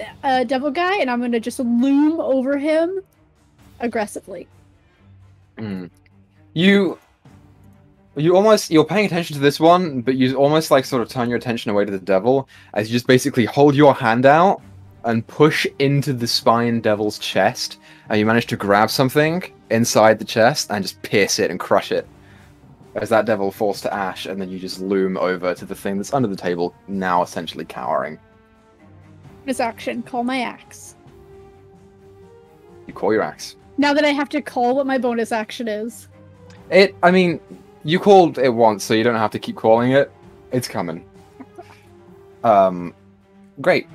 Speaker 5: devil guy, and I'm gonna just loom over him aggressively.
Speaker 1: Mm. You're paying attention to this one, but you almost like sort of turn your attention away to the devil as you just basically hold your hand out and push into the spine devil's chest, and you manage to grab something inside the chest and just pierce it and crush it. As that devil falls to ash, and then you just loom over to the thing that's under the table, now essentially cowering.
Speaker 5: This action, call my axe.
Speaker 1: You call your axe.
Speaker 5: Now that I have to call what my bonus action is.
Speaker 1: I mean, you called it once, so you don't have to keep calling it. It's coming. Great.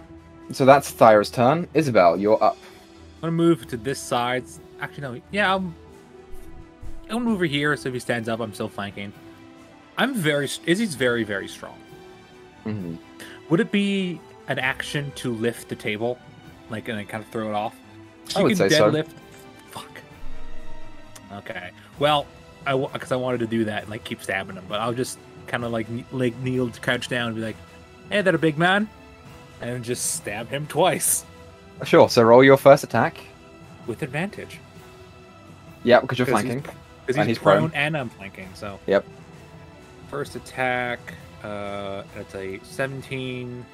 Speaker 1: So that's Thyra's turn. Isabel, you're up.
Speaker 4: I'm gonna move to this side. Actually, no. Yeah, I'm gonna move over here. So if he stands up, I'm still flanking. Izzy's very, very strong.
Speaker 1: Mm-hmm.
Speaker 4: Would it be an action to lift the table, like, and then kind of throw it off?
Speaker 1: I would say so.
Speaker 4: Deadlift. Fuck. Okay. Well, because I wanted to do that and like keep stabbing him, but I'll just kind of like kneel, crouch down, and be like, "Hey, that a big man?" And just stab him twice
Speaker 1: Sure. So roll your first attack.
Speaker 4: with advantage.
Speaker 1: Yeah, because you're
Speaker 4: 'Cause
Speaker 1: flanking.
Speaker 4: Because
Speaker 1: And
Speaker 4: he's
Speaker 1: he's prone.
Speaker 4: prone and I'm flanking, so.
Speaker 1: Yep.
Speaker 4: First attack, that's a 17.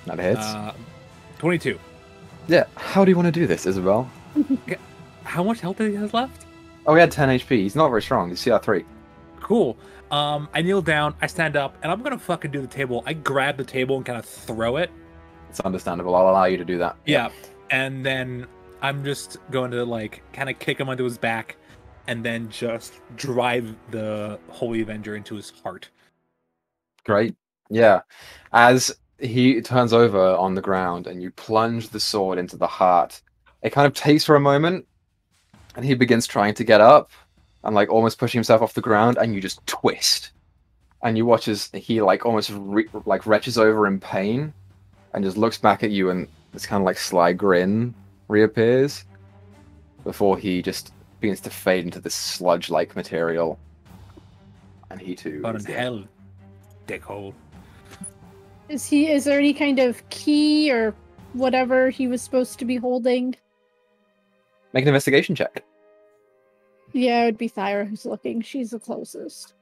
Speaker 1: That hits.
Speaker 4: 22.
Speaker 1: Yeah. How do you want to do this, Isabel?
Speaker 4: How much health does he have left?
Speaker 1: Oh, he had 10 HP. He's not very strong. He's CR3.
Speaker 4: Cool. I kneel down, I stand up, and I'm gonna fucking do the table. I grab the table and kind of throw it.
Speaker 1: It's understandable. I'll allow you to do that.
Speaker 4: Yeah. And then I'm just going to like kind of kick him onto his back and then just drive the Holy Avenger into his heart.
Speaker 1: Great. Yeah. As he turns over on the ground and you plunge the sword into the heart, it kind of takes for a moment and he begins trying to get up and like almost pushing himself off the ground, and you just twist. And you watch as he like almost like retches over in pain and just looks back at you, and this kind of like sly grin reappears before he just begins to fade into this sludge-like material. And he too.
Speaker 4: But in
Speaker 1: is dead.
Speaker 4: hell, dickhole.
Speaker 5: Is there any kind of key or whatever he was supposed to be holding?
Speaker 1: Make an investigation check.
Speaker 5: Yeah, it would be Thyra who's looking. She's the closest.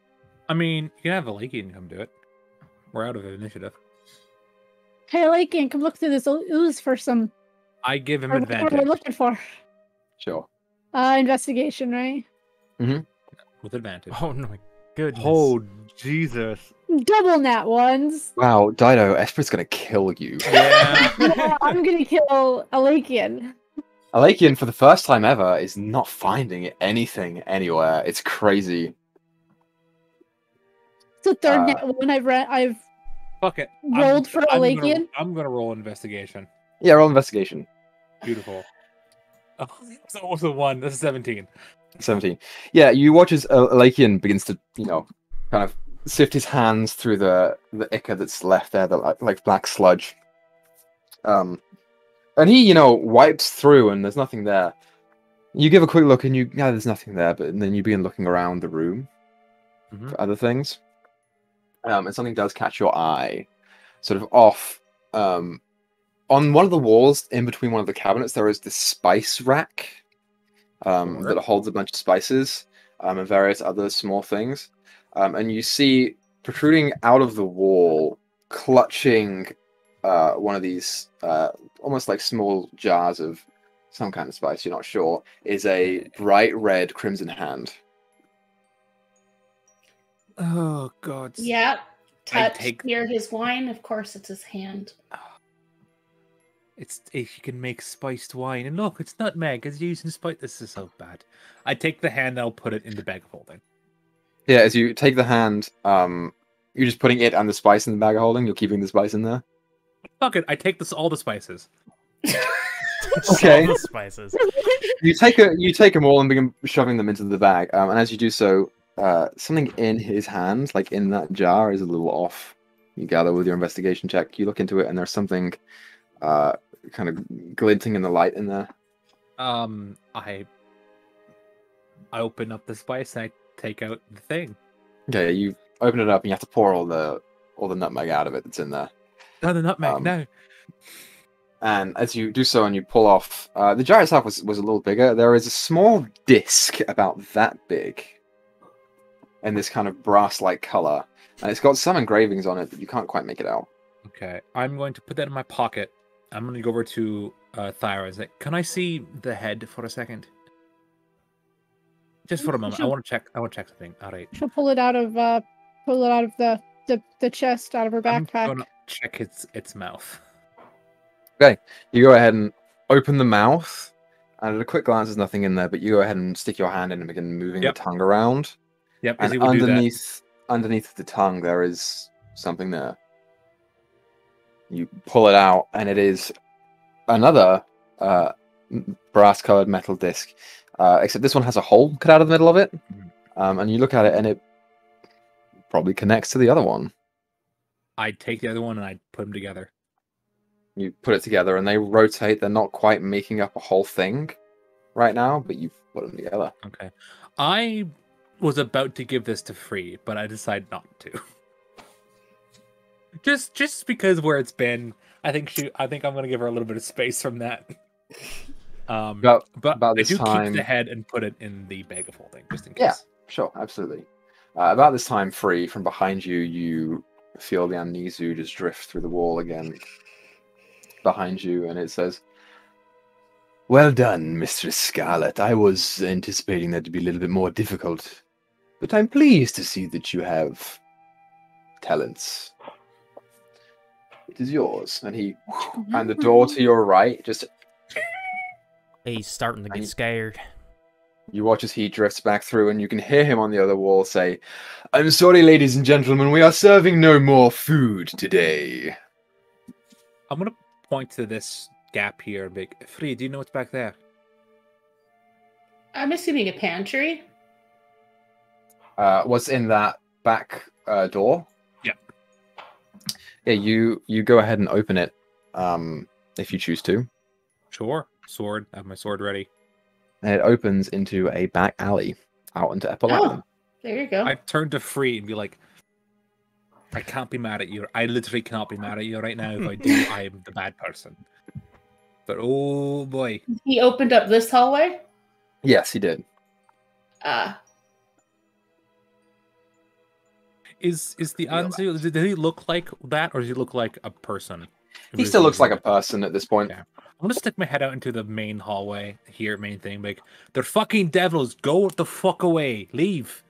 Speaker 4: I mean, you can have Alakian come do it. We're out of initiative.
Speaker 5: Hey, Lakian, come look through this ooze for some.
Speaker 4: I give him
Speaker 5: Or what
Speaker 4: advantage
Speaker 5: we're looking for.
Speaker 1: Sure.
Speaker 5: Investigation, right?
Speaker 4: with advantage.
Speaker 2: Oh my goodness.
Speaker 4: Oh, Jesus.
Speaker 5: Double nat ones.
Speaker 1: Wow, Dido, Esper's gonna kill you.
Speaker 4: Yeah.
Speaker 5: Yeah, I'm gonna kill Alakian.
Speaker 1: Alakian, for the first time ever, is not finding anything anywhere. It's crazy.
Speaker 5: It's the third nat one I've
Speaker 4: Fuck it.
Speaker 5: rolled for Alakian.
Speaker 4: I'm gonna roll investigation.
Speaker 1: Yeah, roll investigation.
Speaker 4: Beautiful. Oh, so what was the one? That's a 17.
Speaker 1: 17. Yeah, you watch as Alakian begins to, kind of sift his hands through the ichor that's left there, the like black sludge. And he, wipes through and there's nothing there. You give a quick look and there's nothing there, but then you begin looking around the room for other things. And something does catch your eye, sort of off. On one of the walls, in between one of the cabinets, there is this spice rack that holds a bunch of spices and various other small things. And you see protruding out of the wall, clutching one of these almost like small jars of some kind of spice, you're not sure, is a bright red crimson hand.
Speaker 4: Oh, God.
Speaker 3: Yeah. Touch near his wine. Of course, it's his hand.
Speaker 4: It's if you can make spiced wine. And look, it's nutmeg. It's using spice. This is so bad. I take the hand and I'll put it in the bag of holding.
Speaker 1: Yeah, as you take the hand, you're just putting it and the spice in the bag of holding. You're keeping the spice in there.
Speaker 4: Fuck it. I take all the spices.
Speaker 1: Okay.
Speaker 2: All the spices.
Speaker 1: You take them all and begin shoving them into the bag. And as you do so, something in his hand, like in that jar, is a little off. You gather with your investigation check. You look into it, and there's something kind of glinting in the light in there.
Speaker 4: I open up the spice and I take out the thing.
Speaker 1: Okay, you open it up, and you have to pour all the nutmeg out of it that's in there.
Speaker 4: No, the nutmeg. No.
Speaker 1: And as you do so and you pull off, the jar itself was a little bigger. There is a small disc about that big in this kind of brass-like color. And it's got some engravings on it, but you can't quite make it out.
Speaker 4: Okay, I'm going to put that in my pocket. I'm going to go over to Thyra and say, can I see the head for a second? Just for a moment. I want to check something. All right.
Speaker 5: She'll pull it out of the chest, out of her backpack.
Speaker 4: I'm going to check its mouth.
Speaker 1: Okay, you go ahead and open the mouth, and at a quick glance, there's nothing in there, but you go ahead and stick your hand in and begin moving the tongue around.
Speaker 4: Yep,
Speaker 1: and underneath the tongue, there is something there. You pull it out, and it is another brass-colored metal disc, except this one has a hole cut out of the middle of it, and you look at it, and it probably connects to the other one.
Speaker 4: I'd take the other one and I'd put them together.
Speaker 1: You put it together, and they rotate. They're not quite making up a whole thing right now, but you've put them together.
Speaker 4: Okay. I was about to give this to Free, but I decided not to. just because where it's been, I think I'm gonna give her a little bit of space from that. But
Speaker 1: about
Speaker 4: I
Speaker 1: this
Speaker 4: do
Speaker 1: time,
Speaker 4: keep the head and put it in the bag of holding, just in case.
Speaker 1: Yeah, sure, absolutely. About this time, Free, from behind you, you feel the Amnesu just drift through the wall again behind you, and it says, "Well done, Mistress Scarlet. I was anticipating that to be a little bit more difficult, but I'm pleased to see that you have talents. It is yours." And the door to your right, just
Speaker 2: He's starting to get scared.
Speaker 1: you watch as he drifts back through, and you can hear him on the other wall say, "I'm sorry, ladies and gentlemen, we are serving no more food today."
Speaker 4: I'm gonna point to this gap here and be like, Free, do you know what's back there?
Speaker 3: I'm assuming a pantry.
Speaker 1: What's in that back door?
Speaker 4: Yeah.
Speaker 1: Yeah, you go ahead and open it, if you choose to.
Speaker 4: Sure. Sword. I have my sword ready.
Speaker 1: And it opens into a back alley out into Epauletton.
Speaker 3: Oh, there you go.
Speaker 4: I turn to Free and be like, I can't be mad at you. I literally cannot be mad at you right now. If I do, I am the bad person. But oh boy.
Speaker 3: He opened up this hallway.
Speaker 1: Yes, he did.
Speaker 4: Is the Anzu, did he look like that, or does he look like a person?
Speaker 1: He still looks like a person at this point.
Speaker 4: Yeah. I'm gonna stick my head out into the main hallway here, main thing. Like, they're fucking devils. Go the fuck away. Leave.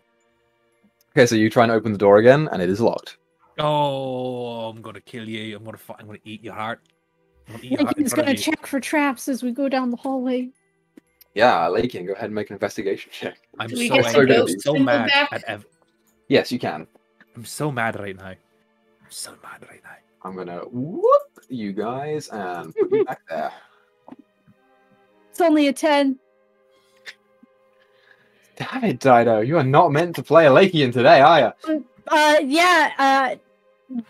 Speaker 1: Okay, so you try and open the door again, and it is locked.
Speaker 4: Oh, I'm gonna kill you. I'm gonna eat your heart. I'm gonna eat your heart in
Speaker 5: He's
Speaker 4: front
Speaker 5: gonna
Speaker 4: of you.
Speaker 5: check for traps as we go down the hallway.
Speaker 1: Yeah, Lakian, go ahead and make an investigation check.
Speaker 4: I'm
Speaker 3: Do we
Speaker 4: so
Speaker 3: get
Speaker 1: some
Speaker 4: angry. I'm
Speaker 1: ghosts
Speaker 4: so
Speaker 3: in the
Speaker 4: mad
Speaker 3: back?
Speaker 4: at
Speaker 1: Yes, you can.
Speaker 4: I'm so mad right now. I'm so mad right now.
Speaker 1: I'm gonna whoop you guys and put you back there.
Speaker 5: It's only a 10.
Speaker 1: Damn it, Dido, you are not meant to play a Lakian today, are you?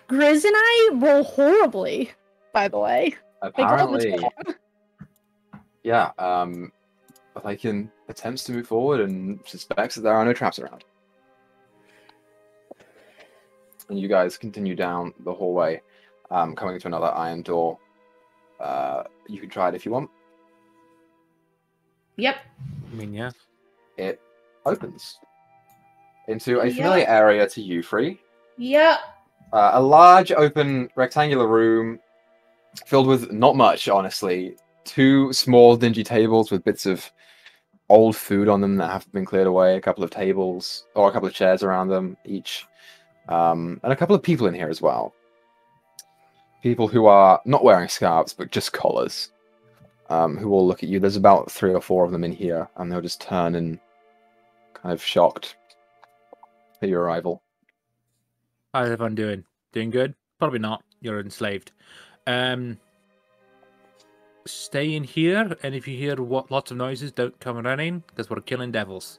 Speaker 5: Grizz and I roll horribly, by the way. Like, all the
Speaker 1: Apparently.
Speaker 5: time.
Speaker 1: Yeah, Lakian attempts to move forward and suspects that there are no traps around. And you guys continue down the hallway, coming to another iron door. You can try it if you want.
Speaker 3: Yep.
Speaker 4: I mean, yeah.
Speaker 1: It opens into a
Speaker 3: Yeah.
Speaker 1: familiar area to you, Free.
Speaker 3: Yep.
Speaker 1: A large, open, rectangular room filled with not much, honestly. 2 small, dingy tables with bits of old food on them that have been cleared away. A couple of tables, or a couple of chairs around them each. And a couple of people in here as well. People who are not wearing scarves, but just collars. Who all look at you. There's about 3 or 4 of them in here, and they'll just turn and kind of shocked at your arrival.
Speaker 4: How's everyone doing? Doing good? Probably not. You're enslaved. Stay in here, and if you hear lots of noises, don't come running, because we're killing devils.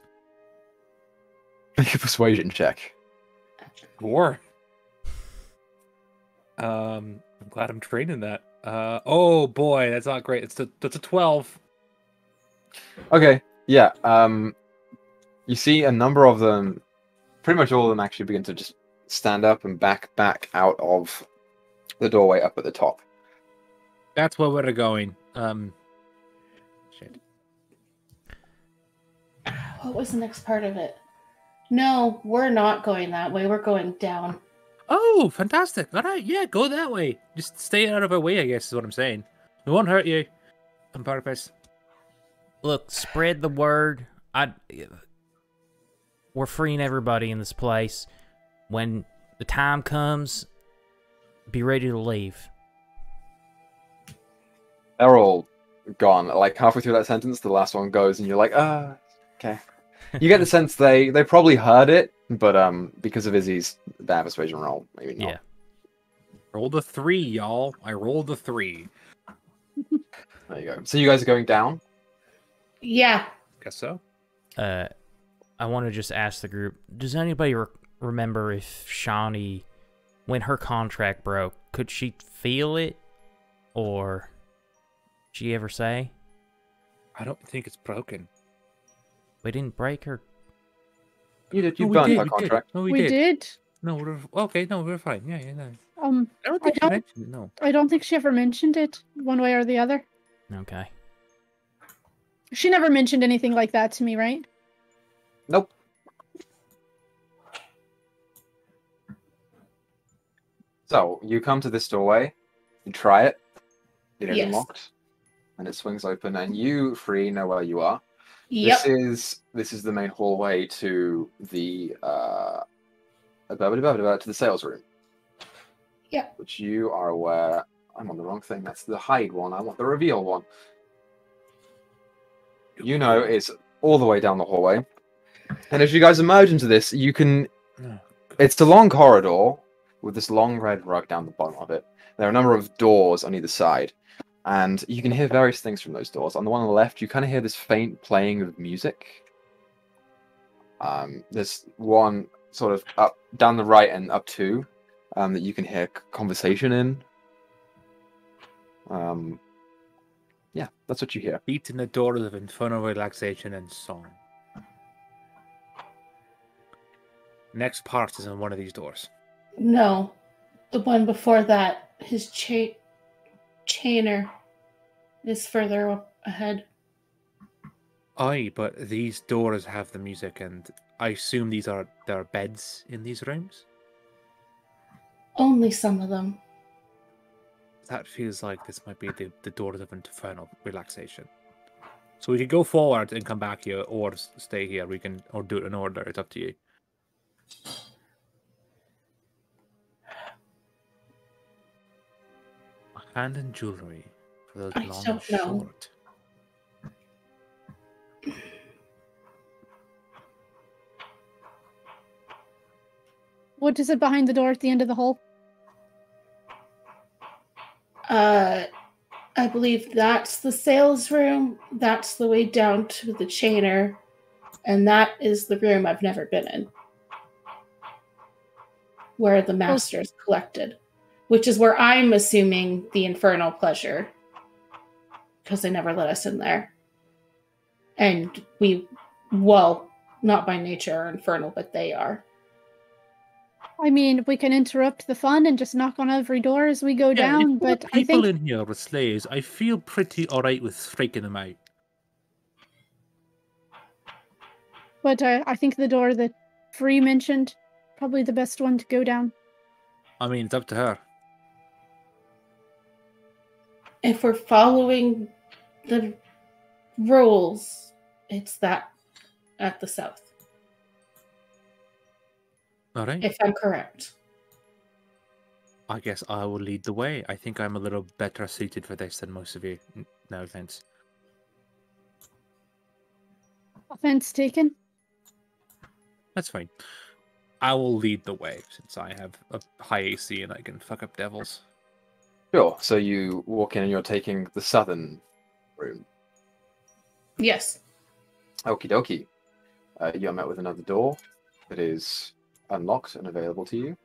Speaker 1: Make a persuasion check.
Speaker 4: War. I'm glad I'm training that. Oh boy, that's not great. That's a 12.
Speaker 1: Okay, yeah. You see a number of them, pretty much all of them actually begin to just stand up and back out of the doorway up at the top.
Speaker 4: That's where we're going. Shit.
Speaker 3: What was the next part of it? No, we're not going that way. We're going down.
Speaker 4: Oh, fantastic. All right, yeah, go that way. Just stay out of our way, I guess, is what I'm saying. We won't hurt you on purpose.
Speaker 2: Look, spread the word. We're freeing everybody in this place. When the time comes, be ready to leave.
Speaker 1: They're all gone. Like halfway through that sentence, the last one goes, and you're like, okay. You get the sense they probably heard it, but because of Izzy's bad persuasion roll, maybe not.
Speaker 2: Yeah.
Speaker 4: Roll the 3, y'all. I rolled the 3.
Speaker 1: There you go. So you guys are going down?
Speaker 3: Yeah.
Speaker 4: Guess so.
Speaker 2: I want to just ask the group, does anybody remember if Shawnee, when her contract broke, could she feel it? Or did she ever say?
Speaker 4: I don't think it's broken.
Speaker 2: We didn't break her.
Speaker 1: You did. You
Speaker 4: No,
Speaker 1: burned
Speaker 4: we
Speaker 1: her
Speaker 4: did.
Speaker 1: contract.
Speaker 4: No,
Speaker 5: We did.
Speaker 4: No, we're okay. No, we're fine. Yeah, yeah, no.
Speaker 5: Um,
Speaker 4: I don't think she mentioned it. No.
Speaker 5: I don't think she ever mentioned it one way or the other.
Speaker 2: Okay.
Speaker 5: She never mentioned anything like that to me, right?
Speaker 1: Nope. So you come to this doorway, you try it, it is
Speaker 3: Yes.
Speaker 1: unlocked, and it swings open, and you, Free, know where you are.
Speaker 3: Yep.
Speaker 1: This is the main hallway to the to the sales room.
Speaker 3: Yeah.
Speaker 1: Which you are aware. I'm on the wrong thing. That's the hide one. I want the reveal one. You know it's all the way down the hallway. And as you guys emerge into this, you can... It's a long corridor with this long red rug down the bottom of it. There are a number of doors on either side. And you can hear various things from those doors. On the one on the left, you kind of hear this faint playing of music. There's one sort of up down the right and up two that you can hear conversation in. Yeah, that's what you hear.
Speaker 4: Beat in the doors of infernal relaxation and song. Next part is in one of these doors.
Speaker 3: No. The one before that, his chainer is further up ahead.
Speaker 4: Aye, but these doors have the music, and I assume there are beds in these rooms?
Speaker 3: Only some of them.
Speaker 4: That feels like this might be the doors of infernal relaxation. So we could go forward and come back here, or stay here. We can, or do it in order. It's up to you. A hand and jewelry for those
Speaker 3: I
Speaker 4: long and
Speaker 3: don't know.
Speaker 4: short.
Speaker 5: What is it behind the door at the end of the hall?
Speaker 3: I believe that's the sales room. That's the way down to the chainer. And that is the room I've never been in. Where the master is collected. Which is where I'm assuming the infernal pleasure. Because they never let us in there. And well, not by nature are infernal, but they are.
Speaker 5: I mean, we can interrupt the fun and just knock on every door as we go down,
Speaker 4: if there are
Speaker 5: but I
Speaker 4: people
Speaker 5: think...
Speaker 4: in here with slaves, I feel pretty alright with freaking them out.
Speaker 5: But I think the door that Free mentioned, probably the best one to go down.
Speaker 4: I mean, it's up to her.
Speaker 3: If we're following the rules, it's that at the south.
Speaker 4: Alright.
Speaker 3: If I'm correct.
Speaker 4: I guess I will lead the way. I think I'm a little better suited for this than most of you. No offense.
Speaker 5: Offense taken.
Speaker 4: That's fine. I will lead the way since I have a high AC and I can fuck up devils.
Speaker 1: Sure. So you walk in and you're taking the southern room.
Speaker 3: Yes.
Speaker 1: Okie dokie. You're met with another door that is unlocked and available to you.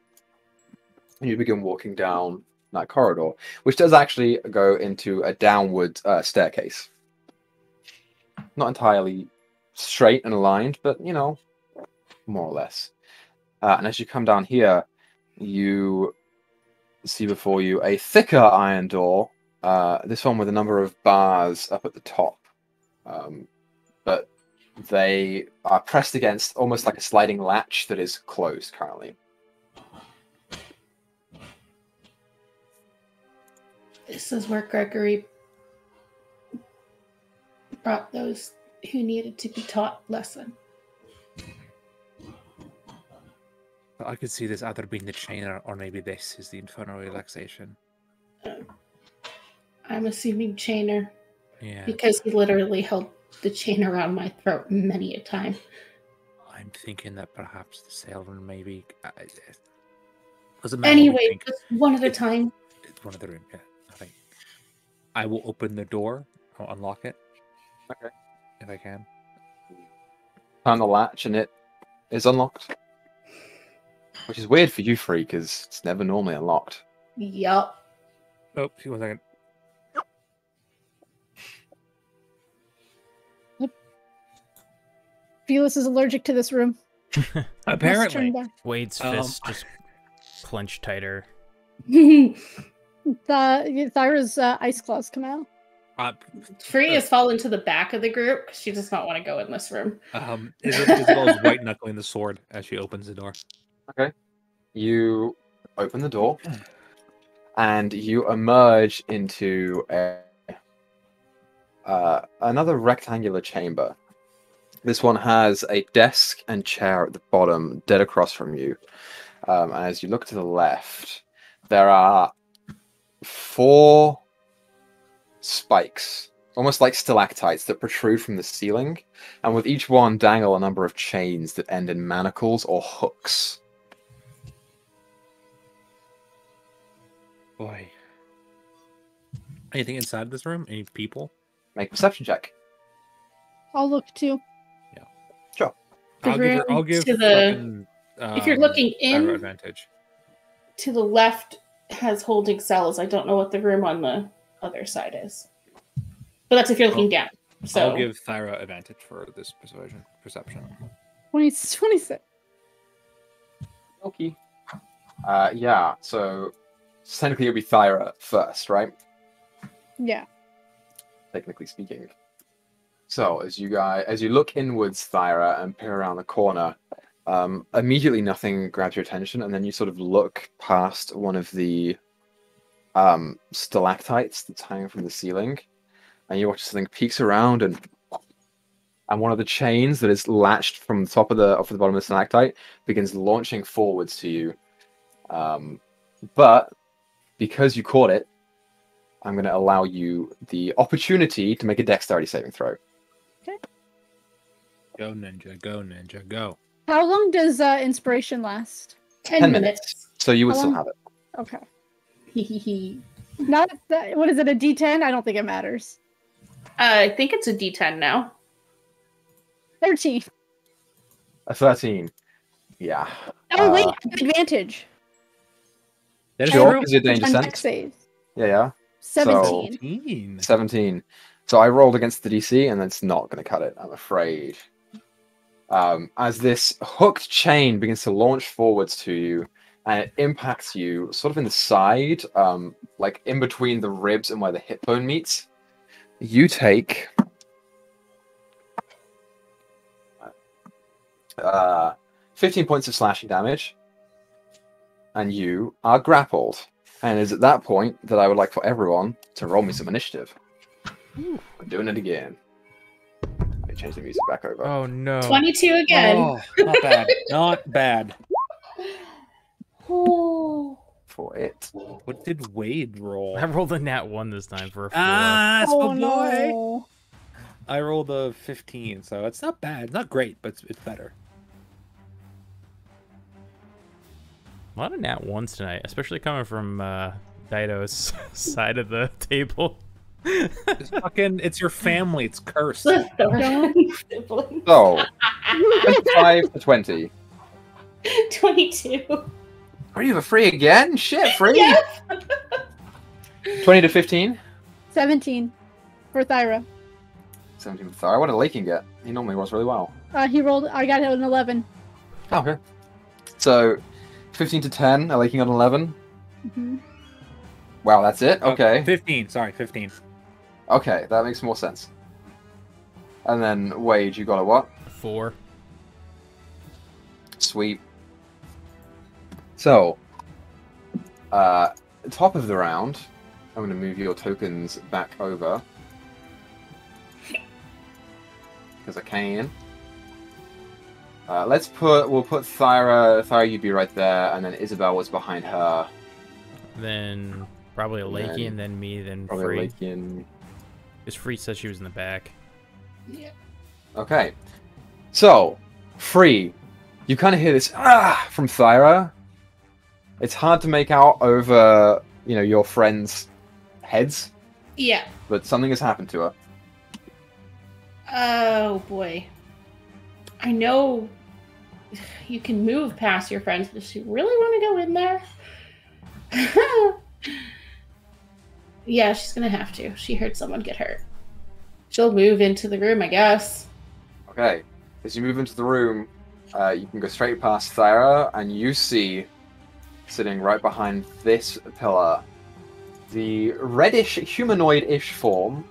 Speaker 1: And you begin walking down that corridor, which does actually go into a downward staircase. Not entirely straight and aligned, but, you know, more or less. And as you come down here, you see before you a thicker iron door, this one with a number of bars up at the top. But they are pressed against almost like a sliding latch that is closed currently.
Speaker 3: This is where Gregory brought those who needed to be taught lesson.
Speaker 4: I could see this either being the chainer or maybe this is the infernal relaxation.
Speaker 3: I'm assuming chainer.
Speaker 4: Yeah.
Speaker 3: Because he literally held the chain around my throat many a time.
Speaker 4: I'm thinking that perhaps the sale room maybe... doesn't matter what we
Speaker 3: Anyway,
Speaker 4: think.
Speaker 3: just one at a time.
Speaker 4: It's one of the room, yeah. I will open the door I'll unlock it.
Speaker 1: Okay.
Speaker 4: If I can.
Speaker 1: Turn the latch and it is unlocked. Which is weird for you three, because it's never normally unlocked.
Speaker 3: Yup.
Speaker 4: Oh, 1 second.
Speaker 5: Felis is allergic to this room. Let's turn
Speaker 4: Apparently.
Speaker 5: back.
Speaker 2: Wade's fist just clenched tighter.
Speaker 5: Thyra's ice claws come out.
Speaker 3: Free has fallen to the back of the group because she does not want to go in this room.
Speaker 4: Isabel's white knuckling the sword as she opens the door.
Speaker 1: Okay. You open the door, and you emerge into another rectangular chamber. This one has a desk and chair at the bottom, dead across from you. And as you look to the left, there are 4 spikes, almost like stalactites, that protrude from the ceiling, and with each one dangle a number of chains that end in manacles or hooks.
Speaker 4: Boy. Anything inside this room? Any people?
Speaker 1: Make a perception check.
Speaker 5: I'll look too.
Speaker 1: Sure.
Speaker 4: I'll give
Speaker 3: to the-
Speaker 4: fucking,
Speaker 3: if you're looking
Speaker 4: Thyra
Speaker 3: in,
Speaker 4: advantage.
Speaker 3: to the left has holding cells. I don't know what the room on the other side is. But that's if you're looking down. So
Speaker 4: I'll give Thyra advantage for this perception.
Speaker 5: 26.
Speaker 1: Okay. Yeah, so technically it'll be Thyra first, right?
Speaker 5: Yeah.
Speaker 1: Technically speaking. So as you look inwards, Thyra, and peer around the corner, immediately nothing grabs your attention, and then you sort of look past one of the stalactites that's hanging from the ceiling, and you watch something peeks around, and one of the chains that is latched from the top of the bottom of the stalactite begins launching forwards to you. But because you caught it, I'm going to allow you the opportunity to make a dexterity saving throw.
Speaker 4: Go ninja, go ninja, go.
Speaker 5: How long does inspiration last?
Speaker 3: 10 minutes.
Speaker 1: So you would
Speaker 5: How
Speaker 1: still
Speaker 5: long?
Speaker 1: have it.
Speaker 5: Okay. Not that, what is it, a D10? I don't think it matters.
Speaker 3: I think it's a D10 now.
Speaker 5: 13.
Speaker 1: A 13. Yeah.
Speaker 5: Oh, wait, I have advantage.
Speaker 4: That is
Speaker 1: Sure,
Speaker 4: true.
Speaker 1: is it danger
Speaker 5: On
Speaker 1: sense?
Speaker 5: dex saves.
Speaker 1: Yeah.
Speaker 5: 17.
Speaker 4: 17.
Speaker 1: 17. So I rolled against the DC, and that's not going to cut it, I'm afraid. As this hooked chain begins to launch forwards to you, and it impacts you sort of in the side, like in between the ribs and where the hip bone meets, you take 15 points of slashing damage, and you are grappled. And it's at that point that I would like for everyone to roll me some initiative. I'm doing it again. Let me change the music back over.
Speaker 2: Oh no.
Speaker 3: 22 again.
Speaker 4: Oh, not bad. Not bad.
Speaker 3: Oh.
Speaker 1: For it.
Speaker 4: What did Wade roll?
Speaker 2: I rolled a nat 1 this time for a 4.
Speaker 4: Ah,
Speaker 5: Oh,
Speaker 4: boy.
Speaker 5: no.
Speaker 4: I rolled a 15, so it's not bad. It's not great, but it's better.
Speaker 2: A lot of nat 1s tonight, especially coming from Dido's side of the table.
Speaker 4: It's your family. It's cursed.
Speaker 1: So, 25 to 20.
Speaker 3: 22.
Speaker 1: Are you a free again? Shit, free?
Speaker 3: Yes.
Speaker 1: 20 to 15?
Speaker 5: 17 for Thyra.
Speaker 1: 17 for Thar. What did Lakin get? He normally rolls really well.
Speaker 5: He rolled, I got an 11.
Speaker 1: Oh, okay. So, 15 to 10, Lakin got an 11.
Speaker 5: Mm-hmm.
Speaker 1: Wow, that's it? Okay.
Speaker 4: 15. Sorry, 15.
Speaker 1: Okay, that makes more sense. And then, Wade, you got a what?
Speaker 2: 4.
Speaker 1: Sweet. So, top of the round, I'm going to move your tokens back over. Because I can. We'll put Thyra, you'd be right there, and then Isabel was behind her.
Speaker 2: Then probably a Lakey, and then me, then
Speaker 1: Probably
Speaker 2: Free.
Speaker 1: Lakin.
Speaker 2: Because Free says she was in the back.
Speaker 3: Yeah.
Speaker 1: Okay. So, Free, you kind of hear this from Thyra. It's hard to make out over, your friends' heads,
Speaker 3: Yeah.
Speaker 1: but something has happened to her.
Speaker 3: Oh boy. I know you can move past your friends, but does you really want to go in there? Yeah, she's gonna have to. She heard someone get hurt. She'll move into the room, I guess.
Speaker 1: Okay. As you move into the room, you can go straight past Thyra, and you see, sitting right behind this pillar, the reddish, humanoid-ish form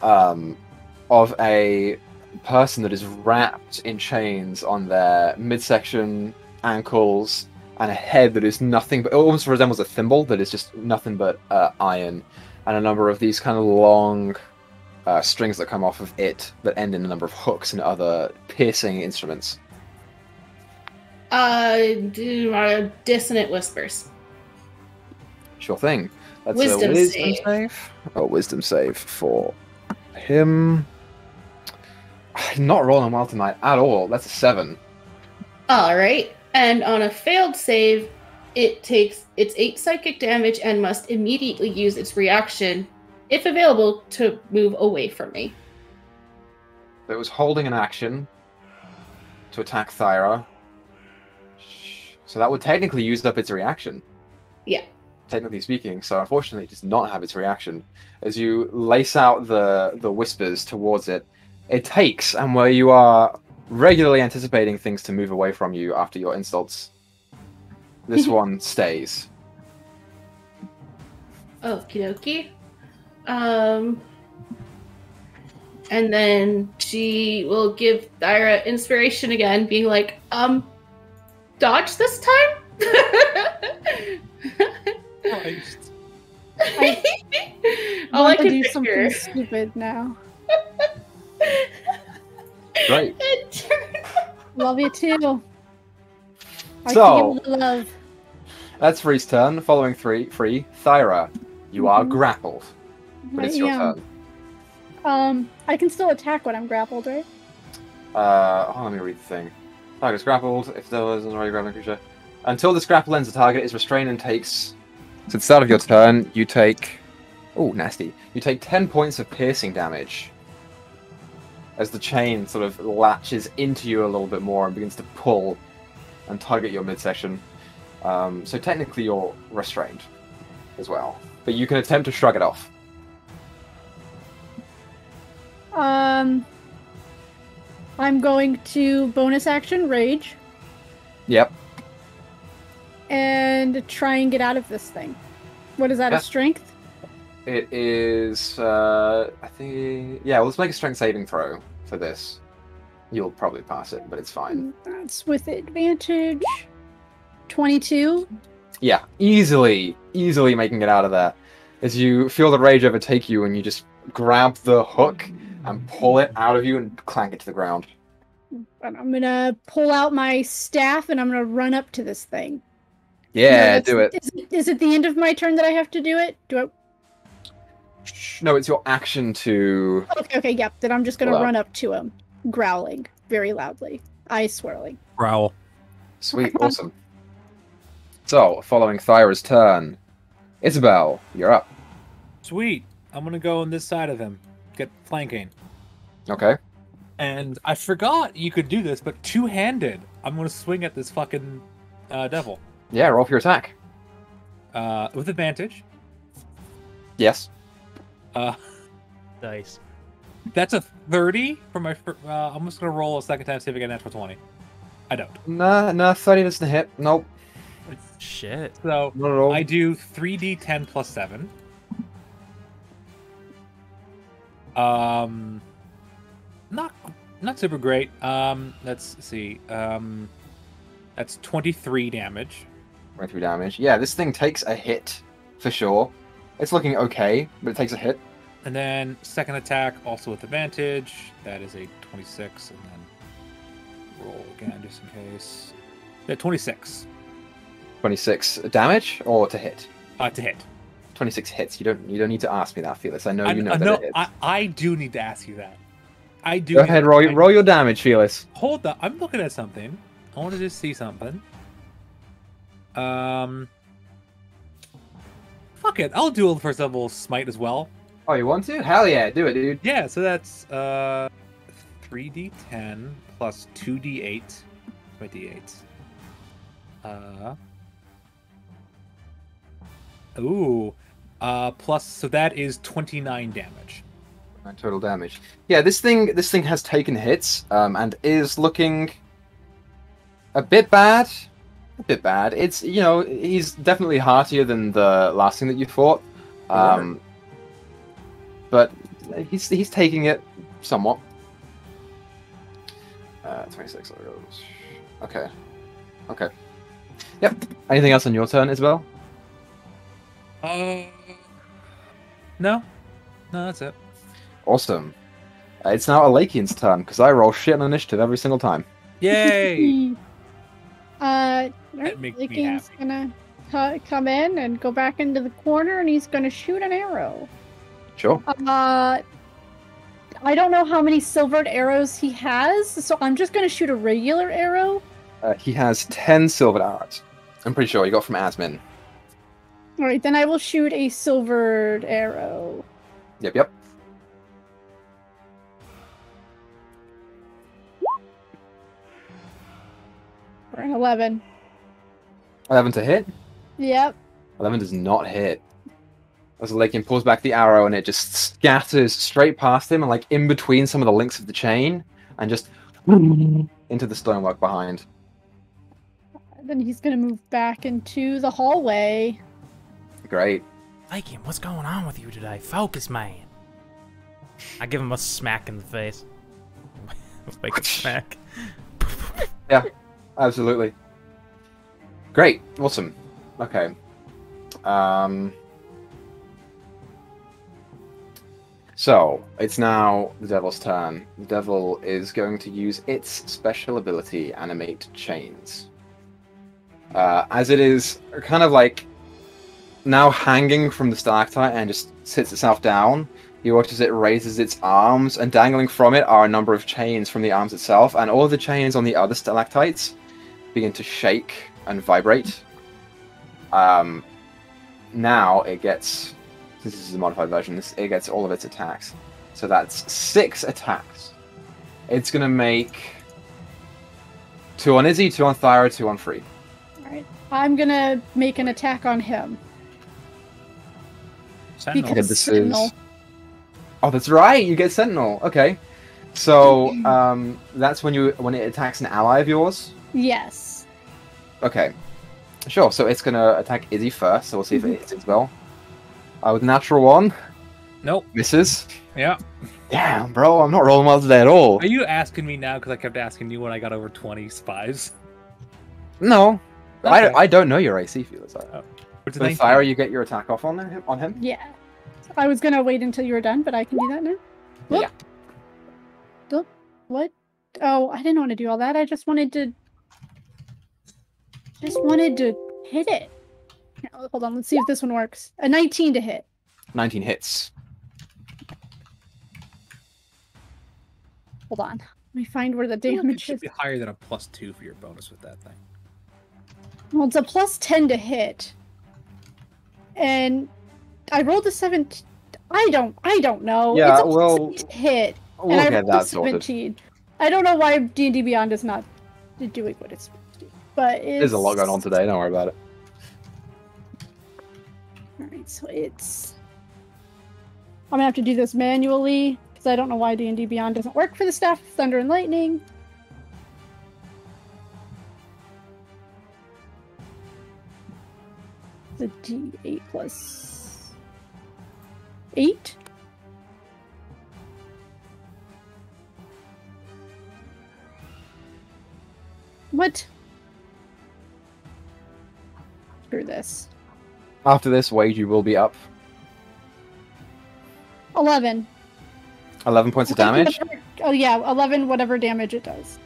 Speaker 1: of a person that is wrapped in chains on their midsection, ankles, and a head that is nothing but, it almost resembles a thimble that is just nothing but iron, and a number of these kind of long strings that come off of it that end in a number of hooks and other piercing instruments.
Speaker 3: Dissonant whispers.
Speaker 1: Sure thing. That's
Speaker 3: Wisdom
Speaker 1: a wisdom
Speaker 3: save.
Speaker 1: save. Oh, wisdom save for him. Not rolling well tonight at all. That's a 7.
Speaker 3: All right. And on a failed save, it's 8 psychic damage and must immediately use its reaction, if available, to move away from me.
Speaker 1: It was holding an action to attack Thyra. So that would technically use up its reaction.
Speaker 3: Yeah.
Speaker 1: Technically speaking. So unfortunately it does not have its reaction. As you lace out the whispers towards it, it takes, and where you are regularly anticipating things to move away from you after your insults, this one stays.
Speaker 3: Okie dokie. And then she will give Thyra inspiration again, being like, dodge this time?
Speaker 4: Christ.
Speaker 3: All I
Speaker 5: want to
Speaker 3: can
Speaker 5: do
Speaker 3: picture.
Speaker 5: something stupid now.
Speaker 1: Right.
Speaker 5: Love you too. I
Speaker 1: So-
Speaker 5: give you love.
Speaker 1: That's Free's turn. Following Free, Thyra, you are
Speaker 5: Mhm.
Speaker 1: grappled. But it's your
Speaker 5: I
Speaker 1: turn.
Speaker 5: I can still attack when I'm grappled, right?
Speaker 1: Let me read the thing. Target is grappled. If there isn't already grappling creature. Until this grapple ends, the target is restrained and takes... So at the start of your turn, you take... Oh, nasty. You take 10 points of piercing damage. As the chain sort of latches into you a little bit more and begins to pull and tug at your midsection. So technically you're restrained as well. But you can attempt to shrug it off.
Speaker 5: I'm going to bonus action rage
Speaker 1: Yep.
Speaker 5: and try and get out of this thing. What is that,
Speaker 1: Yeah.
Speaker 5: a strength?
Speaker 1: It is, I think... Yeah, let's make a strength saving throw for this. You'll probably pass it, but it's fine.
Speaker 5: That's with advantage. 22.
Speaker 1: Yeah, easily making it out of there. As you feel the rage overtake you and you just grab the hook and pull it out of you and clank it to the ground.
Speaker 5: And I'm gonna pull out my staff and I'm gonna run up to this thing.
Speaker 1: Yeah,
Speaker 5: No,
Speaker 1: do it.
Speaker 5: Is it the end of my turn that I have to do it? Do I?
Speaker 1: No, it's your action to...
Speaker 5: Okay, yep. Then I'm just gonna
Speaker 1: Pull out.
Speaker 5: run up to him, growling very loudly, eyes swirling.
Speaker 4: Growl.
Speaker 1: Sweet, awesome. So, following Thyra's turn, Isabel, you're up.
Speaker 4: Sweet. I'm gonna go on this side of him. Get flanking.
Speaker 1: Okay.
Speaker 4: And I forgot you could do this, but two-handed. I'm gonna swing at this fucking devil.
Speaker 1: Yeah, roll for your attack.
Speaker 4: With advantage.
Speaker 1: Yes.
Speaker 2: Dice.
Speaker 4: That's a 30 for my... I'm just gonna roll a second time, see if I get a natural 20. I don't.
Speaker 1: Nah, 30 doesn't hit. Nope,
Speaker 2: Shit.
Speaker 4: So
Speaker 1: not at all.
Speaker 4: I do 3d10 plus 7. Not super great. Let's see. That's 23 damage.
Speaker 1: 23 damage. Yeah, this thing takes a hit, for sure. It's looking okay, but it takes a hit.
Speaker 4: And then second attack, also with advantage. That is a 26, and then roll again just in case. Yeah, 26
Speaker 1: 26 damage or to hit?
Speaker 4: to hit.
Speaker 1: 26 hits. You don't need to ask me that, Felix. I know you know that
Speaker 4: no,
Speaker 1: it hits.
Speaker 4: I do need to ask you that. I do.
Speaker 1: Go ahead, roll your damage, Felix.
Speaker 4: Hold up, I'm looking at something. I want to just see something. Fuck it, I'll do a first level smite as well.
Speaker 1: Oh, you want to? Hell yeah, do it, dude.
Speaker 4: Yeah, so that's 3d10 plus 2d8. My d8s. Plus, so that is 29 damage.
Speaker 1: Total damage. Yeah, this thing has taken hits, and is looking a bit bad. A bit bad. It's, you know, he's definitely heartier than the last thing that you fought. But he's taking it somewhat. 26. Okay. Okay. Yep. Anything else on your turn, Isabel?
Speaker 4: No, that's it.
Speaker 1: Awesome. It's now Alakian's turn, because I roll shit on initiative every single time.
Speaker 4: Yay!
Speaker 5: Right,
Speaker 4: That makes me
Speaker 5: Lakin's
Speaker 4: happy.
Speaker 5: gonna come in and go back into the corner, and he's gonna shoot an arrow.
Speaker 1: Sure.
Speaker 5: I don't know how many silvered arrows he has, so I'm just gonna shoot a regular arrow.
Speaker 1: He has 10 silver arrows. I'm pretty sure he got from Asmin.
Speaker 5: Alright, then I will shoot a silvered arrow.
Speaker 1: Yep.
Speaker 5: For an 11.
Speaker 1: 11 to hit?
Speaker 5: Yep.
Speaker 1: 11 does not hit. As Alakian pulls back the arrow and it just scatters straight past him and like in between some of the links of the chain and just into the stonework behind.
Speaker 5: Then he's gonna move back into the hallway.
Speaker 1: Great.
Speaker 2: Lakin, what's going on with you today? Focus, man. I give him a smack in the face. Like a smack.
Speaker 1: Yeah, absolutely. Great. Awesome. Okay. So, it's now the devil's turn. The devil is going to use its special ability, Animate Chains. As it is kind of like now hanging from the stalactite and just sits itself down, you watch as it raises its arms, and dangling from it are a number of chains from the arms itself, and all of the chains on the other stalactites begin to shake and vibrate. Now it gets, since this is a modified version, it gets all of its attacks. So that's 6 attacks. It's going to make 2 on Izzy, 2 on Thyra, 2 on Free.
Speaker 5: Alright. I'm gonna make an attack on him.
Speaker 4: Sentinel.
Speaker 5: Because
Speaker 1: this
Speaker 5: Sentinel.
Speaker 1: is... Oh, that's right. You get Sentinel. Okay. So that's when it attacks an ally of yours.
Speaker 5: Yes.
Speaker 1: Okay. Sure. So it's gonna attack Izzy first. So we'll see if it hits Isabel. With natural 1.
Speaker 4: Nope.
Speaker 1: Misses.
Speaker 4: Yeah.
Speaker 1: Damn, bro. I'm not rolling well today at all.
Speaker 4: Are you asking me now because I kept asking you when I got over 20 spies?
Speaker 1: No.
Speaker 4: Okay.
Speaker 1: I don't know your AC, Felix.
Speaker 4: Which is
Speaker 1: With Thyra, you get your attack off on him.
Speaker 5: Yeah. I was gonna wait until you were done, but I can do that now. Whoop.
Speaker 1: Yeah.
Speaker 5: Whoop. What? Oh, I didn't want to do all that. I just wanted to hit it. Here, hold on, let's see if this one works. A 19 to hit.
Speaker 1: 19 hits.
Speaker 5: Hold on. Let me find where the
Speaker 4: I feel like it
Speaker 5: damage
Speaker 4: should
Speaker 5: is.
Speaker 4: be higher than a +2 for your bonus with that thing.
Speaker 5: Well, it's a plus 10 to hit. And I rolled a 17. I don't know.
Speaker 1: Yeah,
Speaker 5: it's a
Speaker 1: well,
Speaker 5: plus 8 to hit.
Speaker 1: We'll
Speaker 5: and I
Speaker 1: get
Speaker 5: rolled a
Speaker 1: that sorted.
Speaker 5: 17. I don't know why D&D Beyond is not doing what it's supposed to do. But it's...
Speaker 1: There's a lot going on today. Don't worry about it.
Speaker 5: Alright, so it's... I'm gonna have to do this manually, because I don't know why D&D Beyond doesn't work for the Staff of Thunder and Lightning. The D8 plus 8? What? Screw this.
Speaker 1: After this, Wade, you will be up
Speaker 5: 11.
Speaker 1: 11 points of damage.
Speaker 5: Oh yeah, 11 whatever damage it does.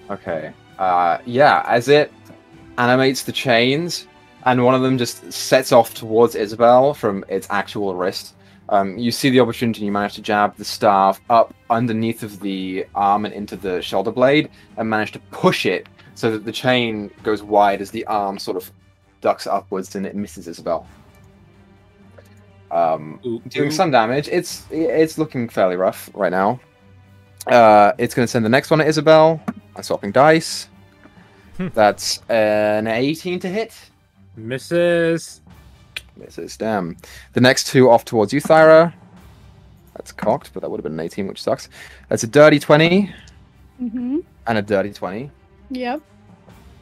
Speaker 1: Okay. Yeah, as it animates the chains, and one of them just sets off towards Isabel from its actual wrist. You see the opportunity, and you manage to jab the staff up underneath of the arm and into the shoulder blade, and manage to push it so that the chain goes wide as the arm sort of ducks upwards and it misses Isabel. doing some damage. It's looking fairly rough right now. It's going to send the next one at Isabel. I'm swapping dice. That's an 18 to hit.
Speaker 4: Misses.
Speaker 1: Misses, damn. The next two off towards you, Thyra. That's cocked, but that would have been an 18, which sucks. That's a dirty 20
Speaker 5: Mm-hmm.
Speaker 1: and a dirty 20.
Speaker 5: Yep.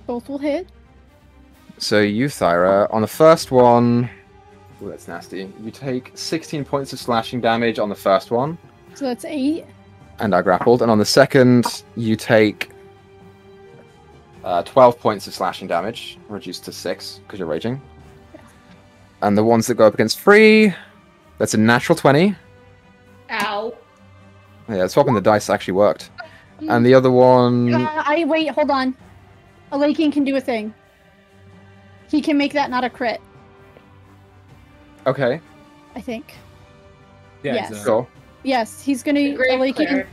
Speaker 5: Both will hit.
Speaker 1: So you, Thyra, on the first one... Ooh, that's nasty. You take 16 points of slashing damage on the first one.
Speaker 5: So that's 8.
Speaker 1: And are grappled. And on the second, you take 12 points of slashing damage, reduced to 6 because you're raging. And the ones that go up against Free, that's a natural 20.
Speaker 3: Ow.
Speaker 1: Yeah, swapping the dice actually worked. And the other one...
Speaker 5: Wait, hold on. Alakin can do a thing. He can make that not a crit,
Speaker 1: Okay,
Speaker 5: I think.
Speaker 4: Yeah,
Speaker 5: Yes.
Speaker 1: cool.
Speaker 5: Yes, he's gonna...
Speaker 3: Great cleric.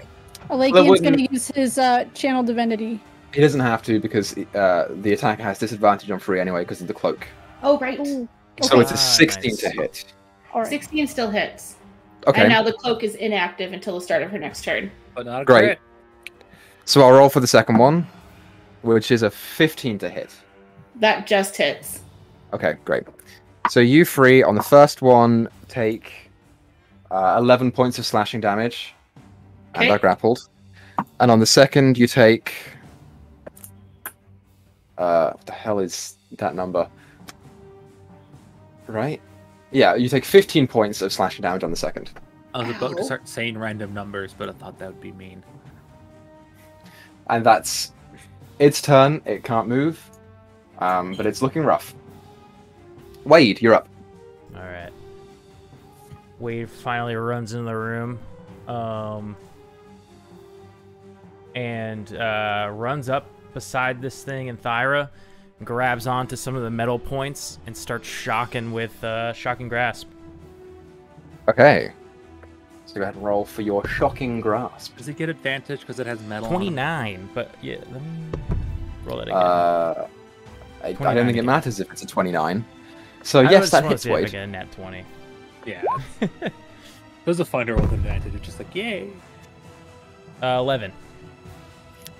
Speaker 5: Alakin's gonna use his channel divinity.
Speaker 1: He doesn't have to because the attacker has disadvantage on Free anyway because of the cloak.
Speaker 3: Oh, right.
Speaker 5: Ooh,
Speaker 1: So
Speaker 5: okay.
Speaker 1: it's a 16
Speaker 2: nice.
Speaker 1: to hit.
Speaker 5: All right.
Speaker 3: 16 still hits.
Speaker 1: Okay,
Speaker 3: And now the cloak is inactive until the start of her next turn.
Speaker 4: but not a
Speaker 1: Great.
Speaker 4: crit.
Speaker 1: so I'll roll for the second one, which is a 15 to hit.
Speaker 3: That just hits.
Speaker 1: Okay, great. So you, Free, on the first one, take 11 points of slashing damage and
Speaker 3: Okay.
Speaker 1: are grappled. And on the second, you take... what the hell is that number? Right? Yeah, you take 15 points of slashing damage on the second.
Speaker 4: I was about to
Speaker 3: Ow.
Speaker 4: start saying random numbers, but I thought that would be mean.
Speaker 1: And that's its turn. It can't move. But it's looking rough. Wade, you're up.
Speaker 2: Alright. Wade finally runs into the room. And runs up beside this thing and Thyra, grabs onto some of the metal points, and starts shocking with Shocking Grasp.
Speaker 1: Okay. So go ahead and roll for your shocking grasp.
Speaker 4: Does it get advantage because it has metal? on it?
Speaker 2: 29, but yeah, let me roll that again.
Speaker 1: I don't
Speaker 2: 29
Speaker 1: think it
Speaker 2: again.
Speaker 1: matters if it's a 29. So
Speaker 2: I
Speaker 1: yes,
Speaker 2: just
Speaker 1: that
Speaker 2: wanna
Speaker 1: hits
Speaker 2: see if I
Speaker 1: Wade.
Speaker 2: get a nat 20.
Speaker 4: Yeah. There's a finder with advantage. It's just like, yay.
Speaker 2: 11.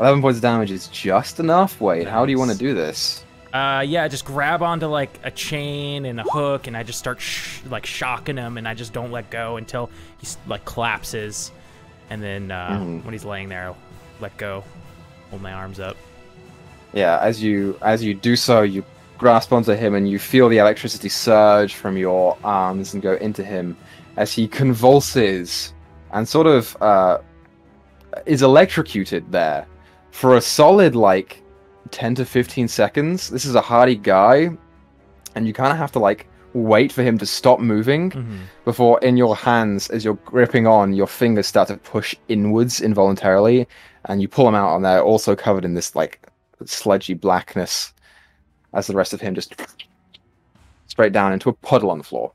Speaker 1: 11 points of damage is just enough. Wade, how do you want to
Speaker 2: Nice.
Speaker 1: do this?
Speaker 2: Yeah, I just grab onto like a chain and a hook, and I just start shocking him, and I just don't let go until he like collapses, and then when he's laying there, I'll let go, hold my arms up.
Speaker 1: Yeah, as you do so, you grasp onto him and you feel the electricity surge from your arms and go into him as he convulses and sort of is electrocuted there for a solid like 10 to 15 seconds. This is a hardy guy, and you kind of have to like wait for him to stop moving before in your hands, as you're gripping on, your fingers start to push inwards involuntarily, and you pull him out, and they're also covered in this like sludgy blackness as the rest of him just straight down into a puddle on the floor.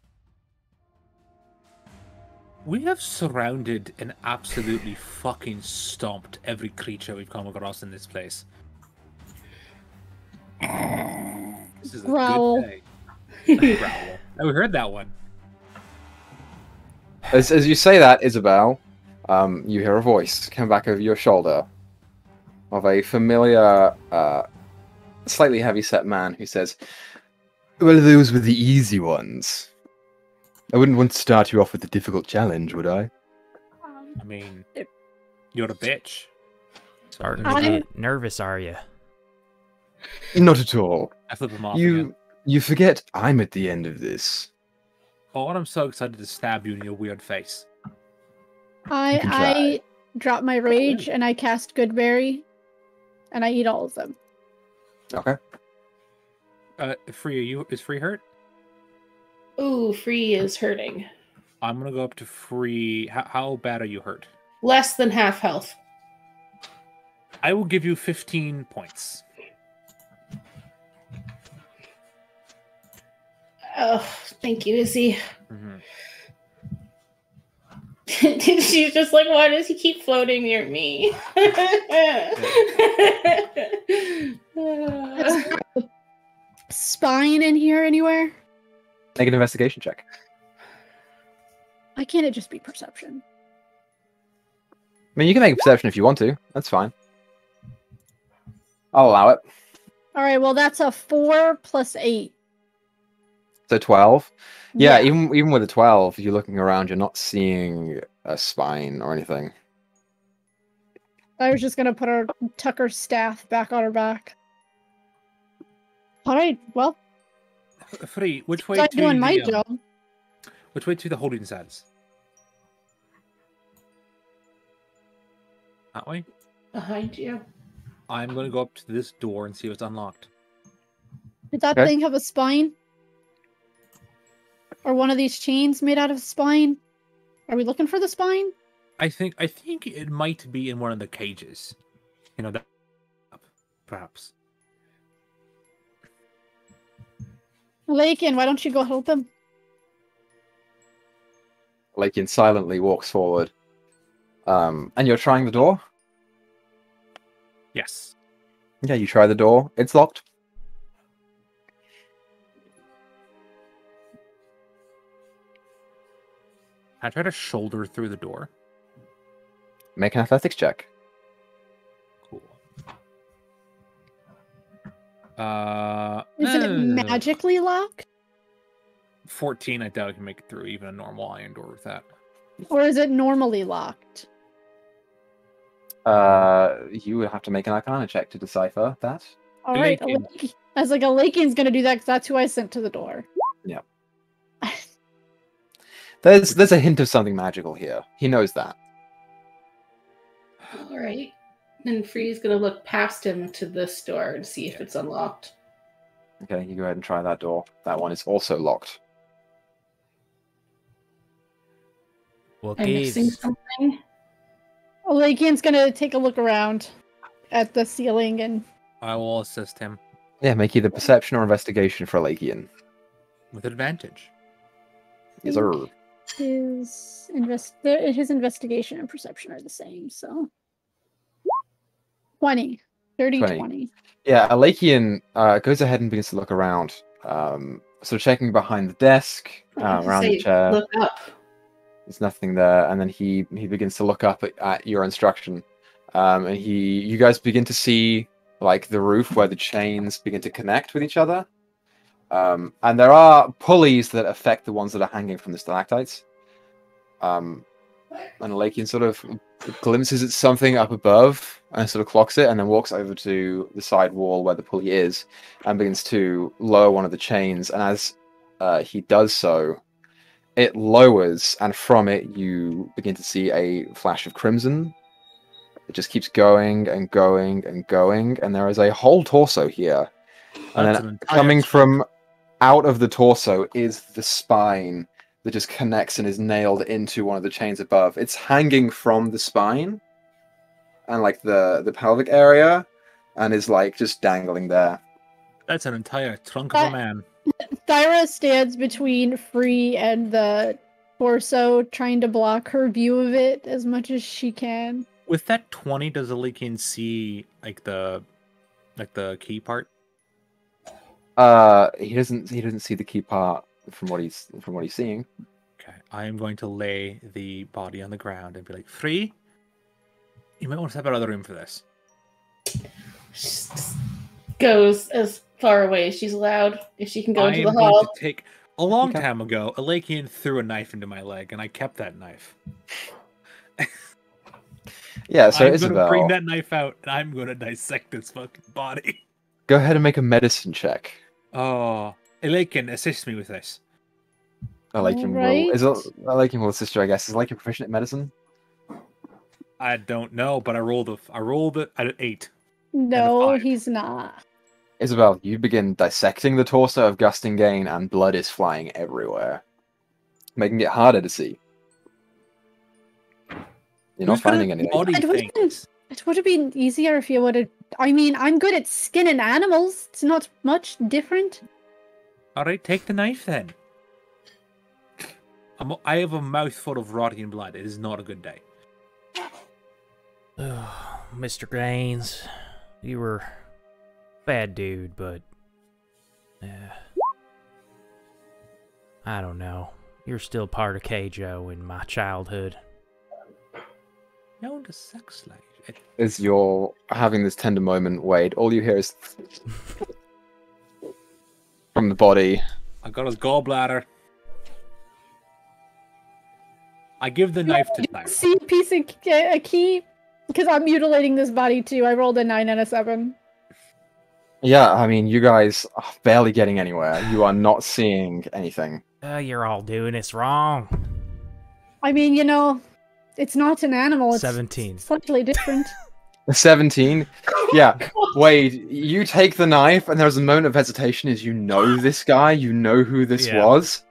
Speaker 4: We have surrounded and absolutely fucking stomped every creature we've come across in this place. This is a
Speaker 5: Growl.
Speaker 4: good day. Growl. Oh, we heard that one.
Speaker 1: As you say that, Isabel, you hear a voice come back over your shoulder of a familiar, slightly heavy-set man who says, "Well, those were the easy ones. I wouldn't want to start you off with a difficult challenge, would I?"
Speaker 4: I mean, you're a bitch.
Speaker 2: Starting to
Speaker 5: I'm-
Speaker 2: get nervous, are you?
Speaker 1: Not at all.
Speaker 4: I flip him off again.
Speaker 1: You forget I'm at the end of this.
Speaker 4: Oh, and I'm so excited to stab you in your weird face.
Speaker 1: You can
Speaker 5: I drop my rage and I cast Goodberry, and I eat all of them.
Speaker 1: Okay.
Speaker 4: Free, is Free hurt?
Speaker 3: Ooh, Free is hurting.
Speaker 4: I'm gonna go up to Free. How bad are you hurt?
Speaker 3: Less than half health.
Speaker 4: I will give you 15 points.
Speaker 3: Oh, thank you, Izzy.
Speaker 4: Mm-hmm.
Speaker 3: She's just like, why does he keep floating near me?
Speaker 5: Spine in here anywhere?
Speaker 1: Make an investigation check.
Speaker 5: Why can't it just be perception?
Speaker 1: I mean, you can make a perception if you want to. That's fine. I'll allow it.
Speaker 5: All right, well, that's a 4 plus 8.
Speaker 1: So 12. Yeah, even with a 12, you're looking around, you're not seeing a spine or anything.
Speaker 5: I was just going to tuck her staff back on her back. All right, well.
Speaker 4: Free, which way
Speaker 5: I'm
Speaker 4: to
Speaker 5: doing my
Speaker 4: the,
Speaker 5: job.
Speaker 4: Which way to the holding cells? That way?
Speaker 3: Behind you.
Speaker 4: I'm going to go up to this door and see if it's unlocked.
Speaker 5: Did that
Speaker 1: Okay.
Speaker 5: thing have a spine? Or one of these chains made out of spine? Are we looking for the spine?
Speaker 4: I think it might be in one of the cages. You know, that perhaps.
Speaker 5: Lakin, why don't you go help him?
Speaker 1: Lakin silently walks forward. And you're trying the door?
Speaker 4: Yes.
Speaker 1: Yeah, you try the door. It's locked.
Speaker 4: I try to shoulder through the door.
Speaker 1: Make an athletics check.
Speaker 4: Cool.
Speaker 5: Is it magically locked?
Speaker 4: 14, I doubt I can make it through even a normal iron door with that.
Speaker 5: Or is it normally locked?
Speaker 1: You would have to make an Arcana check to decipher that.
Speaker 5: All right,
Speaker 4: Lakin.
Speaker 5: I was like, Lakin's gonna do that because that's who I sent to the door.
Speaker 1: Yeah. There's a hint of something magical here. He knows that.
Speaker 3: All right. And Free's gonna look past him to this door and see if it's unlocked.
Speaker 1: Okay, you go ahead and try that door. That one is also locked.
Speaker 2: Well,
Speaker 3: I'm missing
Speaker 2: Gabe's
Speaker 3: something.
Speaker 5: Lakin's gonna take a look around at the ceiling and
Speaker 4: I will assist him
Speaker 1: Yeah, make either perception or investigation for Lakian.
Speaker 4: with advantage.
Speaker 1: Yes, sir.
Speaker 5: his investigation and perception are the same, so 20. 30,
Speaker 1: 20.
Speaker 5: 20.
Speaker 1: Yeah, Alakian goes ahead and begins to look around. So checking behind the desk, around the
Speaker 3: Say,
Speaker 1: chair.
Speaker 3: Look up.
Speaker 1: There's nothing there, and then he begins to look up at your instruction, and you guys begin to see like the roof where the chains begin to connect with each other, and there are pulleys that affect the ones that are hanging from the stalactites. And Alakian sort of glimpses at something up above and sort of clocks it, and then walks over to the side wall where the pulley is, and begins to lower one of the chains. And as he does so, it lowers, and from it you begin to see a flash of crimson. It just keeps going and going and going, and there is a whole torso here. And
Speaker 4: That's
Speaker 1: then
Speaker 4: an entire
Speaker 1: coming
Speaker 4: chunk.
Speaker 1: from out of the torso is the spine that just connects and is nailed into one of the chains above. It's hanging from the spine and like the pelvic area, and is like just dangling there.
Speaker 4: That's an entire trunk of a man.
Speaker 5: Thyra stands between Free and the torso, trying to block her view of it as much as she can.
Speaker 4: With that 20, does Alikian see like the key part?
Speaker 1: He doesn't see the key part from what he's seeing.
Speaker 4: Okay, I am going to lay the body on the ground and be like, Free, you might want to step out of the room for this.
Speaker 3: She goes as far away as she's allowed. If she can go
Speaker 4: I
Speaker 3: into the
Speaker 4: am going
Speaker 3: hall.
Speaker 4: to take. A long
Speaker 1: Okay.
Speaker 4: time ago, Alakian threw a knife into my leg, and I kept that knife.
Speaker 1: Yeah, so
Speaker 4: I'm going
Speaker 1: Isabel,
Speaker 4: to bring that knife out, and I'm going to dissect this fucking body.
Speaker 1: go ahead and make a medicine check.
Speaker 4: Oh, Alakian, assist me with this.
Speaker 1: Alakian will assist you, I guess. Is Alakian proficient at medicine?
Speaker 4: I don't know, but I rolled it at an 8.
Speaker 5: No,
Speaker 4: 5.
Speaker 5: he's not.
Speaker 1: Isabel, you begin dissecting the torso of Gustingane, and blood is flying everywhere, making it harder to see. You're not
Speaker 4: Who's gonna
Speaker 1: finding anything.
Speaker 4: body
Speaker 5: It
Speaker 4: things?
Speaker 5: would have been easier if you would have. I mean, I'm good at skinning animals. It's not much different.
Speaker 4: All right, take the knife then. I have a mouthful of rotting blood. It is not a good day.
Speaker 2: Mr. Gaines, you were a bad dude, but I don't know. You're still part of Keijo in my childhood.
Speaker 4: No, the sex slave.
Speaker 1: As you're having this tender moment, Wade, all you hear is from the body.
Speaker 4: I got his gallbladder. I give the knife to Tyra.
Speaker 5: See a piece of a key? Because I'm mutilating this body too. I rolled a 9 and a 7.
Speaker 1: Yeah, I mean, you guys are barely getting anywhere. You are not seeing anything.
Speaker 2: You're all doing this wrong.
Speaker 5: I mean, you know, it's not an animal. It's
Speaker 2: 17.
Speaker 5: slightly different.
Speaker 1: 17? Yeah. Wade, you take the knife, and there's a moment of hesitation as you know this guy, you know who this was.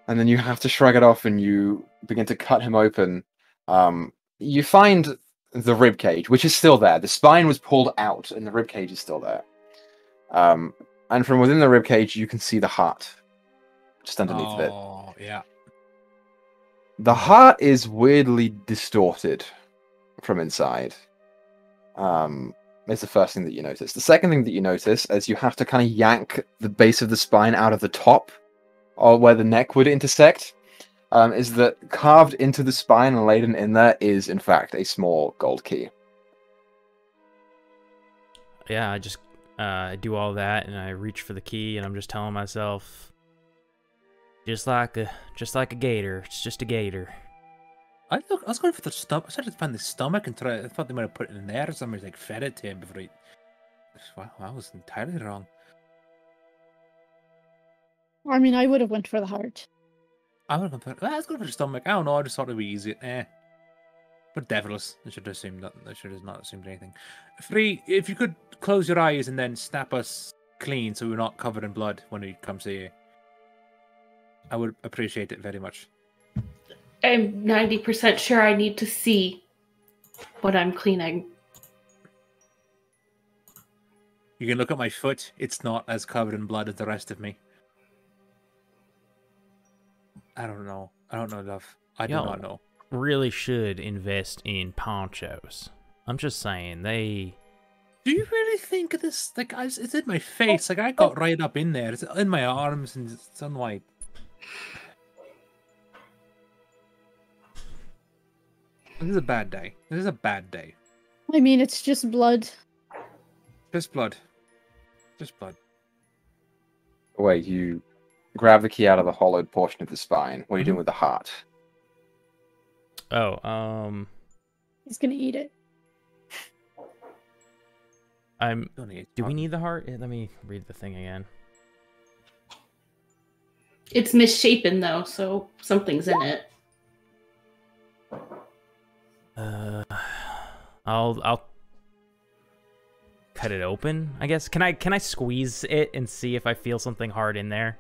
Speaker 1: And then you have to shrug it off, and you begin to cut him open. You find the rib cage, which is still there. The spine was pulled out, and the rib cage is still there. And from within the rib cage, you can see the heart, just underneath of it.
Speaker 4: Oh, yeah.
Speaker 1: The heart is weirdly distorted from inside. It's the first thing that you notice. The second thing that you notice is you have to kind of yank the base of the spine out of the top, or where the neck would intersect, is that carved into the spine and laden in there is, in fact, a small gold key.
Speaker 2: Yeah, I just do all that, and I reach for the key, and I'm just telling myself, just like a gator, it's just a gator.
Speaker 4: I was going for the stomach. I started to find the stomach and I thought they might have put it in there or something, like fed it to him before he. Wow, I was entirely wrong.
Speaker 5: I mean, I would have went for the heart.
Speaker 4: I would have gone for. I was going for the stomach. I don't know. I just thought it'd be easy. But devilish. I should have assumed that. I should have not assumed anything. Free. If you could close your eyes and then snap us clean, so we're not covered in blood when we come see you, I would appreciate it very much.
Speaker 3: I'm 90% sure I need to see what I'm cleaning.
Speaker 4: You can look at my foot. It's not as covered in blood as the rest of me. I don't know. I don't know, love. I do not know.
Speaker 2: Really should invest in ponchos. I'm just saying, they...
Speaker 4: Do you really think of this? Like, it's in my face. Like, I got right up in there. It's in my arms and it's on my... This is a bad day. This is a bad day.
Speaker 5: I mean, it's just blood.
Speaker 4: Just blood. Just blood.
Speaker 1: Wait, you grab the key out of the hollowed portion of the spine. What are you doing with the heart?
Speaker 2: Oh,
Speaker 5: He's gonna eat it.
Speaker 2: Do we need the heart? Let me read the thing again.
Speaker 3: It's misshapen though, so something's in it.
Speaker 2: I'll cut it open, I guess. Can I squeeze it and see if I feel something hard in there?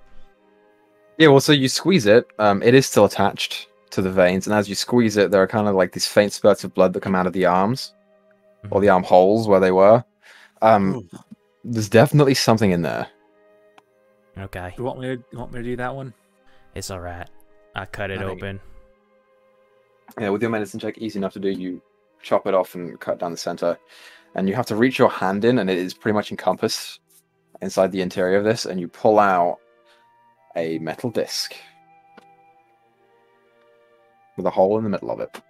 Speaker 1: Yeah, well, so you squeeze it. It is still attached to the veins, and as you squeeze it, there are kind of like these faint spurts of blood that come out of the arms, or the arm holes where they were. There's definitely something in there.
Speaker 2: Okay.
Speaker 4: You want me to do that one?
Speaker 2: It's all right. I cut it open.
Speaker 1: Yeah, with your medicine check, easy enough to do. You chop it off and cut down the center, and you have to reach your hand in, and it is pretty much encompassed inside the interior of this, and you pull out a metal disc with a hole in the middle of it.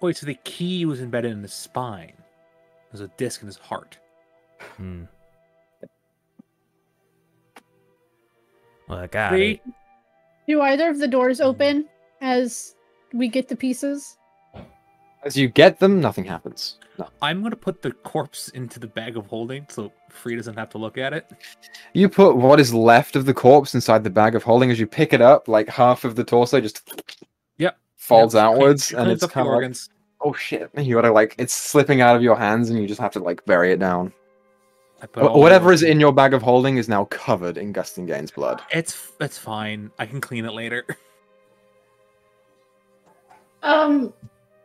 Speaker 4: Wait, so the key was embedded in the spine. There's a disc in his heart.
Speaker 2: Well, I got it.
Speaker 5: Do either of the doors open as we get the pieces?
Speaker 1: As you get them, nothing happens. No.
Speaker 4: I'm going to put the corpse into the bag of holding so Free doesn't have to look at it.
Speaker 1: You put what is left of the corpse inside the bag of holding. As you pick it up, like half of the torso just folds outwards, and it's kind of like, oh shit! You gotta like, it's slipping out of your hands, and you just have to like bury it down. Whatever is in your bag of holding is now covered in Gustingane's blood.
Speaker 4: It's fine. I can clean it later.
Speaker 5: You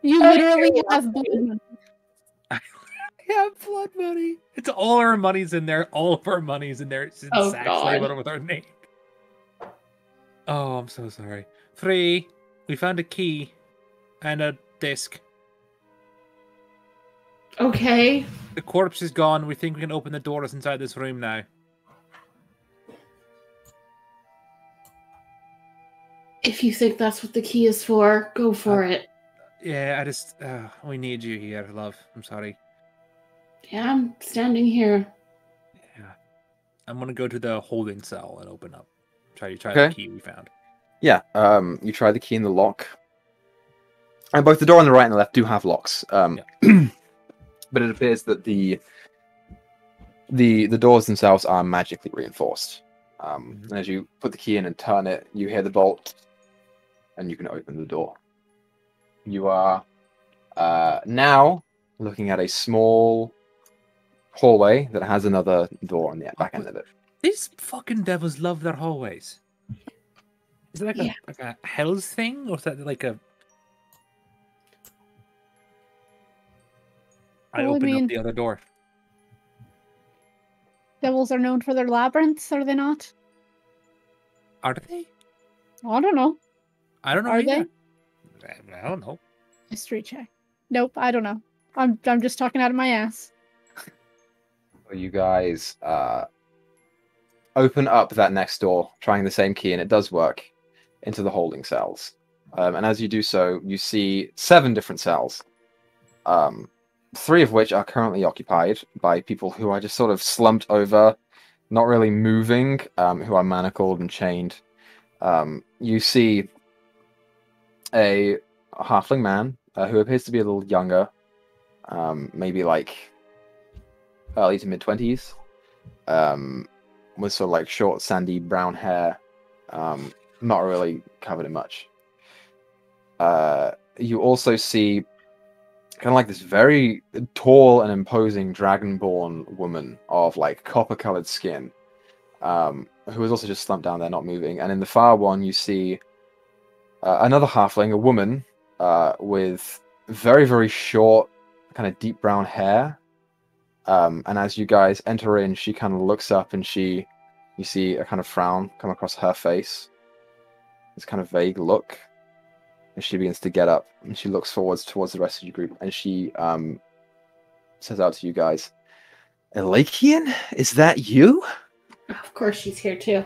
Speaker 5: literally have blood.
Speaker 4: I have blood money. It's all our money's in there. All of our money's in there. It's exactly with our name. Oh, I'm so sorry. Free. We found a key and a disc.
Speaker 3: Okay.
Speaker 4: The corpse is gone. We think we can open the doors inside this room now.
Speaker 3: If you think that's what the key is for, go for it.
Speaker 4: Yeah, I just we need you here, love. I'm sorry.
Speaker 3: Yeah, I'm standing here.
Speaker 4: Yeah, I'm gonna go to the holding cell and open up. Try
Speaker 1: Okay.
Speaker 4: the key we found.
Speaker 1: Yeah. You try the key in the lock, and both the door on the right and the left do have locks. But it appears that the doors themselves are magically reinforced. And as you put the key in and turn it, you hear the bolt, and you can open the door. You are now looking at a small hallway that has another door on the back end of it.
Speaker 4: These fucking devils love their hallways. Is it like a Hell's thing, or is that like a? I opened up the other door.
Speaker 5: Devils are known for their labyrinths, are they not?
Speaker 4: Are they?
Speaker 5: I don't know.
Speaker 4: I don't know.
Speaker 5: Are
Speaker 4: either.
Speaker 5: they?
Speaker 4: I don't know.
Speaker 5: History check. Nope, I don't know. I'm just talking out of my ass.
Speaker 1: You guys open up that next door, trying the same key, and it does work, into the holding cells. And as you do so, you see 7 different cells. 3 of which are currently occupied by people who are just sort of slumped over, not really moving, who are manacled and chained. You see a halfling man who appears to be a little younger, maybe like early to mid-20s, with sort of like short, sandy brown hair, not really covered in much. You also see kind of like this very tall and imposing dragonborn woman of like copper-colored skin, who is also just slumped down there, not moving. And in the far one, you see another halfling, a woman, with very, very short, kind of deep brown hair. And as you guys enter in, she kind of looks up, and you see a kind of frown come across her face. This kind of vague look. And she begins to get up, and she looks forwards towards the rest of your group, and she says out to you guys, "Elakian, is that you?"
Speaker 3: Of course, she's here too.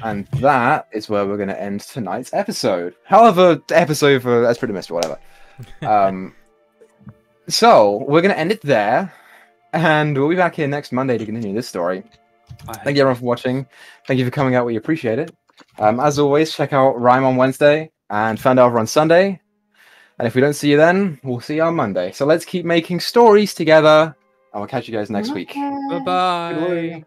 Speaker 1: And that is where we're going to end tonight's episode. However, episode for That's Pretty Missed, whatever. So we're going to end it there, and we'll be back here next Monday to continue this story. Thank you everyone for watching. Thank you for coming out. We appreciate it. As always, check out Rhyme on Wednesday and Fandelver on Sunday. And if we don't see you then, we'll see you on Monday. So let's keep making stories together, and we'll catch you guys next week.
Speaker 4: Bye-bye.